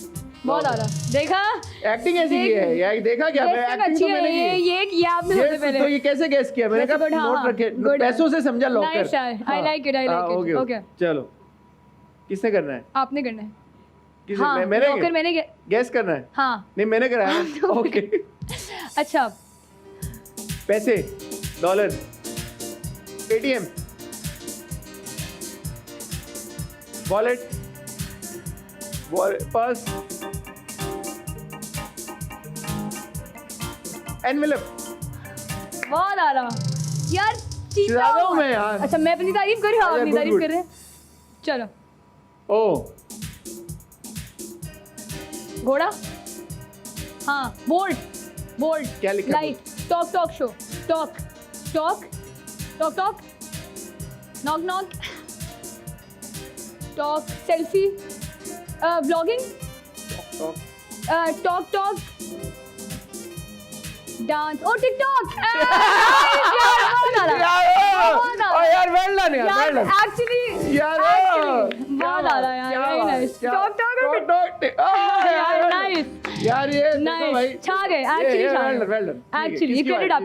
Speaker 2: बहुत आ रहा। देखा,
Speaker 1: एक्टिंग ऐसी की है यार, देखा क्या? मैं एक्टिंग तो मैंने की।
Speaker 2: ये किया आपने सबसे पहले।
Speaker 1: तो ये कैसे गेस किया? मैंने कहा नोट रखे, पैसों से समझा locker.
Speaker 2: I like it. Okay,
Speaker 1: चलो किसने करना है?
Speaker 2: आपने करना है।
Speaker 1: किसने?
Speaker 2: हाँ, मैंने
Speaker 1: गेस करना है।
Speaker 2: हाँ,
Speaker 1: नहीं मैंने कराया। ओके।
Speaker 2: अच्छा,
Speaker 1: पैसे। Dollar. ATM. Wallet. Purse. Envelope.
Speaker 2: बहुत आ रहा यार।
Speaker 1: चिढ़ा रहा हूं मैं यार।
Speaker 2: अच्छा, मैं अपनी तारीफ कर रही हूँ, आप अपनी तारीफ कर रहे हैं। चलो।
Speaker 1: ओ
Speaker 2: घोड़ा। हाँ, बोल्ट।
Speaker 1: क्या लिखा?
Speaker 2: Light. Talk show. Talk. Knock. Talk. Selfie. Blogging. Talk. Dance. Oh TikTok.
Speaker 1: यार वेल डन यार।
Speaker 2: एक्चुअली
Speaker 1: यार
Speaker 2: बहुत आ रहा है यार। नाइस। टॉक यार, नाइस
Speaker 1: यार। ये देखो भाई,
Speaker 2: छा गए actually.
Speaker 1: Well done.
Speaker 2: Actually credit आप।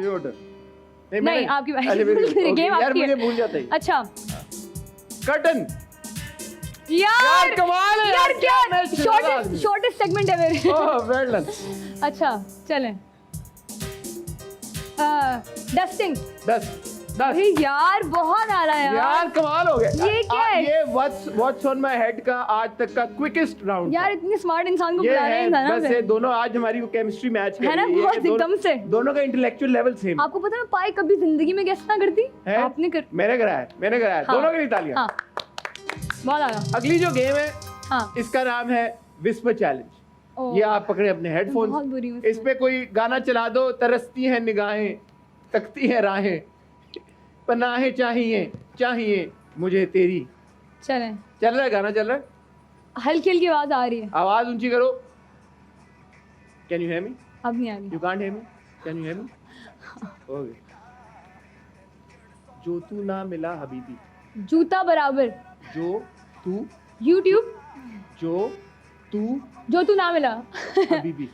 Speaker 2: नहीं, आपकी बात। गेम
Speaker 1: यार
Speaker 2: आपकी
Speaker 1: मुझे
Speaker 2: है।
Speaker 1: भूल जाता है।
Speaker 2: अच्छा,
Speaker 1: कर्टन।
Speaker 2: यार
Speaker 1: कमाल है
Speaker 2: यार। क्या
Speaker 1: शॉर्टेस्ट
Speaker 2: शॉर्टेस्ट सेगमेंट है मेरे।
Speaker 1: ओह वेल डन।
Speaker 2: अच्छा, चलें। डस्टिंग। अरे यार, बहुत आ रहा है
Speaker 1: यार कमाल हो गया।
Speaker 2: ये क्या है?
Speaker 1: ये व्हाट्स ऑन माय हेड का आज तक का क्विकेस्ट राउंड
Speaker 2: यार, इतने स्मार्ट इंसान को
Speaker 1: ये
Speaker 2: बुला रहे हैं ना।
Speaker 1: बस ये दोनों आज हमारी केमिस्ट्री मैच कर
Speaker 2: है ना,
Speaker 1: रही है।
Speaker 2: बहुत एकदम से।
Speaker 1: दोनों का इंटेलेक्चुअल लेवल सेम।
Speaker 2: आपको पता है मैं पाई कभी जिंदगी में गेस ना करती। आपने कर।
Speaker 1: मैंने कराया।
Speaker 2: हाँ।
Speaker 1: दोनों के लिए तालियां।
Speaker 2: हाँ, बहुत आ रहा।
Speaker 1: अगली जो गेम है,
Speaker 2: हाँ,
Speaker 1: इसका नाम है विस्पर चैलेंज। ये आप पकड़े अपने
Speaker 2: बहुत
Speaker 1: हेडफोन,
Speaker 2: बुरी हूँ
Speaker 1: इस पे कोई गाना चला दो। तरसती हैं निगाहें, तकती हैं राहें, पनाहें चाहिए मुझे तेरी।
Speaker 2: चलें।
Speaker 1: चल रहा है गाना, चल रहा है।
Speaker 2: हल्की हल्की आवाज आ रही है।
Speaker 1: आवाज ऊंची करो। Can you hear me?
Speaker 2: अब नहीं आ रही।
Speaker 1: You can't hear me? Can you hear me? Okay. जो तू ना मिला हबीबी।
Speaker 2: जूता बराबर।
Speaker 1: जो तू।
Speaker 2: यूट्यूब।
Speaker 1: जो तू
Speaker 2: ना मिला।
Speaker 1: हबीबी।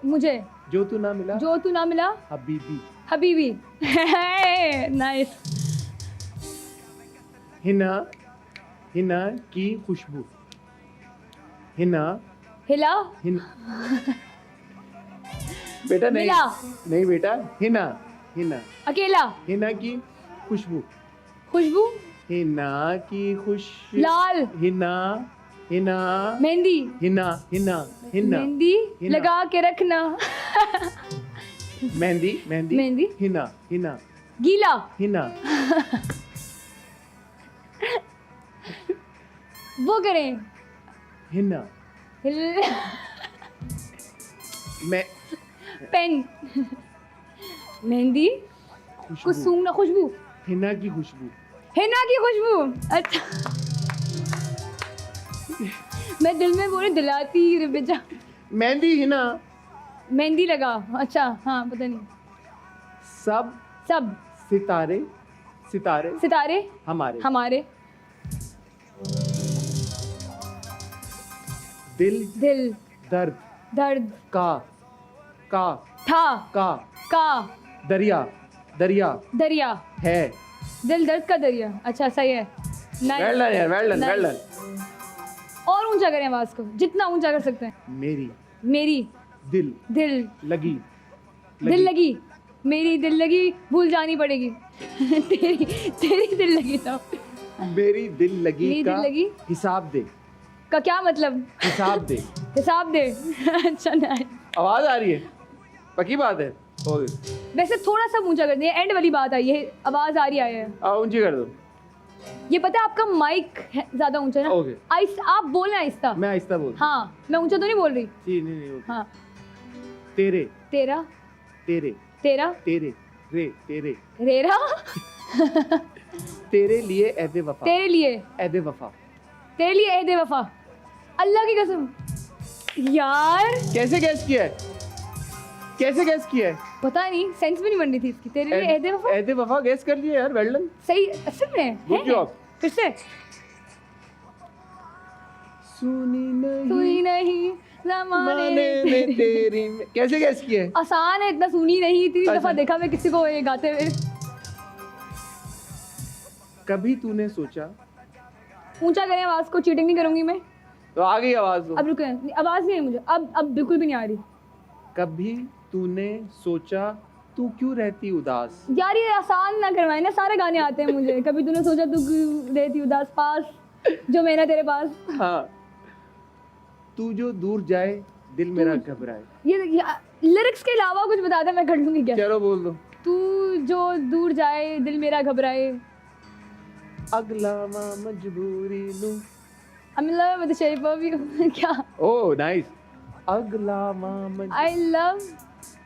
Speaker 2: मुझे।
Speaker 1: जो तू ना मिला
Speaker 2: हबीबी।
Speaker 1: हबीबी।
Speaker 2: नाइस।
Speaker 1: हिना, हिना की खुशबू, हिना,
Speaker 2: हिला,
Speaker 1: हिना बेटा नहीं,
Speaker 2: मिला,
Speaker 1: नहीं बेटा, हिना, हिना,
Speaker 2: अकेला,
Speaker 1: हिना की खुशबू,
Speaker 2: खुशबू,
Speaker 1: हिना की खुश,
Speaker 2: लाल,
Speaker 1: हिना, हिना,
Speaker 2: मेहंदी,
Speaker 1: हिना, हिना, हिना,
Speaker 2: मेहंदी
Speaker 1: हिना।
Speaker 2: लगा के रखना,
Speaker 1: मेहंदी, मेहंदी,
Speaker 2: मेहंदी,
Speaker 1: हिना, हिना,
Speaker 2: गीला,
Speaker 1: हिना,
Speaker 2: वो करें,
Speaker 1: हिना,
Speaker 2: हिल,
Speaker 1: मैं
Speaker 2: पेन, मेहंदी, कुछ
Speaker 1: खुशबू,
Speaker 2: सूंघना, खुशबू,
Speaker 1: हिना की खुशबू,
Speaker 2: हिना की खुशबू, अच्छा मैं दिल में बोले दिलाती रे बेजा,
Speaker 1: मेहंदी, हिना,
Speaker 2: मेहंदी लगा, अच्छा हाँ पता नहीं,
Speaker 1: सब
Speaker 2: सब
Speaker 1: सितारे, सितारे
Speaker 2: सितारे
Speaker 1: हमारे,
Speaker 2: हमारे,
Speaker 1: दिल,
Speaker 2: दिल,
Speaker 1: दर्द
Speaker 2: दर्द,
Speaker 1: का, का,
Speaker 2: था, का,
Speaker 1: दरिया, दरिया
Speaker 2: दरिया,
Speaker 1: है।
Speaker 2: दिल दर्द का दरिया, अच्छा सही है,
Speaker 1: वेल डन यार, well done,
Speaker 2: Nice.
Speaker 1: Well done.
Speaker 2: और ऊंचा करें आवाज को, जितना ऊंचा कर सकते हैं,
Speaker 1: मेरी
Speaker 2: मेरी
Speaker 1: दिल
Speaker 2: दिल,
Speaker 1: लगी,
Speaker 2: दिल लगी, मेरी दिल लगी, भूल जानी पड़ेगी, तेरी तेरी दिल लगी तो,
Speaker 1: मेरी दिल लगी
Speaker 2: मेरी
Speaker 1: का
Speaker 2: दिल लगी?
Speaker 1: हिसाब दे,
Speaker 2: का क्या मतलब,
Speaker 1: हिसाब दे।
Speaker 2: हिसाब दे, अच्छा नहीं,
Speaker 1: आवाज आ रही है, पक्की बात है। ओके,
Speaker 2: वैसे थोड़ा सा ऊंचा कर दिए, एंड वाली बात आई है, आवाज आ रही है,
Speaker 1: आओ ऊंची कर दो।
Speaker 2: ये पता है आपका माइक ज्यादा ऊंचा है ना,
Speaker 1: ओके।
Speaker 2: आप बोलना आहिस्ता,
Speaker 1: मैं आहिस्ता बोल।
Speaker 2: हाँ मैं ऊंचा तो नहीं बोल रही,
Speaker 1: जी नहीं नहीं, ओके।
Speaker 2: हाँ,
Speaker 1: तेरे,
Speaker 2: तेरा,
Speaker 1: तेरे,
Speaker 2: तेरा,
Speaker 1: तेरे, रे, तेरे,
Speaker 2: रेरा,
Speaker 1: तेरे लिए ऐदे वफा,
Speaker 2: तेरे लिए,
Speaker 1: ऐदे वफा।
Speaker 2: तेरे लिए एहदे वफा, अल्लाह की कसम, यार
Speaker 1: कैसे गैस किया है, कैसे गैस किया है?
Speaker 2: पता नहीं, सेंस भी नहीं बन रही थी इसकी, तेरे लिए एहदे वफा,
Speaker 1: ऐदे वफा गैस कर लिया यार, वेल डन।
Speaker 2: सही असल में
Speaker 1: Good
Speaker 2: है?
Speaker 1: job.
Speaker 2: फिर से,
Speaker 1: सुनी नहीं
Speaker 2: सुनी नहीं ज़माने
Speaker 1: माने में तेरी में, कैसे गैस किया है?
Speaker 2: आसान है, इतना सुनी नहीं, इतनी
Speaker 1: अच्छा।
Speaker 2: दफा देखा मैं किसी को ये गाते हुए।
Speaker 1: कभी तूने सोचा,
Speaker 2: ऊंचा करें आवाज को, चीटिंग नहीं करूंगी मैं,
Speaker 1: तो आ गई आवाज दो।
Speaker 2: अब रुके, आवाज नहीं आई मुझे, अब बिल्कुल भी नहीं आ रही
Speaker 1: कभी तूने सोचा तू क्यों रहती उदास,
Speaker 2: यार, ये आसान ना करवाए ना, सारे गाने आते हैं मुझे, कभी तूने सोचा तू क्यों रहती उदास, पास जो मेरा तेरे पास,
Speaker 1: हाँ, तू जो दूर जाए दिल मेरा घबराए।
Speaker 2: ये लिरिक्स के अलावा कुछ बता दे, मैं कर लूंगी क्या,
Speaker 1: चलो बोल दो।
Speaker 2: तू जो दूर जाए दिल मेरा घबराए,
Speaker 1: अगला माँ मजबूरी लूं,
Speaker 2: I'm in love with the shape of you, क्या,
Speaker 1: ओह नाइस। अगला माँ
Speaker 2: I love,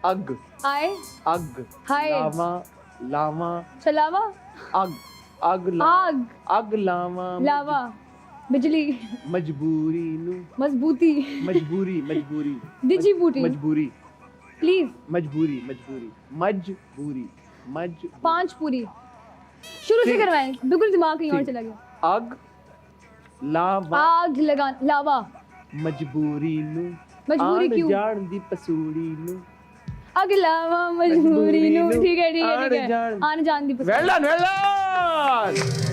Speaker 1: अग,
Speaker 2: I,
Speaker 1: अग,
Speaker 2: हाय,
Speaker 1: लामा, लामा,
Speaker 2: चलावा,
Speaker 1: अग, अग,
Speaker 2: आग,
Speaker 1: अग, लामा,
Speaker 2: लावा, बिजली,
Speaker 1: मजबूरी लूं,
Speaker 2: मजबूती,
Speaker 1: मजबूरी, मजबूरी,
Speaker 2: दिजी बूटी,
Speaker 1: मजबूरी,
Speaker 2: प्लीज,
Speaker 1: मजबूरी, मजबूरी, मजबूरी, मज,
Speaker 2: 5 पूरी, शुरू से
Speaker 1: ठीक।
Speaker 2: करवाएं, बिल्कुल दिमाग कहीं और
Speaker 1: ठीक।
Speaker 2: चला गया,
Speaker 1: अग, लावा,
Speaker 2: आग लगा, लावा,
Speaker 1: मजबूरी लूं,
Speaker 2: मजबूरी
Speaker 1: आन
Speaker 2: क्यों,
Speaker 1: जान दी पसूड़ी लूं।
Speaker 2: आग लावा, मजबूरी नू, ठीक है ठीक है ठीक है,
Speaker 1: जान।
Speaker 2: आने जान दी पसंद।
Speaker 1: वेल डन, वेल डन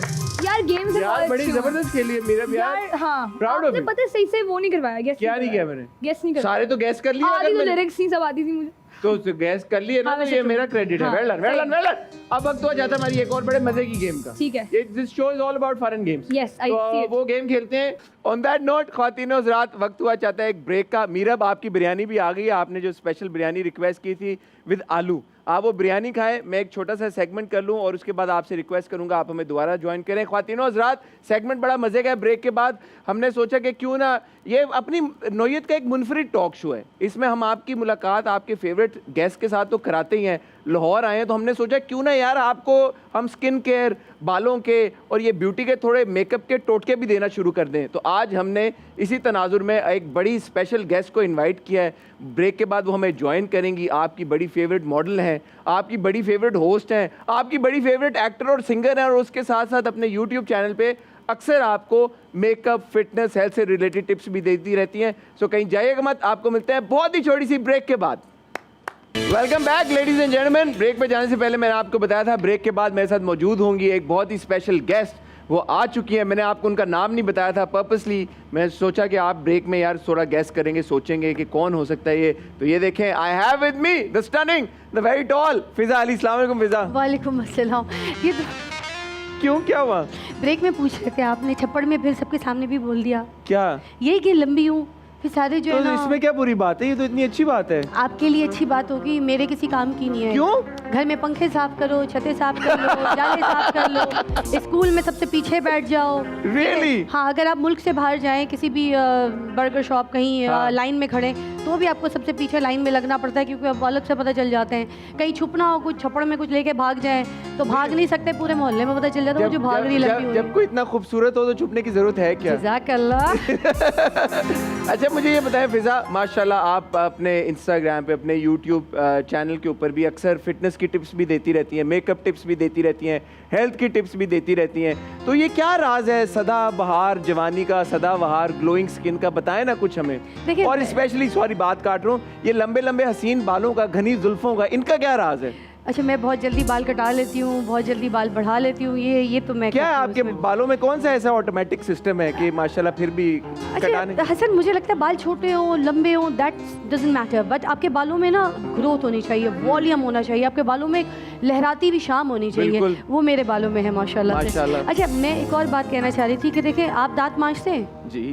Speaker 2: यार गेम से
Speaker 1: यार, बड़ी जबरदस्त खेली है मेरा भी यार।
Speaker 2: यार, हाँ
Speaker 1: Proud of
Speaker 2: आपने
Speaker 1: you.
Speaker 2: पता है सही से वो नहीं करवाया, गेस
Speaker 1: क्या नहीं किया मैंने?
Speaker 2: गेस नहीं करवाया,
Speaker 1: सारे तो गैस कर लिए,
Speaker 2: आधी
Speaker 1: अगर
Speaker 2: तो
Speaker 1: मैंने-
Speaker 2: लिरिक्स नहीं सब आती थी मुझे,
Speaker 1: तो गैस कर लिए ना,
Speaker 2: हाँ,
Speaker 1: तो
Speaker 2: वैसे
Speaker 1: ये
Speaker 2: तो-
Speaker 1: मेरा क्रेडिट है।
Speaker 2: हाँ,
Speaker 1: वेल डन, वेल डन,
Speaker 2: सही।
Speaker 1: Well done. अब वक्त हो जाता है हमारी एक और बड़े मजे की गेम का।
Speaker 2: ठीक है,
Speaker 1: this show is all about fun and games.
Speaker 2: Yes, I see it.
Speaker 1: वो गेम खेलते हैं। ऑन दैट नोट ख्वातीनो हज़रात, वक्त हुआ चाहता है एक ब्रेक का। मीरब, आपकी बिरयानी भी आ गई है, आपने जो स्पेशल बिरयानी रिक्वेस्ट की थी विद आलू, आप वो बिरयानी खाएं। मैं एक छोटा सा सेगमेंट कर लूं और उसके बाद आपसे रिक्वेस्ट करूंगा आप हमें दोबारा ज्वाइन करें। ख्वातीनो हज़रात, सेगमेंट बड़ा मजे का है। ब्रेक के बाद हमने सोचा कि क्यों ना, ये अपनी नौयत का एक मुनफरिद टॉक शो है, इसमें हम आपकी मुलाकात आपके फेवरेट गेस्ट के साथ तो कराते ही हैं। लाहौर आए हैं तो हमने सोचा क्यों ना यार आपको हम स्किन केयर, बालों के और ये ब्यूटी के थोड़े मेकअप के टोटके भी देना शुरू कर दें। तो आज हमने इसी तनाजुर में एक बड़ी स्पेशल गेस्ट को इनवाइट किया है। ब्रेक के बाद वो हमें ज्वाइन करेंगी। आपकी बड़ी फेवरेट मॉडल हैं, आपकी बड़ी फेवरेट होस्ट हैं, आपकी बड़ी फेवरेट एक्टर और सिंगर हैं, और उसके साथ साथ अपने यूट्यूब चैनल पे अक्सर आपको मेकअप, फिटनेस, हेल्थ से रिलेटेड टिप्स भी देती रहती हैं। सो कहीं जाइएगा मत, आपको मिलते हैं बहुत ही छोटी सी ब्रेक के बाद। Welcome back ladies and gentleman. Break पे जाने से पहले मैंने आपको बताया था ब्रेक के बाद मेरे साथ मौजूद होंगी एक बहुत ही स्पेशल गेस्ट, वो आ चुकी हैं। मैंने आपको उनका नाम नहीं बताया था पर्पसली, मैं सोचा कि आप ब्रेक में यार थोड़ा गैस करेंगे, सोचेंगे कि कौन हो सकता है ये। तो ये देखें, I have with me the stunning, the very tall Fiza Ali. अस्सलाम वालेकुम फिजा।
Speaker 3: वालेकुम अस्सलाम। ये तो
Speaker 1: क्यों, क्या हुआ?
Speaker 3: ब्रेक में पूछ रहे थे, आपने छप्पड़ में फिर सबके सामने भी बोल दिया।
Speaker 1: क्या?
Speaker 3: यही कि लंबी हूँ, फिर सारे जो
Speaker 1: तो
Speaker 3: है ना,
Speaker 1: इसमें क्या बुरी बात है? ये तो इतनी अच्छी बात है।
Speaker 3: आपके लिए अच्छी बात होगी, मेरे किसी काम की नहीं है।
Speaker 1: क्यों?
Speaker 3: घर में पंखे साफ करो, छतें साफ कर लो, जाले साफ कर लो, स्कूल में सबसे पीछे बैठ जाओ।
Speaker 1: Really?
Speaker 3: हाँ, अगर आप मुल्क से बाहर जाएं, किसी भी बर्गर शॉप कहीं लाइन में खड़े, तो भी आपको सबसे पीछे लाइन में लगना पड़ता है, क्योंकि अब अलग से पता चल जाते हैं। कहीं छुपना हो, कुछ छप्पड़ में कुछ लेके भाग जाएं तो भाग नहीं सकते, पूरे मोहल्ले में पता चल जाता है मुझे भाग रही लगी हुई।
Speaker 1: जब कोई इतना खूबसूरत हो तो छुपने की जरूरत है क्या?
Speaker 3: जज़ाकल्लाह।
Speaker 1: अच्छा मुझे ये बताएं फिजा, माशाल्लाह आप अपने इंस्टाग्राम पे, अपने यूट्यूब चैनल के ऊपर भी अक्सर फिटनेस की टिप्स भी देती रहती हैं, मेकअप टिप्स भी देती रहती हैं, हेल्थ की टिप्स भी देती रहती हैं। तो ये क्या राज है सदाबहार जवानी का, सदाबहार ग्लोइंग स्किन का? बताएं ना कुछ हमें।
Speaker 3: देखिए,
Speaker 1: और स्पेशली, सॉरी बात काट रहा हूँ, ये लंबे लंबे हसीन बालों का, घनी जुल्फों का, इनका क्या राज है?
Speaker 3: अच्छा, मैं बहुत जल्दी बाल कटा लेती हूँ, बहुत जल्दी बाल बढ़ा लेती हूँ, ये तो मैं
Speaker 1: क्या है
Speaker 3: करती हूँ
Speaker 1: आपके
Speaker 3: उसमें।
Speaker 1: बालों में? कौन सा ऐसा ऑटोमेटिक सिस्टम है कि माशाल्लाह फिर भी कटाने?
Speaker 3: अच्छा हसन, मुझे लगता है बाल छोटे हों लंबे हों दैट डजंट मैटर, बट आपके बालों में ना ग्रोथ होनी चाहिए, वॉल्यूम होना चाहिए, आपके बालों में एक लहराती हुई शाम होनी चाहिए। वो मेरे बालों में है माशाल्लाह से।
Speaker 1: माशाल्लाह।
Speaker 3: अच्छा, मैं एक और बात कहना चाह रही थी कि देखें, आप दांत मांजते हैं
Speaker 1: जी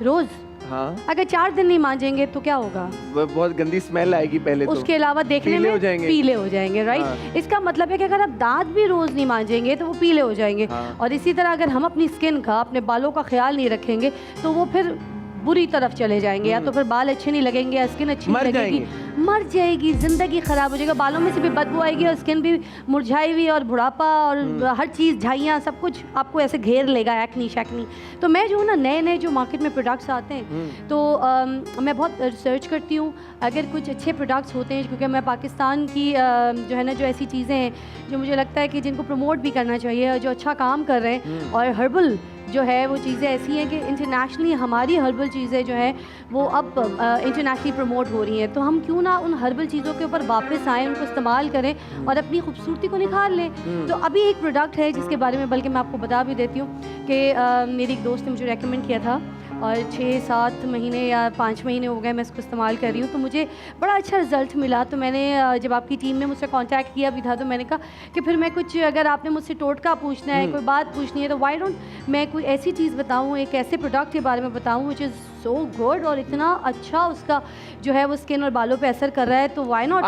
Speaker 3: रोज?
Speaker 1: हाँ।
Speaker 3: अगर 4 दिन नहीं मांजेंगे तो क्या होगा?
Speaker 1: बहुत गंदी स्मेल आएगी पहले तो।
Speaker 3: उसके अलावा देखने
Speaker 1: पीले
Speaker 3: में
Speaker 1: हो जाएंगे।
Speaker 3: पीले हो जाएंगे, राइट?
Speaker 1: हाँ।
Speaker 3: इसका मतलब है कि अगर आप दांत भी रोज नहीं मांजेंगे तो वो पीले हो जाएंगे।
Speaker 1: हाँ।
Speaker 3: और इसी तरह अगर हम अपनी स्किन का, अपने बालों का ख्याल नहीं रखेंगे तो वो फिर बुरी तरफ चले जाएंगे, या तो फिर बाल अच्छे नहीं लगेंगे या स्किन अच्छी नहीं लगेगी, मर जाएगी, जिंदगी खराब हो जाएगा, बालों में से भी बदबू आएगी और स्किन भी मुरझाई हुई, और बुढ़ापा और हर चीज़, झाइयाँ, सब कुछ आपको ऐसे घेर लेगा, एक्नी शैक्नी। तो मैं जो हूँ ना, नए नए जो मार्केट में प्रोडक्ट्स आते हैं तो मैं बहुत रिसर्च करती हूँ। अगर कुछ अच्छे प्रोडक्ट्स होते हैं, क्योंकि मैं पाकिस्तान की जो है ना, जो ऐसी चीज़ें हैं जो मुझे लगता है कि जिनको प्रमोट भी करना चाहिए और जो अच्छा काम कर रहे हैं, और हर्बल जो है वो चीज़ें ऐसी हैं कि इंटरनेशनली हमारी हर्बल चीज़ें जो हैं वो अब इंटरनेशनली प्रमोट हो रही हैं। तो हम क्यों ना उन हर्बल चीज़ों के ऊपर वापस आएँ, उनको इस्तेमाल करें और अपनी खूबसूरती को निखार लें। तो अभी एक प्रोडक्ट है जिसके बारे में बल्कि मैं आपको बता भी देती हूँ कि मेरी एक दोस्त ने मुझे रेकमेंड किया था, और 6-7 महीने या 5 महीने हो गए मैं इसको इस्तेमाल कर रही हूँ, तो मुझे बड़ा अच्छा रिजल्ट मिला। तो मैंने जब आपकी टीम ने मुझसे कांटेक्ट किया भी था तो मैंने कहा कि फिर मैं कुछ, अगर आपने मुझसे टोटका पूछना है, कोई बात पूछनी है, तो वाई डोंट मैं कोई ऐसी चीज़ बताऊँ, एक ऐसे प्रोडक्ट के बारे में बताऊँ विच इज़ सो गुड, और इतना अच्छा उसका जो है वो स्किन और बालों पे असर कर रहा है, तो वाई नॉट।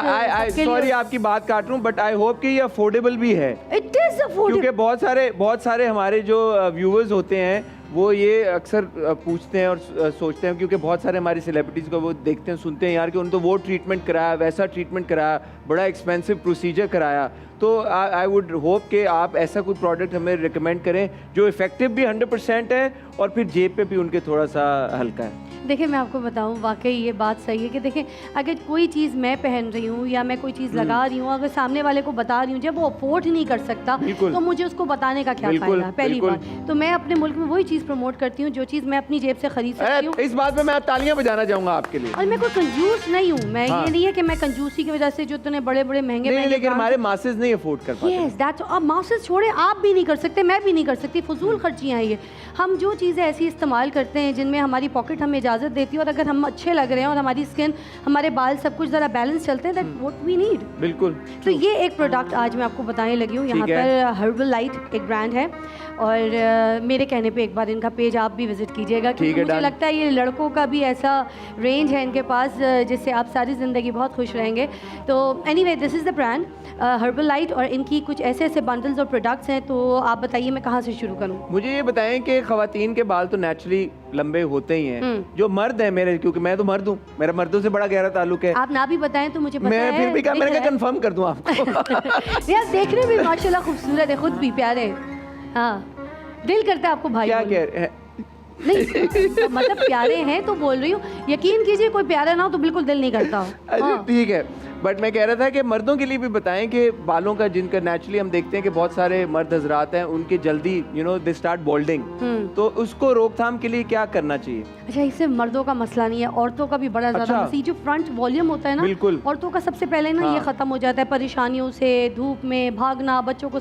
Speaker 1: सॉरी आपकी बात काट रहा हूँ, बट आई होप कि ये अफोर्डेबल भी है।
Speaker 3: इट इज़ अफोर्डेबल,
Speaker 1: क्योंकि बहुत सारे हमारे जो व्यूवर्स होते हैं वो ये अक्सर पूछते हैं और सोचते हैं, क्योंकि बहुत सारे हमारे सेलिब्रिटीज़ को वो देखते हैं, सुनते हैं यार कि उन्होंने तो वो ट्रीटमेंट कराया, वैसा ट्रीटमेंट कराया, बड़ा एक्सपेंसिव प्रोसीजर कराया। तो आई वुड होप कि आप ऐसा कोई प्रोडक्ट हमें रिकमेंड करें जो इफ़ेक्टिव भी 100% है और फिर जेब पे भी उनके थोड़ा सा हल्का है।
Speaker 3: देखिए, मैं आपको बताऊं, वाकई ये बात सही है कि देखें, अगर कोई चीज़ मैं पहन रही हूँ या मैं कोई चीज़ लगा रही हूँ, अगर सामने वाले को बता रही हूँ, जब वो अफोर्ड नहीं कर सकता तो मुझे उसको बताने का क्या फ़ायदा? पहली बात तो मैं अपने मुल्क में वही चीज़ प्रमोट करती हूँ जो चीज़ मैं अपनी जेब से खरीद सकती हूँ।
Speaker 1: इस बात में मैं तालियां बजाना चाहूँगा आपके लिए।
Speaker 3: और मैं कोई कंजूस नहीं हूँ, मैं ये नहीं है कि मैं कंजूसी की वजह से जो तूने बड़े बड़े महंगे,
Speaker 1: लेकिन हमारे मासेस नहीं अफोर्ड कर पाते।
Speaker 3: यस दैट्स, अब मासेस छोड़े, आप भी नहीं कर सकते, मैं भी नहीं कर सकती, फजूल खर्चियाँ हैं ये। हम जो चीज़ें ऐसी इस्तेमाल करते हैं जिनमें हमारी पॉकेट हमें इजाज़त देती है, और अगर हम अच्छे लग रहे हैं और हमारी स्किन, हमारे बाल, सब कुछ ज़रा बैलेंस चलते हैं, दैट व्हाट वी नीड।
Speaker 1: बिल्कुल।
Speaker 3: तो ये एक प्रोडक्ट आज मैं आपको बताने लगी हूँ। यहाँ पर हर्बल लाइट एक ब्रांड है, और मेरे कहने पे एक बार इनका पेज आप भी विजिट कीजिएगा, क्योंकि मुझे लगता है ये लड़कों का भी ऐसा रेंज है इनके पास जिससे आप सारी ज़िंदगी बहुत खुश रहेंगे। तो anyway, this is the brand herbal light, और इनकी कुछ ऐसे ऐसे बंडल्स और प्रोडक्ट्स हैं। तो आप बताइए मैं कहाँ से शुरू करूँ?
Speaker 1: मुझे ये बताएं कि ख़वातीन के बाल तो नेचुरली लंबे होते ही हैं, जो मर्द हैं मेरे, क्योंकि मैं तो मर्द हूँ, मेरा मर्दों से बड़ा गहरा ताल्लुक है।
Speaker 3: आप ना भी बताएं तो मुझे पता
Speaker 1: मैं
Speaker 3: है,
Speaker 1: फिर भी मैंने क्या कंफर्म कर दूं आपको।
Speaker 3: यार देखने में माशाल्लाह खूबसूरत है, खुद भी प्यारे हैं। हाँ, दिल करता है आपको भाई
Speaker 1: क्या कह रहे हैं?
Speaker 3: नहीं मतलब प्यारे हैं तो बोल रही हूँ, यकीन कीजिए कोई प्यारा ना हो तो बिल्कुल दिल नहीं करता हो।
Speaker 1: अच्छा ठीक है, बट मैं कह रहा था कि मर्दों के लिए भी बताएं कि बालों का जिनका नेचुरली हम देखते हैं कि बहुत सारे मर्द हजरात हैं उनके जल्दी दे स्टार्ट बोल्डिंग, तो उसको रोकथाम के लिए क्या करना चाहिए?
Speaker 3: अच्छा, इससे मर्दों का मसला नहीं है, औरतों का भी बड़ा ज़्यादा मसला। जो फ्रंट वॉल्यूम होता है ना,
Speaker 1: बिल्कुल
Speaker 3: औरतों का सबसे पहले ना ये ख़त्म हो जाता है परेशानियों से, धूप में भागना, बच्चों को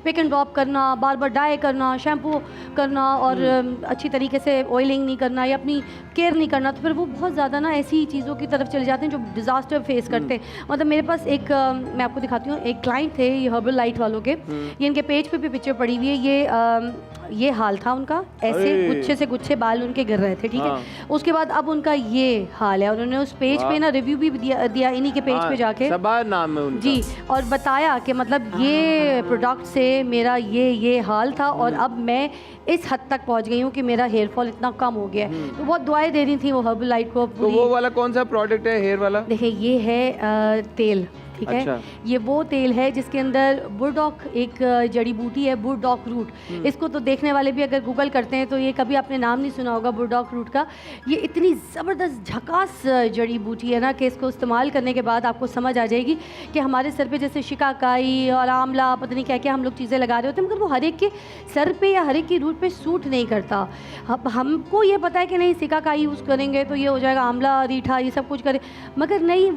Speaker 3: पिक एंड ड्रॉप करना, बार बार डाई करना, शैम्पू करना और अच्छी तरीके से ऑयलिंग नहीं करना या अपनी केयर नहीं करना, तो फिर वो बहुत ज़्यादा ना ऐसी चीज़ों की तरफ चले जाते हैं जो डिज़ास्टर फेस करते हैं। मतलब मेरे पास एक मैं आपको दिखाती हूँ, एक क्लाइंट थे ये हर्बल लाइट वालों के, ये इनके पेज पे भी पिक्चर पड़ी हुई है। ये हाल था उनका, ऐसे गुच्छे से गुच्छे बाल उनके गिर रहे थे, ठीक है। उसके बाद अब उनका ये हाल है। उन्होंने उस पेज पे ना रिव्यू भी दिया इन्हीं के पेज पे जाके,
Speaker 1: सबा नाम है उनका
Speaker 3: जी, और बताया कि मतलब ये प्रोडक्ट से मेरा ये हाल था और अब मैं इस हद तक पहुंच गई हूँ कि मेरा हेयर फॉल इतना कम हो गया है। तो बहुत दुआएं दे रही थी वो हर्बल लाइट को।
Speaker 1: तो वो वाला कौन सा प्रोडक्ट है हेयर वाला?
Speaker 3: देखिए ये है तेल, ठीक है। ये वो तेल है जिसके अंदर बुरडॉक एक जड़ी बूटी है, बुरडॉक रूट। इसको तो देखने वाले भी अगर गूगल करते हैं तो ये कभी आपने नाम नहीं सुना होगा बुरडॉक रूट का। ये इतनी ज़बरदस्त झकास जड़ी बूटी है ना कि इसको इस्तेमाल करने के बाद आपको समझ आ जाएगी कि हमारे सर पे जैसे शिकाकाई और आंवला पता नहीं क्या क्या हम लोग चीज़ें लगा रहे होते हैं, मगर वो हर एक के सर पे या हर एक की रूट पे सूट नहीं करता। हमको ये पता है कि नहीं शिकाकाई यूज़ करेंगे तो ये हो जाएगा, आंवला रीठा ये सब कुछ करें, मगर नहीं,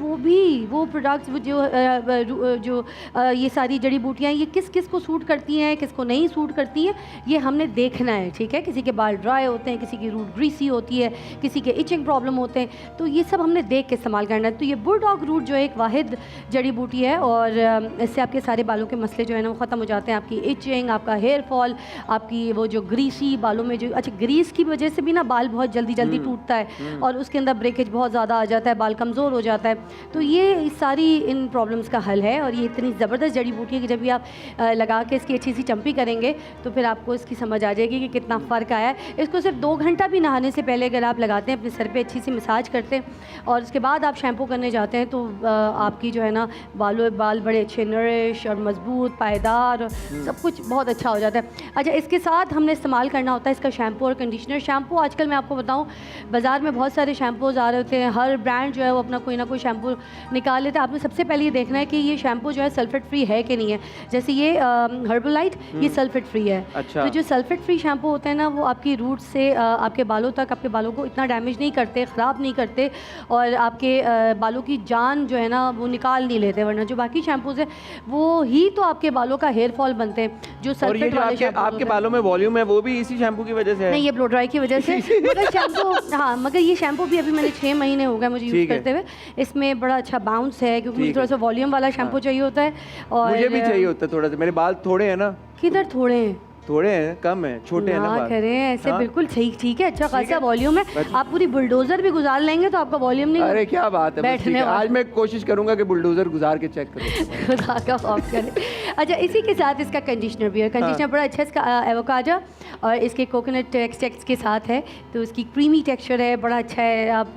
Speaker 3: वो प्रोडक्ट्स जो ये सारी जड़ी बूटियाँ ये किस किस को सूट करती हैं, किसको नहीं सूट करती हैं, ये हमने देखना है, ठीक है। किसी के बाल ड्राई होते हैं, किसी की रूट ग्रीसी होती है, किसी के इचिंग प्रॉब्लम होते हैं, तो ये सब हमने देख के इस्तेमाल करना है। तो ये बुलडॉग रूट जो एक वाहिद जड़ी बूटी है और इससे आपके सारे बालों के मसले जो है ना वो ख़त्म हो जाते हैं। आपकी इचिंग, आपका हेयर फॉल, आपकी वो जो ग्रीसी बालों में जो ग्रीस की वजह से भी ना बाल बहुत जल्दी टूटता है और उसके अंदर ब्रेकेज बहुत ज़्यादा आ जाता है, बाल कमज़ोर हो जाता है। तो ये सारी इन प्रॉब्लम्स का हल है और ये इतनी ज़बरदस्त जड़ी बूटी है कि जब भी आप लगा के इसकी अच्छी सी चंपी करेंगे तो फिर आपको इसकी समझ आ जाएगी कि कितना फ़र्क आया है। इसको सिर्फ 2 घंटा भी नहाने से पहले अगर आप लगाते हैं, अपने सर पे अच्छी सी मसाज करते हैं और उसके बाद आप शैम्पू करने जाते हैं तो आपकी जो है ना बाल बड़े अच्छे नरिश और मजबूत पायदार सब कुछ बहुत अच्छा हो जाता है। अच्छा, इसके साथ हमने इस्तेमाल करना होता है इसका शैम्पू और कंडीशनर। शैम्पू आजकल मैं आपको बताऊँ बाज़ार में बहुत सारे शैम्पूज़ आ रहे होते हैं, हर ब्रांड जो है वो अपना कोई ना कोई शैम्पू निकाल लेते हैं। आपने सबसे पहले ये देखना है कि ये शैम्पू जो है सल्फेट फ्री है कि नहीं है। जैसे ये हर्बल लाइट ये सल्फेट फ्री है।
Speaker 1: अच्छा।
Speaker 3: तो जो सल्फेट फ्री शैम्पू होते हैं ना वो आपकी रूट से आपके बालों तक, आपके बालों को इतना डैमेज नहीं करते, ख़राब नहीं करते और आपके बालों की जान जो है ना वो निकाल नहीं लेते, वरना जो बाकी शैम्पूज़ है वो ही तो आपके बालों का हेयर फॉल बनते हैं। जो सल्फेट वाले
Speaker 1: आपके बालों में वॉल्यूम है वो भी इसी शैम्पू की वजह से है?
Speaker 3: नहीं, ये ब्लो ड्राई की वजह से। मगर शैम्पू हाँ, मगर ये शैम्पू भी अभी मैंने 6 महीने हो गए मुझे यूज़ करते हुए। इसमें बड़ा अच्छा बाउंस है क्योंकि मुझे थोड़ा सा वॉल्यूम वाला शैम्पू चाहिए होता है और
Speaker 1: मुझे भी चाहिए होता है थोड़ा सा। मेरे बाल थोड़े हैं ना।
Speaker 3: किधर थोड़े हैं?
Speaker 1: थोड़े हैं, कम है, छोटे हैं ना बाल।
Speaker 3: करें ऐसे। हाँ? बिल्कुल ठीक है, अच्छा खासा वॉल्यूम है। आप पूरी बुलडोजर भी गुजार लेंगे तो आपका वॉल्यूम नहीं।
Speaker 1: अरे क्या बात है,
Speaker 3: बैठने
Speaker 1: आज मैं कोशिश करूंगा कि बुलडोजर गुजार के चेक करूं।
Speaker 3: खुदा का खौफ करें। अच्छा, इसी के साथ इसका कंडीशनर भी है। कंडीशनर बड़ा अच्छा इसका एवोकाडो और इसके कोकोनट एक्सट्रैक्ट के साथ है, तो इसकी क्रीमी टेक्सचर है, बड़ा अच्छा है। आप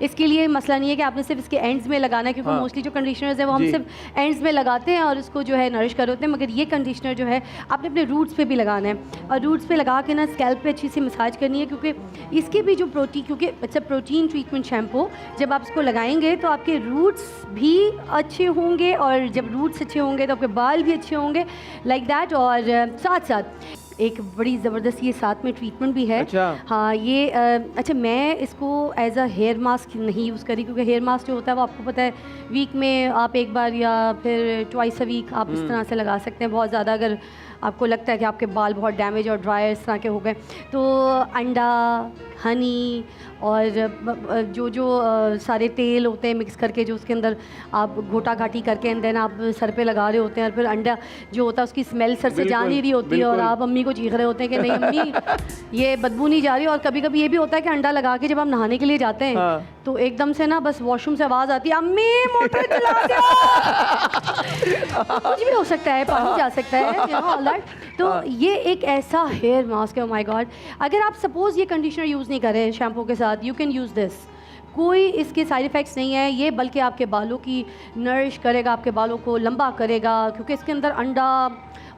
Speaker 3: इसके लिए मसला नहीं है कि आपने सिर्फ इसके एंड्स में लगाना है, क्योंकि मोस्टली जो कंडीशनर्स है वो हम सिर्फ एंड्स में लगाते हैं और इसको जो है नरिश कर होते हैं, मगर ये कंडीशनर जो है आपने अपने रूट्स पे भी लगाना है और रूट्स पे लगा के ना स्कैल्प पे अच्छी सी मसाज करनी है, क्योंकि इसके भी जो प्रोटीन, क्योंकि it's a protein treatment shampoo, जब आप इसको लगाएंगे तो आपके रूट्स भी अच्छे होंगे और जब रूट्स अच्छे होंगे तो आपके बाल भी अच्छे होंगे, लाइक दैट। और साथ साथ एक बड़ी ज़बरदस्त ये साथ में ट्रीटमेंट भी है।
Speaker 1: अच्छा।
Speaker 3: हाँ, ये अच्छा, मैं इसको एज अ हेयर मास्क नहीं यूज़ करी, क्योंकि हेयर मास्क जो होता है वो आपको पता है वीक में आप एक बार या फिर ट्वाइस अ वीक आप इस तरह से लगा सकते हैं। बहुत ज़्यादा अगर आपको लगता है कि आपके बाल बहुत डैमेज और ड्राई इस तरह के हो गए तो अंडा, हनी और जो सारे तेल होते हैं मिक्स करके जो उसके अंदर आप घोटा घाटी करके एंड देन आप सर पे लगा रहे होते हैं और फिर अंडा जो होता है उसकी स्मेल सर से जा नहीं रही होती है और आप अम्मी को चीख रहे होते हैं कि नहीं अम्मी ये बदबू नहीं जा रही। और कभी कभी ये भी होता है कि अंडा लगा के जब आप नहाने के लिए जाते हैं तो एकदम से ना बस वॉशरूम से आवाज़ आती है, अम्मी मोटर चला दो। कुछ भी हो सकता है, पानी जा सकता है, तो ये एक ऐसा हेयर मास्क है, माय गॉड। अगर आप सपोज ये कंडीशनर यूज़ नहीं करें शैम्पू के साथ, यू कैन यूज़ दिस। कोई इसके साइड इफ़ेक्ट्स नहीं है ये, बल्कि आपके बालों की नरिश करेगा, आपके बालों को लंबा करेगा, क्योंकि इसके अंदर अंडा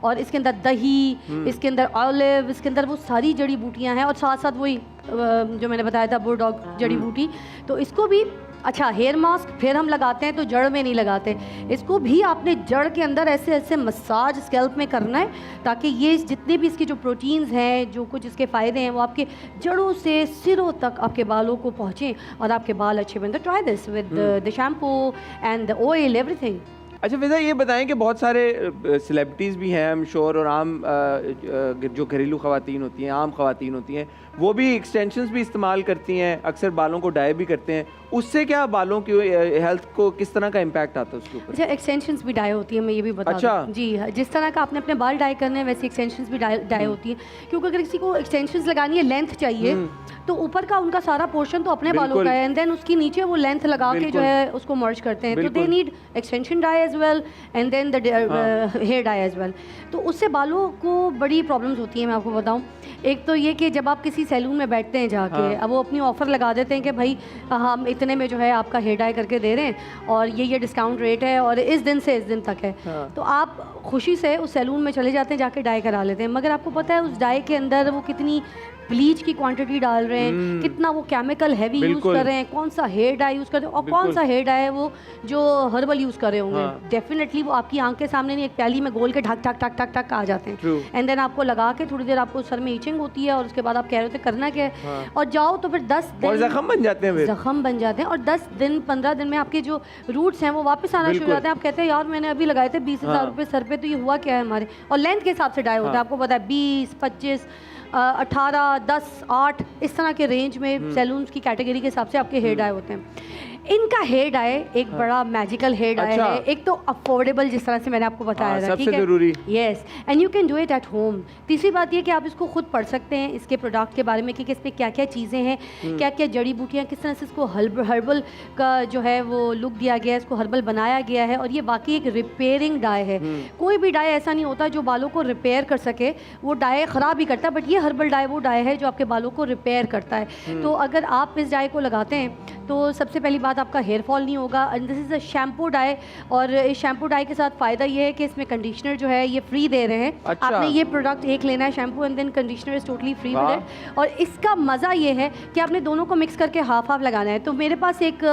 Speaker 3: और इसके अंदर दही, इसके अंदर ऑलिव, इसके अंदर वो सारी जड़ी बूटियां हैं और साथ साथ वही जो मैंने बताया था बुलडॉग जड़ी बूटी, तो इसको भी अच्छा हेयर मास्क फिर हम लगाते हैं तो जड़ में नहीं लगाते, इसको भी आपने जड़ के अंदर ऐसे ऐसे मसाज स्कैल्प में करना है ताकि ये जितने भी इसके जो प्रोटीन्स हैं, जो कुछ इसके फ़ायदे हैं, वो आपके जड़ों से सिरों तक आपके बालों को पहुँचें और आपके बाल अच्छे बने। तो try this with the shampoo and the oil everything.
Speaker 1: अच्छा फिजा ये बताएं कि बहुत सारे सेलिब्रिटीज़ भी हैं आई एम श्योर, और आम जो घरेलू ख़वातीन होती हैं, आम ख़वातीन होती हैं, वो भी एक्सटेंशंस भी इस्तेमाल करती हैं, अक्सर बालों को डाई भी करते हैं। उससे क्या बालों की हेल्थ को किस तरह का इम्पैक्ट आता है उसके ऊपर?
Speaker 3: अच्छा एक्सटेंशंस भी डाई होती है, मैं ये भी बता दूं। जी जिस तरह का आपने अपने बाल डाई करने हैं वैसे एक्सटेंशंस भी डाई होती है, क्योंकि अगर किसी को एक्सटेंशंस लगानी है, लेंथ चाहिए, तो ऊपर का उनका सारा पोर्शन तो अपने बालों का है एंड देन उसकी नीचे वो लेंथ लगा के जो है उसको मर्ज करते हैं, तो they need extension dye as well and then the hair dye as well. तो उससे बालों को बड़ी प्रॉब्लम्स होती हैं, मैं आपको बताऊं। एक तो ये कि जब आप किसी सैलून में बैठते हैं जाके, अब वो अपनी ऑफ़र लगा देते हैं कि भाई हम इतने में जो है आपका हेयर डाई करके दे रहे हैं और ये डिस्काउंट रेट है और इस दिन से इस दिन तक है, तो आप खुशी से उस सैलून में चले जाते हैं, जाके डाई करा लेते हैं। मगर आपको पता है उस डाई के अंदर वो कितनी ब्लीच की क्वांटिटी डाल रहे हैं, कितना वो केमिकल हैवी यूज़ कर रहे हैं, कौन सा हेयर डाई यूज़ कर रहे हैं और कौन सा हेयर डाई है वो जो हर्बल यूज़ कर रहे होंगे। डेफिनेटली वो आपकी आंख के सामने नहीं, एक प्याली में गोल के ढक ठक ठक ठक ठक आ जाते हैं एंड देन आपको लगा के थोड़ी देर आपको सर में इचिंग होती है और उसके बाद आप कह रहे होते करना क्या है और जाओ तो फिर 10 दिन
Speaker 1: जख्म बन जाते हैं,
Speaker 3: जख्म बन जाते हैं और 10 दिन 15 दिन में आपके जो रूट्स हैं वो वापस आना शुरू हो जाते हैं। आप कहते हैं यार मैंने अभी लगाए थे 20,000 रुपये सर पे, तो ये हुआ क्या है हमारे। और लेंथ के हिसाब से डाई होता है, आपको पता है 20, 25, 18, 10, 8 इस तरह के रेंज में सैलून्स की कैटेगरी के हिसाब से आपके हेयर डाई होते हैं। इनका हेयर डाई एक बड़ा मैजिकल हेयर डाई है, एक तो अफोर्डेबल जिस तरह से मैंने आपको बताया था, ठीक है, जरूरी, yes, and you can do it at home. तीसरी बात ये कि आप इसको खुद पढ़ सकते हैं इसके प्रोडक्ट के बारे में कि इसमें क्या क्या चीज़ें हैं, क्या क्या जड़ी बूटियाँ, किस तरह से इसको हर्बल का जो है वो लुक दिया गया है, इसको हर्बल बनाया गया है और ये बाकी एक रिपेयरिंग डाई है। कोई भी डाई ऐसा नहीं होता जो बालों को रिपेयर कर सके, वो डाई ख़राब ही करता है, बट ये हर्बल डाई वो डाई है जो आपके बालों को रिपेयर करता है। तो अगर आप इस डाई को लगाते हैं तो सबसे पहली बात आपका हेयर फॉल नहीं होगा। And this is a shampoo dye और इस शैम्पू डाई के साथ फ़ायदा ये है कि इसमें कंडीशनर जो है ये फ्री दे रहे हैं। अच्छा। आपने ये प्रोडक्ट एक लेना है shampoo and then conditioner is totally free with it. और इसका मज़ा ये है कि आपने दोनों को मिक्स करके हाफ हाफ लगाना है। तो मेरे पास एक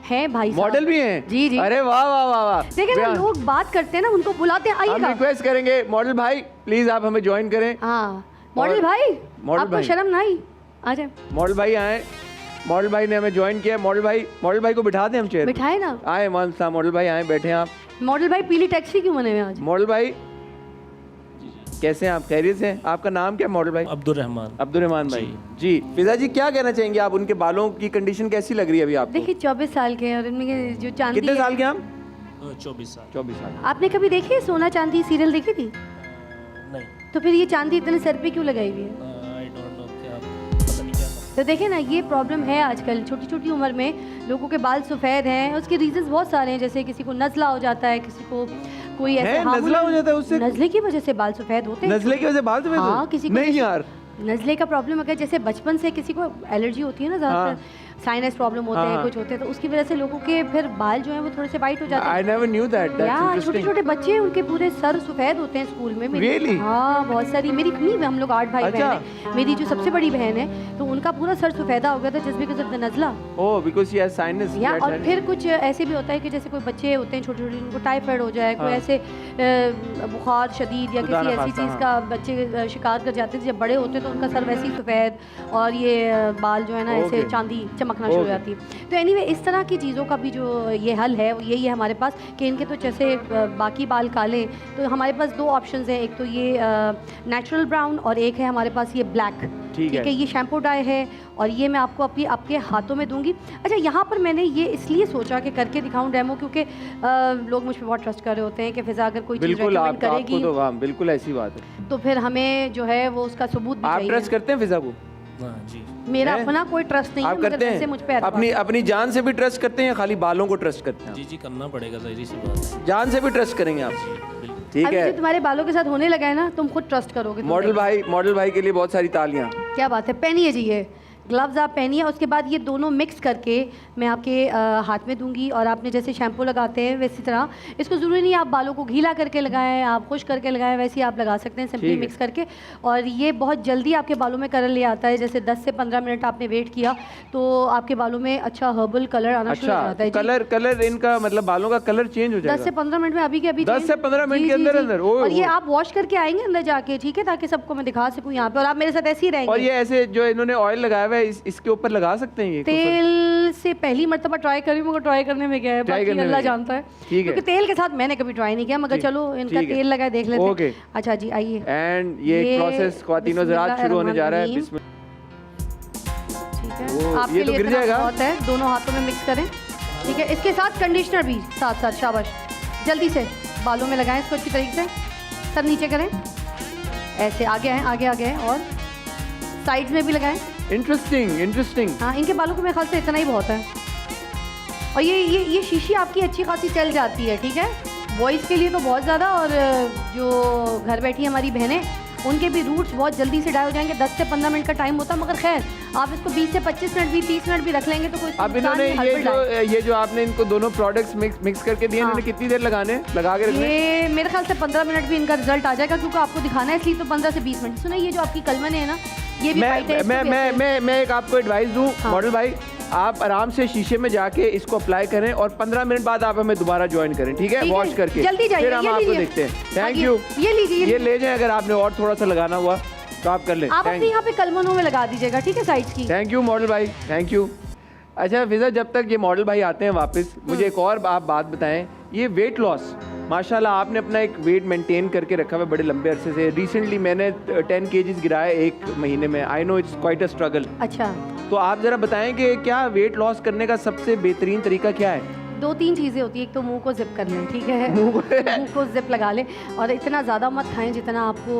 Speaker 3: है भाई
Speaker 1: मॉडल भी हैं।
Speaker 3: जी जी,
Speaker 1: अरे वाह वाह वाह वाह।
Speaker 3: देखिए ना लोग बात करते हैं ना, उनको बुलाते हैं, आइएगा।
Speaker 1: हम रिक्वेस्ट करेंगे मॉडल भाई प्लीज आप हमें ज्वाइन करें।
Speaker 3: हाँ मॉडल भाई, आपको शर्म ना आई? आ जाए
Speaker 1: मॉडल भाई आए, मॉडल भाई ने हमें ज्वाइन किया। मॉडल भाई को बिठा दें हम चेयर,
Speaker 3: बिठाए ना,
Speaker 1: आए मॉडल भाई आए, बैठे आप।
Speaker 3: मॉडल भाई पीली टैक्सी क्यों बने हुए आज?
Speaker 1: मॉडल भाई कैसे हैं आप, खैरियत से? आपका नाम क्या मॉडल भाई? अब्दुर्रहमान भाई जी। फिजा जी क्या कहना चाहेंगे आप, उनके बालों की कंडीशन कैसी लग रही है अभी आपको?
Speaker 3: देखिए 24 साल के हैं और इनमें जो चांदी,
Speaker 1: कितने साल के हम?
Speaker 4: 24 साल।
Speaker 3: आपने कभी देखी है सोना चांदी सीरियल देखी थी?
Speaker 4: नहीं।
Speaker 3: तो फिर ये चांदी इतने सर पे क्यों लगाई हुई है? तो देखिए ना ये प्रॉब्लम है आजकल, छोटी छोटी उम्र में लोगों के बाल सफ़ेद हैं। उसके रीजंस बहुत सारे हैं, जैसे किसी को नज़ला हो जाता है, किसी को कोई ऐसे
Speaker 1: नज़ला हो जाता है, उससे
Speaker 3: नज़ले की वजह से बाल सफ़ेद होते हैं।
Speaker 1: नज़ले की वजह से बाल सफ़ेद?
Speaker 3: हाँ किसी को
Speaker 1: नहीं यार,
Speaker 3: नज़ले का प्रॉब्लम अगर जैसे बचपन से किसी को एलर्जी होती है ना, ज़्यादातर साइनस प्रॉब्लम होते हैं, कुछ होते हैं, तो उसकी वजह से लोगों के फिर बाल जो हैं वो थोड़े से वाइट हो जाते हैं।
Speaker 1: I never knew that.
Speaker 3: यार छोटे छोटे बच्चे हैं उनके पूरे सर सफ़ेद होते हैं स्कूल में।
Speaker 1: Really?
Speaker 3: हाँ बहुत सारी, मेरी नहीं, हम लोग 8 भाई बहन हैं, मेरी जो सबसे बड़ी बहन है तो उनका पूरा सर सफ़ेदा हो गया था जस्ट बिकॉज ऑफ द नज़ला।
Speaker 1: Oh because she has sinus.
Speaker 3: या और फिर कुछ ऐसे भी होता है कि जैसे कोई बच्चे होते हैं छोटे छोटे, उनको टाइफाइड हो जाए, कोई ऐसे बुखार शदीद या किसी ऐसी चीज़ का बच्चे शिकार कर जाते हैं, जब बड़े होते हैं तो उनका सर वैसे ही सफ़ेद और ये बाल जो है ना ऐसे चांदी चमकना शुरू हो जाती है। तो एनीवे इस तरह की चीज़ों का भी जो ये हल है यही है हमारे पास कि इनके तो जैसे बाकी बाल काले, तो हमारे पास 2 ऑप्शंस हैं, एक तो ये नेचुरल ब्राउन और एक है हमारे पास ये ब्लैक। ठीक है, ये शैम्पू डाई है और ये मैं आपको आपके हाथों में दूंगी। अच्छा यहाँ पर मैंने ये इसलिए सोचा कि करके दिखाऊं डेमो, क्योंकि लोग मुझ पर बहुत ट्रस्ट कर रहे होते हैं कि फिजा अगर कोई चीज़ रेकमेंड करेगी
Speaker 1: तो वाह बिल्कुल ऐसी बात है,
Speaker 3: तो फिर हमें जो है वो उसका सबूत भी चाहिए।
Speaker 1: आप ट्रस्ट करते हैं फिजा को?
Speaker 4: जी।
Speaker 3: मेरा अपना कोई ट्रस्ट नहीं है,
Speaker 1: आप करते हैं
Speaker 3: मुझ पे
Speaker 1: अपनी जान से भी ट्रस्ट करते हैं, खाली बालों को ट्रस्ट करते हैं?
Speaker 4: जी करना पड़ेगा, ज़ाहिर सी बात है,
Speaker 1: जान से भी ट्रस्ट करेंगे आप? ठीक है,
Speaker 3: जो तुम्हारे बालों के साथ होने लगा है ना, तुम खुद ट्रस्ट करोगे।
Speaker 1: मॉडल भाई के लिए बहुत सारी तालियां।
Speaker 3: क्या बात है, पहनिए जी, ग्लव्स आप पहनिए। उसके बाद ये दोनों मिक्स करके मैं आपके हाथ में दूंगी और आपने जैसे शैम्पू लगाते हैं वैसी तरह, इसको ज़रूरी नहीं आप बालों को गीला करके लगाएं, आप खुश करके लगाएं, वैसे ही आप लगा सकते हैं सिंपली मिक्स करके। और ये बहुत जल्दी आपके बालों में कलर ले आता है। जैसे 10 से 15 मिनट आपने वेट किया तो आपके बालों में अच्छा हर्बल कलर आना शुरू हो जाता है।
Speaker 1: कलर इनका मतलब बालों का कलर चेंज हो जाएगा
Speaker 3: 10 से 15 मिनट में, अभी के अभी
Speaker 1: 10 से 15 मिनट के अंदर अंदर।
Speaker 3: और ये आप वॉश करके आएंगे अंदर जाके, ठीक है, ताकि सबको मैं दिखा सकूं यहाँ पे, और आप मेरे साथ ऐसे ही रहेंगे।
Speaker 1: और ये ऐसे जो इन्होंने ऑयल लगाया हुआ है इसके ऊपर लगा सकते हैं ये
Speaker 3: तेल से पहली मरतबा ट्राई करी, मगर ट्राई करने में क्या है, बाकी अल्लाह जानता है, क्योंकि तेल के साथ मैंने कभी ट्राई नहीं किया, मगर चलो इनका तेल लगाए देख लेते हैं। अच्छा जी आइए।
Speaker 1: एंड ये प्रोसेस ख्वातीनो ज़रात शुरू होने जा रहा है। ठीक
Speaker 3: है, आपके लिए गिर जाएगा, बहुत है, दोनों हाथों में मिक्स करें, ठीक है। इसके साथ कंडीशनर भी साथ साथ, शाबाश, जल्दी से बालों में लगाएं इसको अच्छी तरीके से, सर नीचे करें, ऐसे आगे आए, आगे आगे आए, और साइड्स में भी लगाएं। इंटरेस्टिंग। हाँ, इनके बालों को मेरे ख्याल से इतना ही बहुत है। और ये शीशी आपकी अच्छी खासी चल जाती है, ठीक है, बॉयज़ के लिए तो बहुत ज़्यादा, और जो घर बैठी हमारी बहनें उनके भी रूट्स बहुत जल्दी से डाई हो जाएंगे। 10 से 15 मिनट का टाइम होता है, मगर खैर आप इसको 20 से 25 मिनट भी 30 मिनट भी रख लेंगे तो कोई।
Speaker 1: अब इन्होंने ये जो आपने इनको दोनों प्रोडक्ट्स मिक्स करके दिए, इन्होंने कितनी देर लगा के रखने? ये
Speaker 3: मेरे ख्याल से 15 मिनट भी इनका रिजल्ट आ जाएगा, क्योंकि आपको दिखाना है, इसलिए तो 15 से 20 मिनट। सुना, ये जो आपकी कलमन है ना, ये भी
Speaker 1: मैं एक आपको एडवाइस दूं मॉडल भाई, आप आराम से शीशे में जाके इसको अप्लाई करें और 15 मिनट बाद आप हमें दोबारा ज्वाइन करें, ठीक है, वॉश करके,
Speaker 3: जल्दी जाइए,
Speaker 1: फिर हम आपको देखते हैं। Thank you.
Speaker 3: ये लीजिए,
Speaker 1: ये ले जाएं, अगर आपने और थोड़ा सा लगाना हुआ तो आप कर लें।
Speaker 3: आप अपने यहाँ पे कलमनों में लगा दीजिएगा, ठीक है, साइड्स की।
Speaker 1: थैंक यू मॉडल भाई, थैंक यू। अच्छा फिजा, जब तक ये मॉडल भाई आते हैं वापस, मुझे एक और आप बात बताएं, ये वेट लॉस, माशाल्लाह आपने अपना एक वेट मेंटेन करके रखा हुआ है बड़े लंबे अरसे से। रिसेंटली मैंने 10 kgs गिराया एक महीने में। I know it's quite a struggle.
Speaker 3: अच्छा,
Speaker 1: तो आप ज़रा बताएं कि क्या वेट लॉस करने का सबसे बेहतरीन तरीका क्या है?
Speaker 3: 2-3 चीज़ें होती है। एक तो मुंह को जिप कर लें, ठीक है, मुंह को जिप लगा लें, और इतना ज़्यादा मत खाएं जितना आपको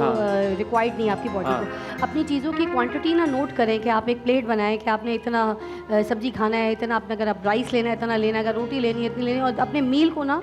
Speaker 3: रिक्वायर्ड नहीं आपकी बॉडी को। अपनी चीज़ों की क्वांटिटी ना नोट करें कि आप एक प्लेट बनाएं कि आपने इतना सब्जी खाना है, इतना आपने, अगर आप राइस लेना है इतना लेना है, अगर रोटी लेनी है इतनी लेनी है। और अपने मील को ना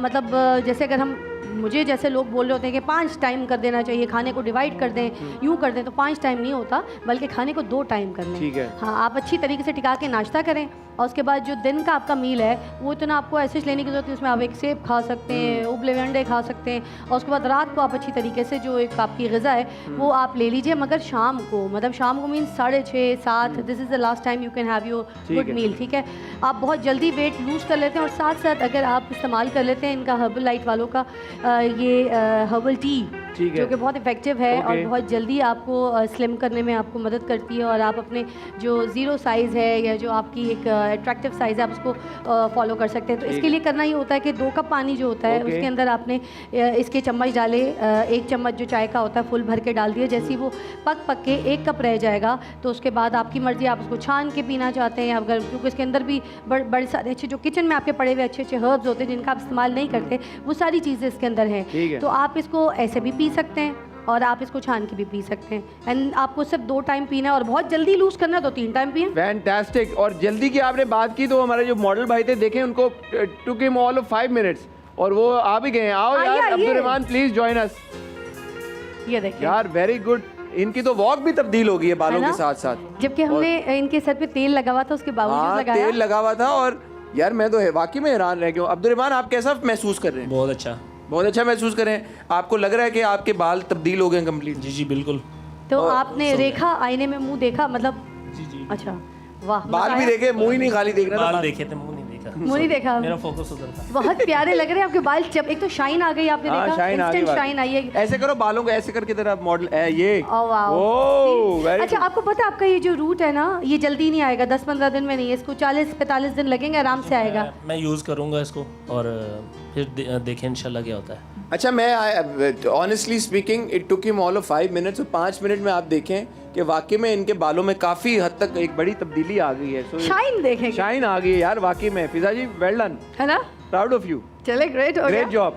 Speaker 3: मतलब जैसे अगर हम, मुझे जैसे लोग बोल रहे होते हैं कि 5 टाइम कर देना चाहिए, खाने को डिवाइड कर दें, यूँ कर दें, तो 5 टाइम नहीं होता, बल्कि खाने को 2 टाइम कर लें।
Speaker 1: ठीक है।
Speaker 3: हाँ, आप अच्छी तरीके से टिका के नाश्ता करें, और उसके बाद जो दिन का आपका मील है वो इतना आपको ऐसे लेने की जरूरत है, उसमें आप एक सेब खा सकते हैं, उबले हुए अंडे खा सकते हैं, और उसके बाद रात को आप अच्छी तरीके से जो एक आपकी ग़िज़ा है वो आप ले लीजिए। मगर शाम को, मतलब शाम को mean 6:30 7, this is the last time you can have your good meal, ठीक है। आप बहुत जल्दी वेट लूज़ कर लेते हैं, और साथ साथ अगर आप इस्तेमाल कर लेते हैं इनका हर्बल लाइट वालों का ये हर्बल टी, जो कि बहुत इफेक्टिव है और बहुत जल्दी आपको स्लिम करने में आपको मदद करती है। और आप अपने जो 0 साइज़ है या जो आपकी एक अट्रैक्टिव साइज़ है, आप उसको फॉलो कर सकते हैं। तो इसके लिए करना ये होता है कि 2 कप पानी जो होता है उसके अंदर आपने इसके चम्मच डाले, 1 चम्मच जो चाय का होता है फुल भर के डाल दिया। जैसे ही वो पक के 1 कप रह जाएगा तो उसके बाद आपकी मर्ज़ी, आप उसको छान के पीना चाहते हैं अगर, क्योंकि इसके अंदर भी बड़े सारे अच्छे जो किचन में आपके पड़े हुए अच्छे अच्छे हर्ब्स होते हैं जिनका आप इस्तेमाल नहीं करते, वो सारी चीज़ें इसके अंदर हैं। तो आप इसको ऐसे भी पी सकते हैं और आप इसको छान के भी पी सकते हैं। एंड आपको सिर्फ 2 टाइम पीना है, और बहुत जल्दी लूज करना है तो 3 टाइम पिए।
Speaker 1: फैंटास्टिक। और जल्दी की आपने बात की तो हमारे जो मॉडल भाई थे, देखें उनको टुक हिम ऑल 5 मिनट्स और वो आ भी गए। आओ यार Abdul Rahman, please join us.
Speaker 3: ये देखिए
Speaker 1: यार, वेरी गुड। इनकी तो वॉक भी तब्दील हो गई है बालों के साथ साथ।
Speaker 3: जबकि हमने इनके सर पे तेल लगा हुआ था, उसके बावजूद लगाया,
Speaker 1: तेल लगा हुआ था। और यार मैं तो वाकई में हैरान रह गया हूँ। अब्दुल रहमान, आप कैसा महसूस कर रहे हैं? बहुत अच्छा महसूस करें। आपको लग रहा है कि आपके बाल तब्दील हो गए कंप्लीट?
Speaker 4: जी बिल्कुल।
Speaker 3: तो आपने रेखा आईने में मुंह देखा, मतलब? जी। अच्छा, वाह।
Speaker 1: बाल भी देखे, मुंह ही नहीं खाली देख रहा था।
Speaker 4: बाल देखे थे, मुंह नहीं देखा।
Speaker 3: मुंह नहीं देखा,
Speaker 4: मेरा फोकस उधर था।
Speaker 3: बहुत प्यारे लग रहे हैं आपके बाल। जब एक तो शाइन आ गई, आपने देखा, इंस्टेंट शाइन आई है।
Speaker 1: ऐसे करो बालों को, ऐसे करके तेरा मॉडल ये।
Speaker 3: अच्छा, आपको पता है आपका ये जो रूट है ना, ये जल्दी नहीं आएगा, 10-15 दिन में नहीं, इसको 40-45 दिन लगेंगे, आराम से आएगा।
Speaker 4: मैं यूज़ करूँगा इसको और फिर देखें इंशाल्लाह क्या होता है।
Speaker 1: अच्छा, मैं honestly speaking, it took him all of 5 minutes. और 5 मिनट में आप देखें कि वाकई में इनके बालों में काफ़ी हद तक एक बड़ी तब्दीली आ गई है।
Speaker 3: शाइन देखें,
Speaker 1: शाइन आ गई है यार वाकई में। फिजा जी, वेल डन,
Speaker 3: है ना,
Speaker 1: प्राउड ऑफ यू।
Speaker 3: चले, ग्रेट
Speaker 1: जॉब।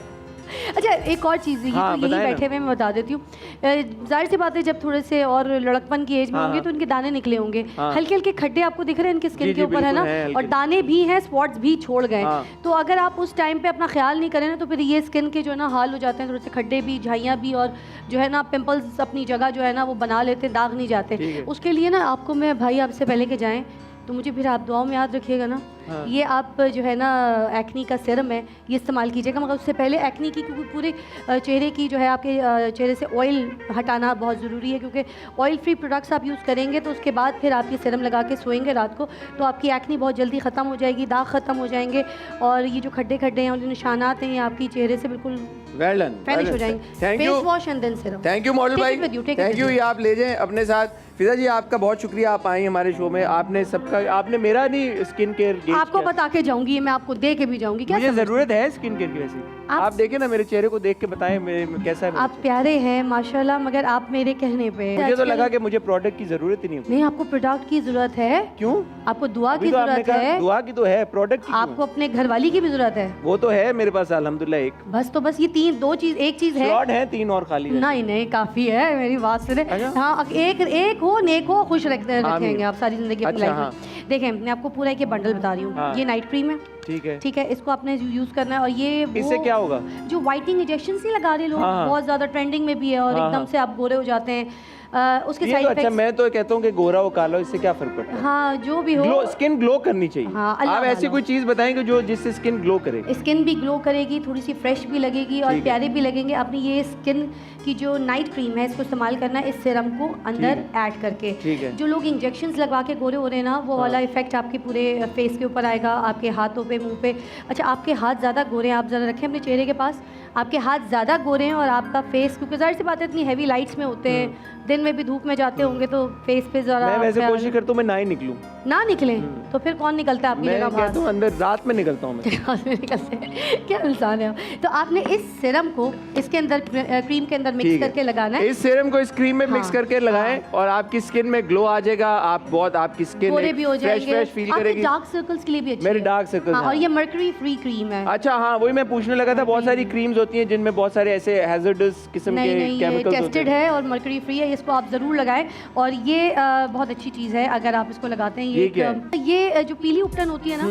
Speaker 3: अच्छा, एक और चीज़, ये तो यही बैठे हुए मैं बता देती हूँ जाहिर सी बात है जब थोड़े से और लड़कपन की एज में होंगे तो इनके दाने निकले होंगे, हल्के हल्के खड्डे आपको दिख रहे हैं इनके स्किन के ऊपर, है ना, और दाने भी हैं, स्पॉट्स भी छोड़ गए। तो अगर आप उस टाइम पे अपना ख्याल नहीं करें ना तो फिर ये स्किन के जो है ना हाल हो जाते हैं, थोड़े से खड्डे भी, झाइयाँ भी, और जो है ना पिंपल्स अपनी जगह जो है ना वो बना लेते हैं, दाग नहीं जाते। उसके लिए ना आपको मैं भाई आपसे पहले के जाएँ तो मुझे फिर आप दुआओं में याद रखिएगा ना। ये आप जो है ना एक्नी का सीरम है ये इस्तेमाल कीजिएगा, मगर उससे पहले एक्नी की, क्योंकि पूरे चेहरे की जो है आपके चेहरे से ऑयल हटाना बहुत ज़रूरी है, क्योंकि ऑयल फ्री प्रोडक्ट्स आप यूज़ करेंगे तो उसके बाद फिर आप ये सीरम लगा के सोएंगे रात को तो आपकी एक्नी बहुत जल्दी ख़त्म हो जाएगी, दाग ख़त्म हो जाएंगे, और ये जो खड्डे खड्डे हैं और जो निशानात हैं ये आपकी चेहरे से बिल्कुल फिनिश हो जाएंगे। Face wash and then serum.
Speaker 1: Thank you model भाई, थैंक यू। ये आप ले जाएं अपने साथ। फिजा जी आपका बहुत शुक्रिया, आप आई हमारे शो में, आपने सबका, आपने मेरा नहीं स्किन केयर
Speaker 3: आपको बता के जाऊंगी, मैं आपको दे के भी जाऊंगी। क्या
Speaker 1: मुझे जरूरत है स्किन केयर की? वैसे आप देखें ना मेरे चेहरे को देख के बताएं मेरे कैसा है।
Speaker 3: आप प्यारे हैं माशाल्लाह, मगर आप मेरे कहने पे
Speaker 1: मुझे तो लगा कि मुझे प्रोडक्ट की जरूरत ही नहीं है।
Speaker 3: नहीं, आपको प्रोडक्ट की जरूरत है।
Speaker 1: क्यों?
Speaker 3: आपको दुआ की जरूरत है।
Speaker 1: दुआ की तो है, प्रोडक्ट की
Speaker 3: आपको अपने घरवाली की भी जरूरत है।
Speaker 1: वो तो है मेरे पास अल्हम्दुलिल्लाह एक।
Speaker 3: बस तो बस ये तीन, दो चीज, एक चीज है,
Speaker 1: स्लॉट है 3 और खाली।
Speaker 3: नहीं नहीं काफी है, मेरी बात सुने। हाँ, एक हो, नेक हो, खुश रखेंगे आप सारी जिंदगी अपनी लाइफ में। देखें मैं आपको पूरा एक बांडल बता रही हूँ। ये नाइट क्रीम है, ठीक है, इसको आपने यूज करना है। और ये
Speaker 1: इससे क्या होगा?
Speaker 3: जो व्हाइटनिंग इंजेक्शन ही लगा रहे लोग, बहुत ज्यादा ट्रेंडिंग में भी है, और एकदम से आप गोरे हो जाते हैं। उसके साइड इफेक्ट्स।
Speaker 1: अच्छा, मैं तो कहता हूँ कि गोरा हो काला, इससे क्या फर्क पड़ता है?
Speaker 3: हाँ, जो भी हो,
Speaker 1: स्किन ग्लो करनी चाहिए।
Speaker 3: हाँ,
Speaker 1: आप ऐसी कोई चीज बताएंगे जो जिससे स्किन ग्लो करे?
Speaker 3: स्किन भी ग्लो करेगी, थोड़ी सी फ्रेश भी लगेगी और प्यारे भी लगेंगे। अपनी ये स्किन की जो नाइट क्रीम है इसको इस्तेमाल करना है, इस सीरम को अंदर ऐड करके। जो लोग इंजेक्शंस लगवा के गोरे हो रहे हैं ना, वो वाला इफेक्ट आपके पूरे फेस के ऊपर आएगा, आपके हाथों पे, मुंह पे। अच्छा, आपके हाथ ज़्यादा गोरे हैं, आप ज़रा रखें अपने चेहरे के पास, आपके हाथ ज़्यादा गोरे हैं और आपका फेस, क्योंकि जाहिर सी बात है इतनी हैवी लाइट्स में होते हैं, दिन में भी धूप में जाते होंगे तो फेस पे ज़रा।
Speaker 1: मैं वैसे कोशिश करता हूँ मैं ना ही निकलूं।
Speaker 3: ना निकले तो फिर कौन निकलता है आपकी जगह?
Speaker 1: मैं कहता हूँ अंदर रात में निकलता हूँ मैं।
Speaker 3: निकलते हैं, क्या इंसान है। तो आपने इस सीरम को इसके अंदर क्रीम के अंदर मिक्स करके लगाना है।
Speaker 1: इस सीरम को इस क्रीम में मिक्स करके लगाएं और आपकी स्किन में ग्लो आ जाएगा। आप बहुत, आपकी स्किन
Speaker 3: गोरे भी हो जाएंगे,
Speaker 1: फ्रेश फील करेगी।
Speaker 3: डार्क सर्कल्स के लिए भी अच्छी
Speaker 1: मेरे
Speaker 3: है।
Speaker 1: Dark circles.
Speaker 3: और ये मर्करी फ्री क्रीम है।
Speaker 1: अच्छा, हाँ, वही मैं पूछने लगा था। बहुत सारी क्रीम्स होती हैं जिनमें बहुत सारे ऐसे हैजर्डस किस्म के केमिकल्स होते हैं।
Speaker 3: टेस्टेड है और मर्करी फ्री है, इसको आप जरूर लगाएं। और ये बहुत अच्छी चीज़ है अगर आप इसको लगाते हैं। ये जो पीली उपटन होती है ना,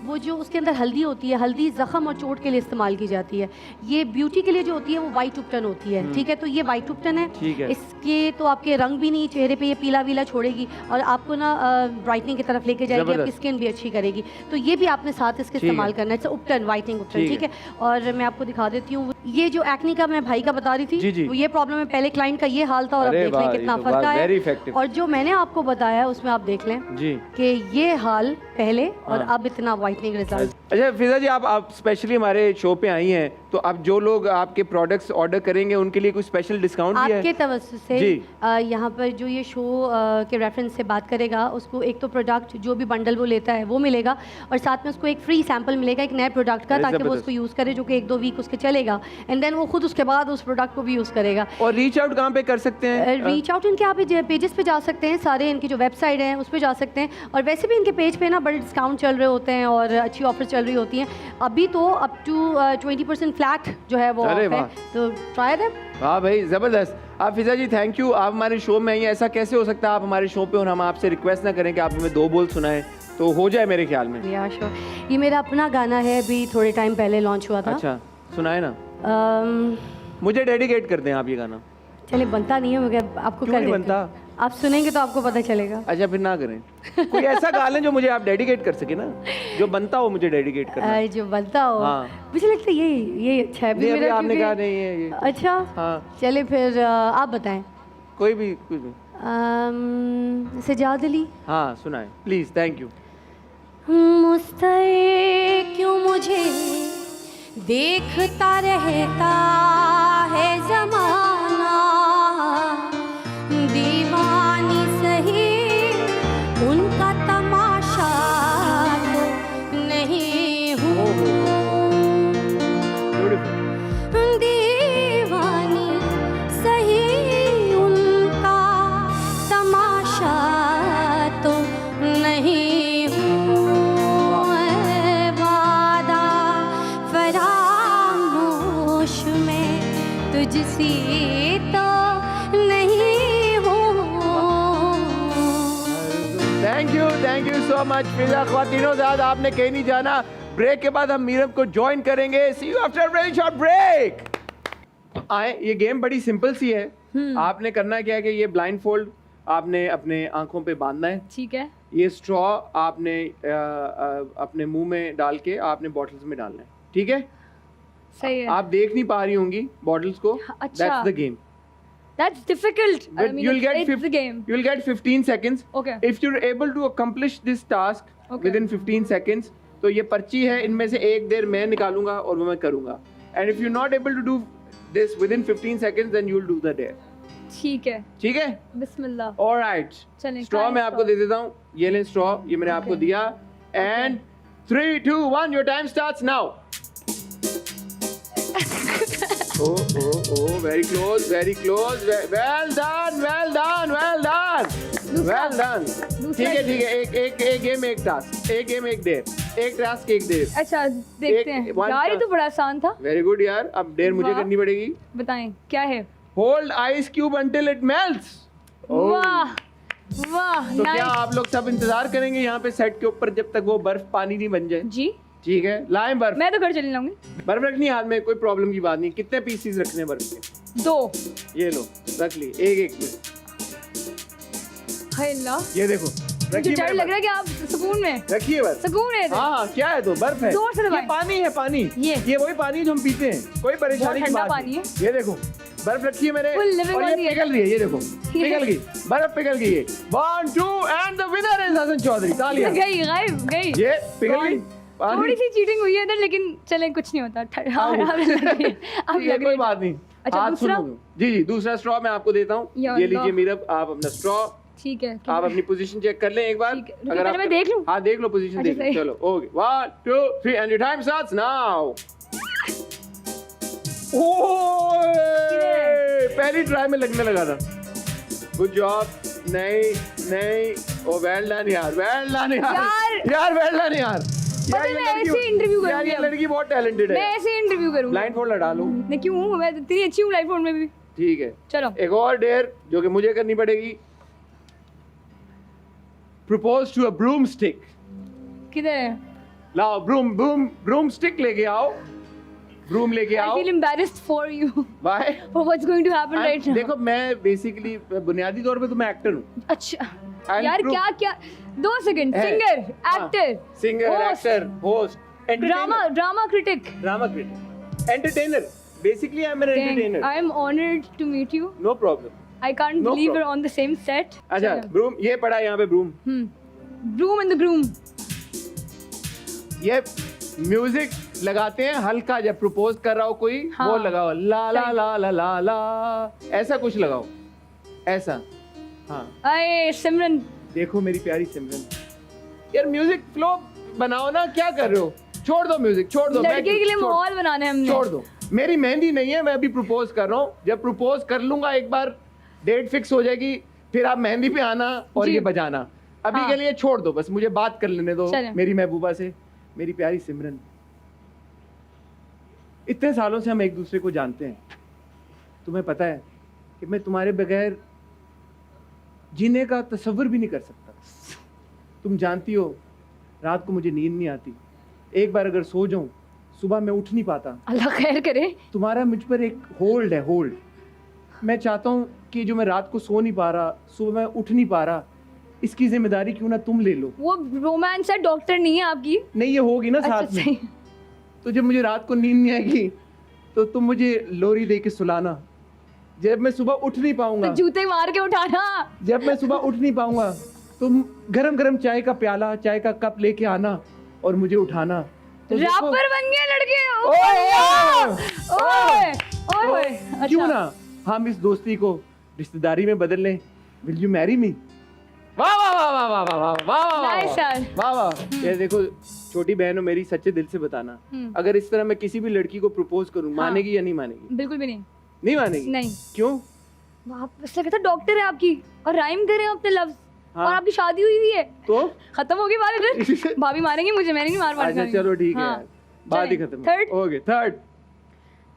Speaker 3: वो जो उसके अंदर हल्दी होती है, हल्दी जख्म और चोट के लिए इस्तेमाल की जाती है। ये ब्यूटी के लिए जो होती है वो वाइट उपटन होती है, ठीक है। तो ये वाइट उपटन है, इसके तो आपके रंग भी नहीं, चेहरे पे ये पीला वीला छोड़ेगी और आपको ना ब्राइटनिंग की तरफ लेके जाएगी, आपकी स्किन भी अच्छी करेगी। तो ये भी आपने साथ इसके इस्तेमाल करना है, उपटन, वाइटनिंग उपटन, ठीक है। और मैं आपको दिखा देती हूँ, ये जो एक्नी का मैं भाई का बता रही थी, ये प्रॉब्लम है, पहले क्लाइंट का ये हाल था और अब देख लें कितना फर्क है। और जो मैंने आपको बताया उसमें आप देख लें कि ये हाल पहले और अब इतना वाइटनिंग रिजल्ट।
Speaker 1: अच्छा फिजा जी, आप स्पेशली हमारे शो पे आई हैं, तो अब जो लोग आपके प्रोडक्ट्स ऑर्डर करेंगे उनके लिए कोई स्पेशल डिस्काउंट भी है?
Speaker 3: आपके तवज्जुह से यहाँ पर जो ये शो के रेफरेंस से बात करेगा उसको एक तो प्रोडक्ट जो भी बंडल वो लेता है वो मिलेगा, और साथ में उसको एक फ्री सैंपल मिलेगा एक नए प्रोडक्ट का, ताकि वो उसको यूज़ करे, जो कि 1-2 वीक उसके चलेगा, एंड देन वो खुद उसके बाद उस प्रोडक्ट को भी यूज़ करेगा।
Speaker 1: और रीच आउट कहाँ पे कर सकते हैं?
Speaker 3: रीच आउट इनके आप पेजेस पे जा सकते हैं, सारे इनकी जो वेबसाइट है उस पर जा सकते हैं, और वैसे भी इनके पेज पे ना बड़े डिस्काउंट चल रहे होते हैं और अच्छी ऑफर चल रही होती हैं। अभी तो अप टू 20% फ्लैट जो है वो है, तो ट्राई देम।
Speaker 1: वाह भाई, ज़बरदस्त। आप फिजा जी थैंक यू, आप हमारे शो में आई हैं। ऐसा कैसे हो सकता है आप हमारे शो पे और हम आपसे रिक्वेस्ट ना करें कि आप हमें 2 बोल सुनाएं? तो हो जाए मेरे ख्याल में।
Speaker 3: या श्योर, ये मेरा अपना गाना है, अभी थोड़े टाइम पहले लॉन्च हुआ था।
Speaker 1: अच्छा, सुनाए ना। मुझे डेडिकेट कर दें आप ये गाना।
Speaker 3: चलिए, बनता नहीं है मगर आपको कर
Speaker 1: बनता,
Speaker 3: आप सुनेंगे तो आपको पता चलेगा।
Speaker 1: अच्छा, फिर ना करें। कोई ऐसा गा लें जो मुझे आप डेडिकेट कर सके ना, जो बनता हो मुझे डेडिकेट करना।
Speaker 3: जो बनता हो, मुझे लगता है ये अच्छा है।
Speaker 1: नहीं, मेरा आपने कहा नहीं है ये।
Speaker 3: अच्छा, हाँ, चले फिर आप बताएं
Speaker 1: कोई भी।
Speaker 3: सजाद अली।
Speaker 1: हाँ, सुनाए प्लीज, थैंक यू।
Speaker 3: मुस्तए क्यों मुझे देखता रहता है जमाना, दीवानी सही उनका तमाशा तो नहीं हूँ, दीवानी सही उनका तमाशा तो नहीं हूँ, वादा फरामोश में तुझसे तो नहीं हूँ।
Speaker 1: थैंक यू सो मच फिजा। ख्वातीनो ज़ाद आपने कहीं नहीं जाना। ब्रेक के बाद हम मीरब को ज्वाइन करेंगे। See you after very short break. आए, ये गेम बड़ी सिंपल सी है। आपने करना क्या है कि ये ब्लाइंड फोल्ड आपने अपने आंखों पे बांधना है।
Speaker 2: ठीक है।
Speaker 1: ये स्ट्रॉ आपने अपने मुंह में डाल के आपने बॉटल्स में डालना है। ठीक है,
Speaker 2: सही है।
Speaker 1: आप देख नहीं पा रही होंगी बॉटल्स को।
Speaker 2: अच्छा।
Speaker 1: That's the game.
Speaker 2: That's difficult. I
Speaker 1: But
Speaker 2: mean, it's the game.
Speaker 1: You'll get 15 seconds.
Speaker 2: Okay.
Speaker 1: If you're able to accomplish this task
Speaker 2: Okay.
Speaker 1: within 15 seconds, तो ये पर्ची है, इनमें से एक देर मैं निकालूंगा और वो मैं करूंगा। And if you're not able to do this within 15 seconds, then you'll do the dare.
Speaker 2: ठीक है।
Speaker 1: ठीक है?
Speaker 2: बिस्मिल्लाह।
Speaker 1: All right.
Speaker 2: चलें।
Speaker 1: स्ट्रॉ मैं आपको दे देता हूँ। ये लें स्ट्रॉ, ये मैंने आपको दिया। And 3, 2, 1, your time starts now. Oh, very close, very close. Well done. ठीक है, एक गेम एक टास्क, एक गेम एक डेयर, एक टास्क एक डेयर।
Speaker 2: अच्छा, देखते हैं यार, ये तो बड़ा आसान था।
Speaker 1: वेरी गुड यार। अब डेयर मुझे करनी पड़ेगी।
Speaker 2: बताएं क्या है।
Speaker 1: Hold ice cube until it melts.
Speaker 2: वाह वाह,
Speaker 1: तो क्या आप लोग सब इंतजार करेंगे यहाँ पे सेट के ऊपर जब तक वो बर्फ पानी नहीं बन जाए?
Speaker 2: जी
Speaker 1: ठीक है, लाएं बर्फ।
Speaker 2: मैं तो घर चली जाऊंगी।
Speaker 1: बर्फ रखनी है हाथ में, कोई प्रॉब्लम की बात नहीं। कितने पीसीज रखने हैं बर्फ के?
Speaker 2: 2।
Speaker 1: ये लो, रख ली एक में।
Speaker 2: हाय अल्लाह,
Speaker 1: ये देखो,
Speaker 2: मुझे
Speaker 1: रखिए
Speaker 2: डर लग रहा है कि आप सुकून में।
Speaker 1: रखिए बर्फ।
Speaker 2: सुकून है।
Speaker 1: हाँ, क्या है तो बर्फ है।
Speaker 2: जोर से
Speaker 1: ये
Speaker 2: दबाएं।
Speaker 1: पानी है, पानी।
Speaker 2: ये
Speaker 1: वही पानी जो हम पीते हैं, कोई परेशानी की
Speaker 2: ठंडा
Speaker 1: बात
Speaker 2: पानी
Speaker 1: नहीं।
Speaker 2: है।
Speaker 1: ये देखो, बर्फ रखी है मेरे,
Speaker 2: Full living
Speaker 1: और
Speaker 2: on
Speaker 1: ये
Speaker 2: the
Speaker 1: पिघल रही है। ये देखो, पिघल गई, बर्फ पिघल गई है। 1, 2 and the winner is Hasan Chaudhry. तालियां।
Speaker 2: गई, गायब गई।
Speaker 1: ये पिघल गई।
Speaker 2: थोड़ी सी चीटिंग हुई है इधर, लेकिन चले कुछ नहीं होता। अब लग
Speaker 1: कोई बात नहीं।
Speaker 2: अच्छा,
Speaker 1: हाथ
Speaker 2: दूसरा?
Speaker 1: सुनो। जी, दूसरा स्ट्रॉ मैं आपको देता हूँ।
Speaker 2: या
Speaker 1: ये
Speaker 2: अल्लाह।
Speaker 1: लीजिए मीरब, आप अपना स्ट्रॉ,
Speaker 2: ठीक है।
Speaker 1: आप अपनी पोजीशन चेक कर लें एक बार।
Speaker 2: ठीक है। रुकिए, पहले मैं देख लूं।
Speaker 1: हाँ, देख लो पोजीशन,
Speaker 2: अच्छा,
Speaker 1: देख लो।
Speaker 2: सही।
Speaker 1: चलो, okay, 1, 2, 3 and your time starts now. पहली ट्राई में लगने लगा था। Good job. नहीं, ओ वेल डन यार, वेल डन यार, वेल डन यार।
Speaker 2: पता है, मैं ऐसे इंटरव्यू
Speaker 1: यार,
Speaker 2: करूंगी
Speaker 1: ये
Speaker 2: अब।
Speaker 1: लड़की बहुत टैलेंटेड है।
Speaker 2: मैं ऐसे इंटरव्यू करूंगी।
Speaker 1: ब्लाइंड फोल्ड हटा लो।
Speaker 2: मैं क्यों हूँ, मैं इतनी अच्छी हूँ लाइफ फोन में भी।
Speaker 1: ठीक है,
Speaker 2: चलो।
Speaker 1: एक और डेयर जो कि मुझे करनी पड़ेगी। Propose to a broomstick.
Speaker 2: किधर है?
Speaker 1: लाओ ब्रूम स्टिक लेके आओ। ब्रूम लेके
Speaker 2: I
Speaker 1: आओ।
Speaker 2: feel embarrassed for you
Speaker 1: Why?
Speaker 2: for what's going to happen right now.
Speaker 1: देखो, मैं बेसिकली बुनियादी तौर पे तो मैं एक्टर हूँ।
Speaker 2: अच्छा
Speaker 1: And
Speaker 2: यार,
Speaker 1: proof-
Speaker 2: क्या 2 सेकंड।
Speaker 1: है।
Speaker 2: सिंगर,
Speaker 1: हाँ,
Speaker 2: actor,
Speaker 1: singer, actor, host,
Speaker 2: drama critic.
Speaker 1: Drama critic, entertainer. Basically I am an entertainer.
Speaker 2: I am honored to meet you.
Speaker 1: No problem.
Speaker 2: I can't
Speaker 1: No
Speaker 2: believe we're
Speaker 1: problem.
Speaker 2: on the same set.
Speaker 1: अच्छा, broom ये पड़ा है यहाँ पे, broom.
Speaker 2: Broom and the groom.
Speaker 1: ये music लगाते हैं हल्का, जब प्रपोज कर रहा हो कोई।
Speaker 2: हाँ।
Speaker 1: वो लगाओ, ला ला ला ला ला ला, ऐसा कुछ लगाओ, ऐसा। हाँ,
Speaker 2: अरे सिमरन,
Speaker 1: देखो मेरी प्यारी सिमरन, यार म्यूजिक फ्लो बनाओ ना। क्या कर रहे हो? छोड़ दो म्यूजिक, छोड़ दो।
Speaker 2: लड़के के लिए
Speaker 1: छोड़-
Speaker 2: माहौल बनाने हमने।
Speaker 1: छोड़ दो। मेरी मेहंदी नहीं है, मैं अभी प्रपोज कर रहा हूँ। जब प्रपोज कर लूंगा, एक बार डेट फिक्स हो जाएगी, फिर आप मेहंदी पे आना और
Speaker 2: जी।
Speaker 1: ये बजाना। अभी
Speaker 2: हाँ।
Speaker 1: के लिए छोड़ दो, बस मुझे बात कर लेने दो
Speaker 2: चलें।
Speaker 1: मेरी महबूबा से। मेरी प्यारी सिमरन, इतने सालों से हम एक दूसरे को जानते हैं। तुम्हें पता है कि मैं तुम्हारे बगैर जीने का तसव्वुर भी नहीं कर सकता। तुम जानती हो, रात को मुझे नींद नहीं आती। एक बार अगर सो जाऊं, सुबह मैं उठ नहीं पाता।
Speaker 2: अल्लाह खैर करे।
Speaker 1: तुम्हारा मुझ पर एक होल्ड है, होल्ड। मैं चाहता हूँ कि जो मैं रात को सो नहीं पा रहा, सुबह मैं उठ नहीं पा रहा, इसकी जिम्मेदारी क्यों ना तुम ले लो।
Speaker 2: वो रोमांस है, डॉक्टर नहीं है आपकी।
Speaker 1: नहीं, ये होगी ना
Speaker 2: अच्छा,
Speaker 1: साथ में।
Speaker 2: सही।
Speaker 1: तो जब मुझे रात को नींद नहीं आएगी, तो तुम मुझे लोरी दे के सुलाना। जब मैं सुबह उठ नहीं पाऊंगा,
Speaker 2: तो जूते मार के उठाना।
Speaker 1: जब मैं सुबह उठ नहीं पाऊंगा, तुम गरम गरम चाय का प्याला, चाय का कप लेके आना और मुझे उठाना। तो देखो-
Speaker 2: रैपर बन गए लड़के।
Speaker 1: ओए,
Speaker 2: ओए ओए,
Speaker 1: तो क्यों
Speaker 2: अच्छा।
Speaker 1: ना हम इस दोस्ती को रिश्तेदारी में बदल लें। Will you marry me? वाह वाह वाह वाह वाह वाह वाह वाह
Speaker 2: Nice, sir.
Speaker 1: वाह वाह। ये देखो, छोटी बहन हो मेरी, सच्चे दिल से बताना, अगर इस तरह मैं किसी भी लड़की को प्रपोज करूं, मानेगी या नहीं मानेगी?
Speaker 2: बिल्कुल भी नहीं।
Speaker 1: नहीं मानेगी।
Speaker 2: नहीं।
Speaker 1: क्यों?
Speaker 2: आप इससे कहता डॉक्टर है आपकी और राइम कर रहे हैं अपने लफ्ज।
Speaker 1: हाँ।
Speaker 2: और आपकी शादी हुई है,
Speaker 1: तो
Speaker 2: खत्म होगी बात इधर। भाभी मारेंगी मुझे, मैं नहीं मार पाऊंगी।
Speaker 1: अच्छा चलो ठीक है
Speaker 2: हाँ।
Speaker 1: यार, बात ही
Speaker 2: चलें,
Speaker 1: खत्म।
Speaker 2: third?
Speaker 1: Okay, third.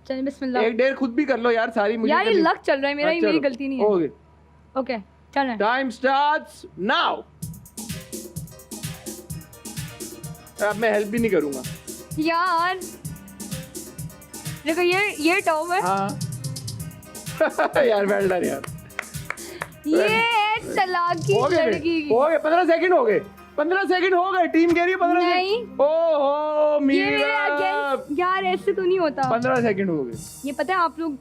Speaker 2: चल बिस्मिल्लाह।
Speaker 1: एक डेढ़ खुद भी कर लो यार, सारी मुझे
Speaker 2: यार ये लक चल रहा है मेरा, ये मेरी गलती नहीं है।
Speaker 1: ओके
Speaker 2: ओके चल
Speaker 1: टाइम स्टार्ट्स नाउ। अब मैं हेल्प भी नहीं करूंगा
Speaker 2: यार। देखो ये टॉप है।
Speaker 1: हाँ यार वेल डन यार,
Speaker 2: ये तलाकी
Speaker 1: हो गए
Speaker 2: लड़की की।
Speaker 1: हो गए 15 सेकंड हो गए, 15 सेकंड हो गए, टीम कह रही है 15
Speaker 2: नहीं।
Speaker 1: सेकंड। ओहो
Speaker 2: ये मेरे
Speaker 1: मीरा,
Speaker 2: against- यार ऐसे तो नहीं होता।
Speaker 1: 15 सेकंड हो गए,
Speaker 2: ये पता है आप लोग,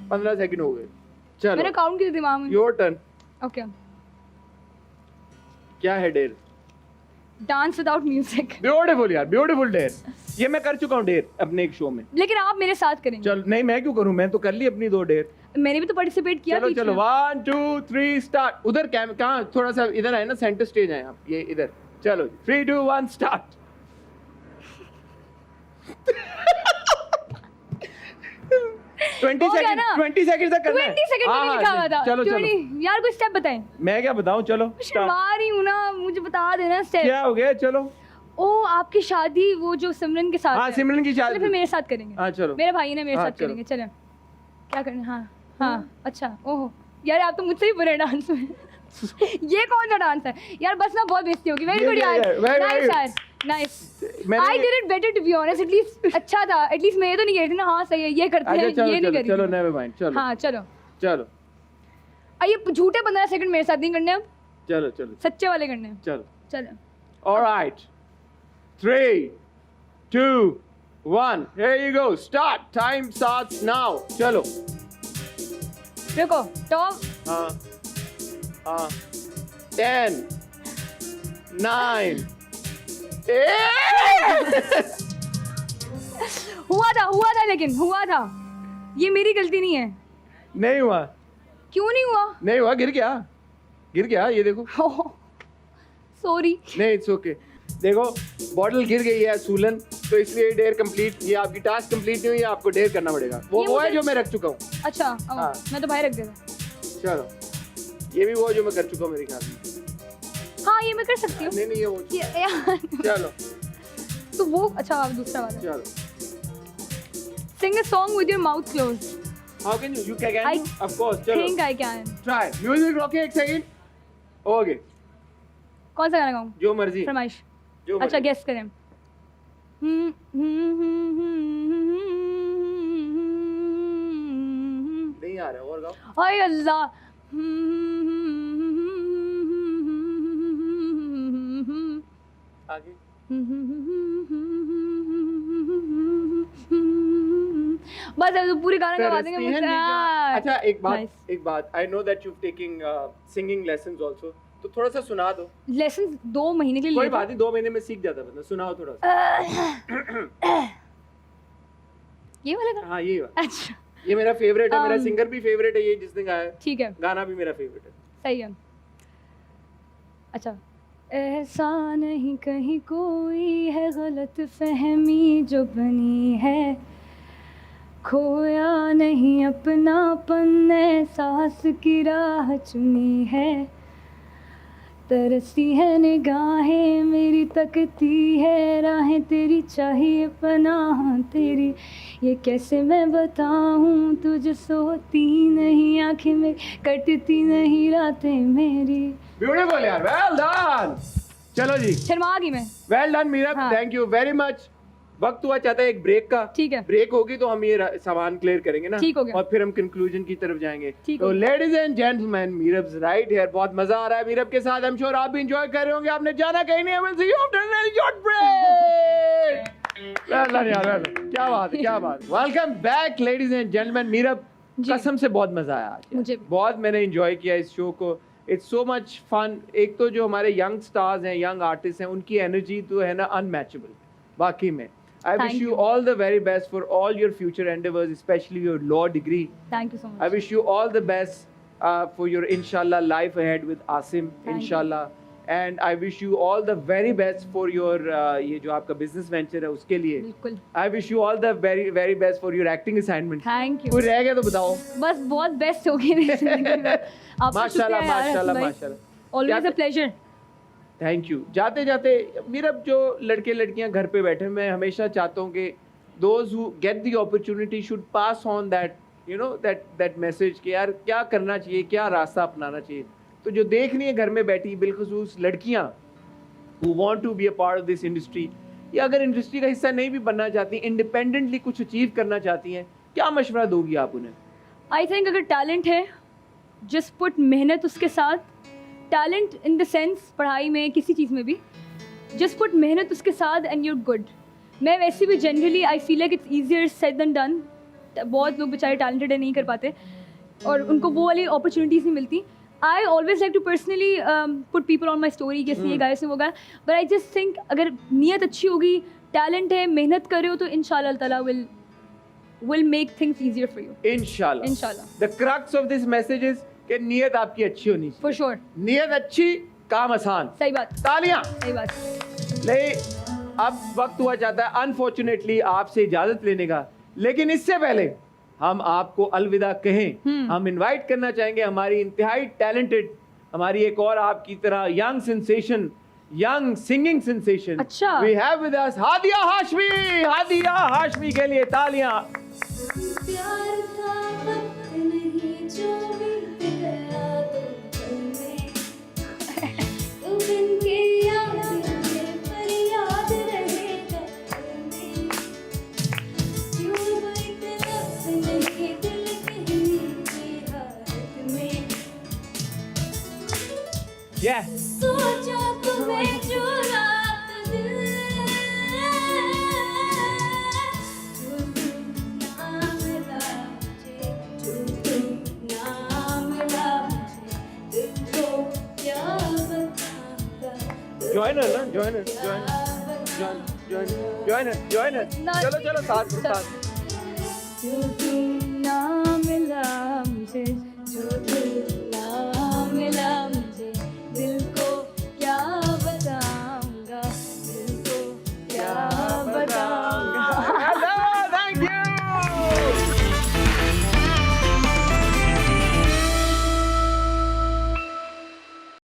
Speaker 1: 15 सेकंड हो गए। चलो
Speaker 2: मैंने काउंट किया दिमाग में।
Speaker 1: Your turn.
Speaker 2: ओके
Speaker 1: क्या है dare?
Speaker 2: Dance without music.
Speaker 1: Beautiful यार, ब्यूटीफुल डेयर। ये मैं कर चुका हूँ डेयर अपने एक शो में।
Speaker 2: लेकिन आप मेरे साथ करेंगे।
Speaker 1: चल नहीं, मैं क्यों करूँ, मैं तो कर ली अपनी 2 डेयर।
Speaker 2: मैंने भी तो पार्टिसिपेट किया।
Speaker 1: चलो
Speaker 2: बीच
Speaker 1: चलो
Speaker 2: में।
Speaker 1: 1 2 3 स्टार्ट। उधर कैम कहाँ, थोड़ा सा इधर आए ना, सेंटर स्टेज आए आप, ये इधर। चलो 3 2 1 स्टार्ट। 20
Speaker 2: हो गया
Speaker 1: सेकंड,
Speaker 2: ना?
Speaker 1: 20 सेकंड तक करना है।
Speaker 2: 20 सेकंड
Speaker 1: हाँ,
Speaker 2: में लिखा हुआ था।
Speaker 1: चलो चलो
Speaker 2: 20 यार कुछ स्टेप बताएं।
Speaker 1: मैं क्या बताऊं, चलो
Speaker 2: शर्मा रही हूँ ना, मुझे बता देना स्टेप।
Speaker 1: क्या हो गया? चलो
Speaker 2: ओ आपकी शादी वो जो सिमरन के साथ
Speaker 1: हाँ
Speaker 2: है।
Speaker 1: सिमरन की
Speaker 2: चलो फिर
Speaker 1: शादी।
Speaker 2: मेरे साथ करेंगे।
Speaker 1: हाँ चलो
Speaker 2: मेरे भाई ने मेरे
Speaker 1: हाँ,
Speaker 2: साथ
Speaker 1: चलो।
Speaker 2: करेंगे। चलो क्या करना? हाँ हाँ अच्छा। ओहो यार आप तो मुझसे ही बुरे डांस में। ये कौन सा डांस है यार? बस ना बहुत बेइज्जती होगी। वेरी गुड यार, नाइस यार, nice. I did it better to be honest. At least अच्छा था, एटलीस्ट मैं ये तो नहीं कह रही थी ना हाँ सही है ये करते हैं,
Speaker 1: अच्छा चलो
Speaker 2: ये नहीं
Speaker 1: चलो
Speaker 2: करी।
Speaker 1: चलो नेवर माइंड, चलो
Speaker 2: हाँ चलो
Speaker 1: चलो
Speaker 2: ये झूठे 15 सेकंड मेरे साथ नहीं करने, अब
Speaker 1: चलो चलो
Speaker 2: सच्चे वाले करने हैं।
Speaker 1: चलो।
Speaker 2: चलो
Speaker 1: alright 3 2 1 here you go, start, time starts now। चलो
Speaker 2: रुको टॉप।
Speaker 1: हाँ हाँ 10 9
Speaker 2: हुआ था लेकिन हुआ था, ये मेरी गलती नहीं है।
Speaker 1: नहीं हुआ,
Speaker 2: क्यों नहीं हुआ?
Speaker 1: नहीं हुआ, गिर गया ये देखो।
Speaker 2: सॉरी।
Speaker 1: नहीं इट्स ओके। देखो बॉटल गिर गई है सूलन, तो इसलिए डेयर कंप्लीट, ये आपकी टास्क कंप्लीट नहीं हुई है, आपको डेयर करना पड़ेगा। वो
Speaker 2: ये
Speaker 1: है
Speaker 2: मुझे-
Speaker 1: जो मैं रख चुका हूँ।
Speaker 2: अच्छा
Speaker 1: हाँ।
Speaker 2: मैं तो बाहर रख दिया था।
Speaker 1: चलो ये भी वो जो मैं कर चुका हूँ मेरे ख्याल में।
Speaker 2: हाँ ये मैं कर सकती हूँ।
Speaker 1: नहीं ये वो
Speaker 2: यार
Speaker 1: चलो
Speaker 2: तो वो अच्छा आप दूसरा वाला।
Speaker 1: चलो
Speaker 2: sing a song with your mouth close.
Speaker 1: How can you can
Speaker 2: I
Speaker 1: of course. चलो
Speaker 2: think I can.
Speaker 1: Try music रॉके एक सेकंड। ओके
Speaker 2: कौन सा गाना गाऊं?
Speaker 1: जो मर्जी,
Speaker 2: फरमाइश।
Speaker 1: जो
Speaker 2: अच्छा
Speaker 1: मर्जी।
Speaker 2: गेस करें।
Speaker 1: नहीं आ रहा, और गाओ।
Speaker 2: हाय अल्लाह।
Speaker 1: आगे
Speaker 2: बस अब पूरी गाना गवा देंगे
Speaker 1: तरसती है
Speaker 2: मुझसे।
Speaker 1: निगाह। अच्छा एक
Speaker 2: Nice.
Speaker 1: बात I know that you taking singing lessons also, तो थोड़ा सा सुना दो।
Speaker 2: लेसन 2 महीने के लिए
Speaker 1: कोई
Speaker 2: लिया था।
Speaker 1: बात नहीं, 2 महीने में सीख जाता बंदा। सुनाओ थोड़ा सा।
Speaker 2: ये वाला गाना?
Speaker 1: हाँ ये वाला।
Speaker 2: अच्छा
Speaker 1: ये मेरा फेवरेट है, मेरा
Speaker 2: Um,
Speaker 1: सिंगर भी फेवरेट है, ये जिसने गाया है।
Speaker 2: ठीक है
Speaker 1: गाना भी मेरा फेवरेट है।
Speaker 2: सही है। अच्छा ऐसा नहीं कहीं कोई है गलत फहमी जो बनी है, खोया नहीं अपनापन एहसास की राह चुनी है, तरसी है निगाहें मेरी तकती है राहें तेरी चाहिए पनाह तेरी, ये कैसे मैं बताऊं तुझे सोती नहीं आंखें में कटती नहीं रातें मेरी।
Speaker 1: ब्यूटीफुल यार, वेल डन। चलो जी,
Speaker 2: शर्मा गई मैं।
Speaker 1: वेल डन मीरा,
Speaker 2: हाँ।
Speaker 1: Thank you very much. वक्त हुआ चाहता है एक ब्रेक का।
Speaker 2: ठीक है
Speaker 1: ब्रेक होगी तो हम ये सामान क्लियर करेंगे ना,
Speaker 2: ठीक हो गया।
Speaker 1: और फिर हम कंक्लूजन की तरफ जाएंगे।
Speaker 2: ठीक
Speaker 1: तो
Speaker 2: हो गया।
Speaker 1: Ladies and gentleman, Meerab's right here. बहुत मजा आ रहा है मीरब के साथ। आई एम श्योर आप भी एंजॉय कर रहे होंगे। आपने जाना कहीं नहीं, will see you after a short break. Well यार, वेल क्या बात है, क्या बात। Welcome back ladies and gentleman. Meerab
Speaker 2: ji.
Speaker 1: कसम से बहुत मजा आया आज।
Speaker 2: मुझे भी।
Speaker 1: बहुत मैंने एंजॉय किया इस शो को। It's so much fun. एक तो जो हमारे यंग स्टार्स हैं, यंग आर्टिस्ट हैं, उनकी एनर्जी तो है ना अनमैचेबल वाकई में। I
Speaker 2: Thank
Speaker 1: wish you
Speaker 2: you.
Speaker 1: all the very best for all your future endeavors, especially your law degree.
Speaker 2: Thank you so
Speaker 1: I
Speaker 2: much.
Speaker 1: wish you all the best for your inshallah life ahead with Asim,
Speaker 2: Thank you.
Speaker 1: inshallah. And I wish you all the very best for your ये जो आपका business venture है उसके लिए।
Speaker 2: बिल्कुल
Speaker 1: I wish you all the very very best for your acting assignment.
Speaker 2: Thank you.
Speaker 1: कोई रह गया तो बताओ।
Speaker 2: बस बहुत बेस्ट हो गई मेरी जिंदगी में। आपका
Speaker 1: माशाल्लाह
Speaker 2: शुक्रिया यार,
Speaker 1: माशाल्लाह
Speaker 2: भाई।
Speaker 1: माशाल्लाह।
Speaker 2: Always a pleasure.
Speaker 1: Thank you. जाते जाते मेरा जो लड़के लड़कियां घर पे बैठे, मैं हमेशा चाहता हूँ कि those who get the opportunity should pass on that, you know, that message कि यार क्या करना चाहिए, क्या रास्ता अपनाना चाहिए. तो जो देख रही है घर में बैठी बिलखुसूस लड़कियां who want to be a part of this industry, या अगर इंडस्ट्री का हिस्सा नहीं भी बनना चाहती, इंडिपेंडेंटली कुछ अचीव करना चाहती हैं, क्या मशवरा दोगी आप उन्हें?
Speaker 2: आई थिंक अगर टैलेंट है, जस्ट पुट मेहनत उसके साथ. टैलेंट इन द सेंस पढ़ाई में, किसी चीज़ में भी, जस्ट पुट मेहनत उसके साथ एंड यूर गुड. मैं वैसे भी generally I feel like it's easier said than done. बहुत लोग बेचारे टैलेंटेड है, नहीं कर पाते और उनको वो वाली अपॉर्चुनिटीज़ नहीं मिलती. I always like to personally put people on my story, कैसे ये गाय से वो guy. But I just think अगर नीयत अच्छी होगी, टैलेंट है, मेहनत कर रहे हो, तो इंशाल्लाह ताला will make things easier for you.
Speaker 1: इंशाल्लाह.
Speaker 2: इंशाल्लाह.
Speaker 1: The crux of this message is कि नीयत आपकी अच्छी होनी चाहिए.
Speaker 2: For sure.
Speaker 1: नीयत अच्छी, काम आसान.
Speaker 2: सही बात.
Speaker 1: तालियां.
Speaker 2: सही बात.
Speaker 1: ले अब वक्त हुआ चाहता है अनफॉर्चुनेटली आपसे इजाजत लेने का, लेकिन इससे पहले हम आपको अलविदा कहें, हम इनवाइट करना चाहेंगे हमारी इंतहाई टैलेंटेड, हमारी एक और आपकी तरह young sensation, young singing sensation.
Speaker 2: अच्छा.
Speaker 1: We have with us Hadia Hashmi. Hadia Hashmi के लिए तालियां.
Speaker 5: प्यार था वक्त नहीं जो बीत गया तो पल में, तू बिन के याद मुझे पर याद रहेगा पल में. क्यों हुई तरफ नहीं दिल कहने की हालत में.
Speaker 1: यस.
Speaker 5: सोचा तुम्हें जो रात दिल
Speaker 1: Join her, ना? Join her. Join her.
Speaker 2: ना-
Speaker 1: चलो साथ.
Speaker 2: जो तुम ना मिला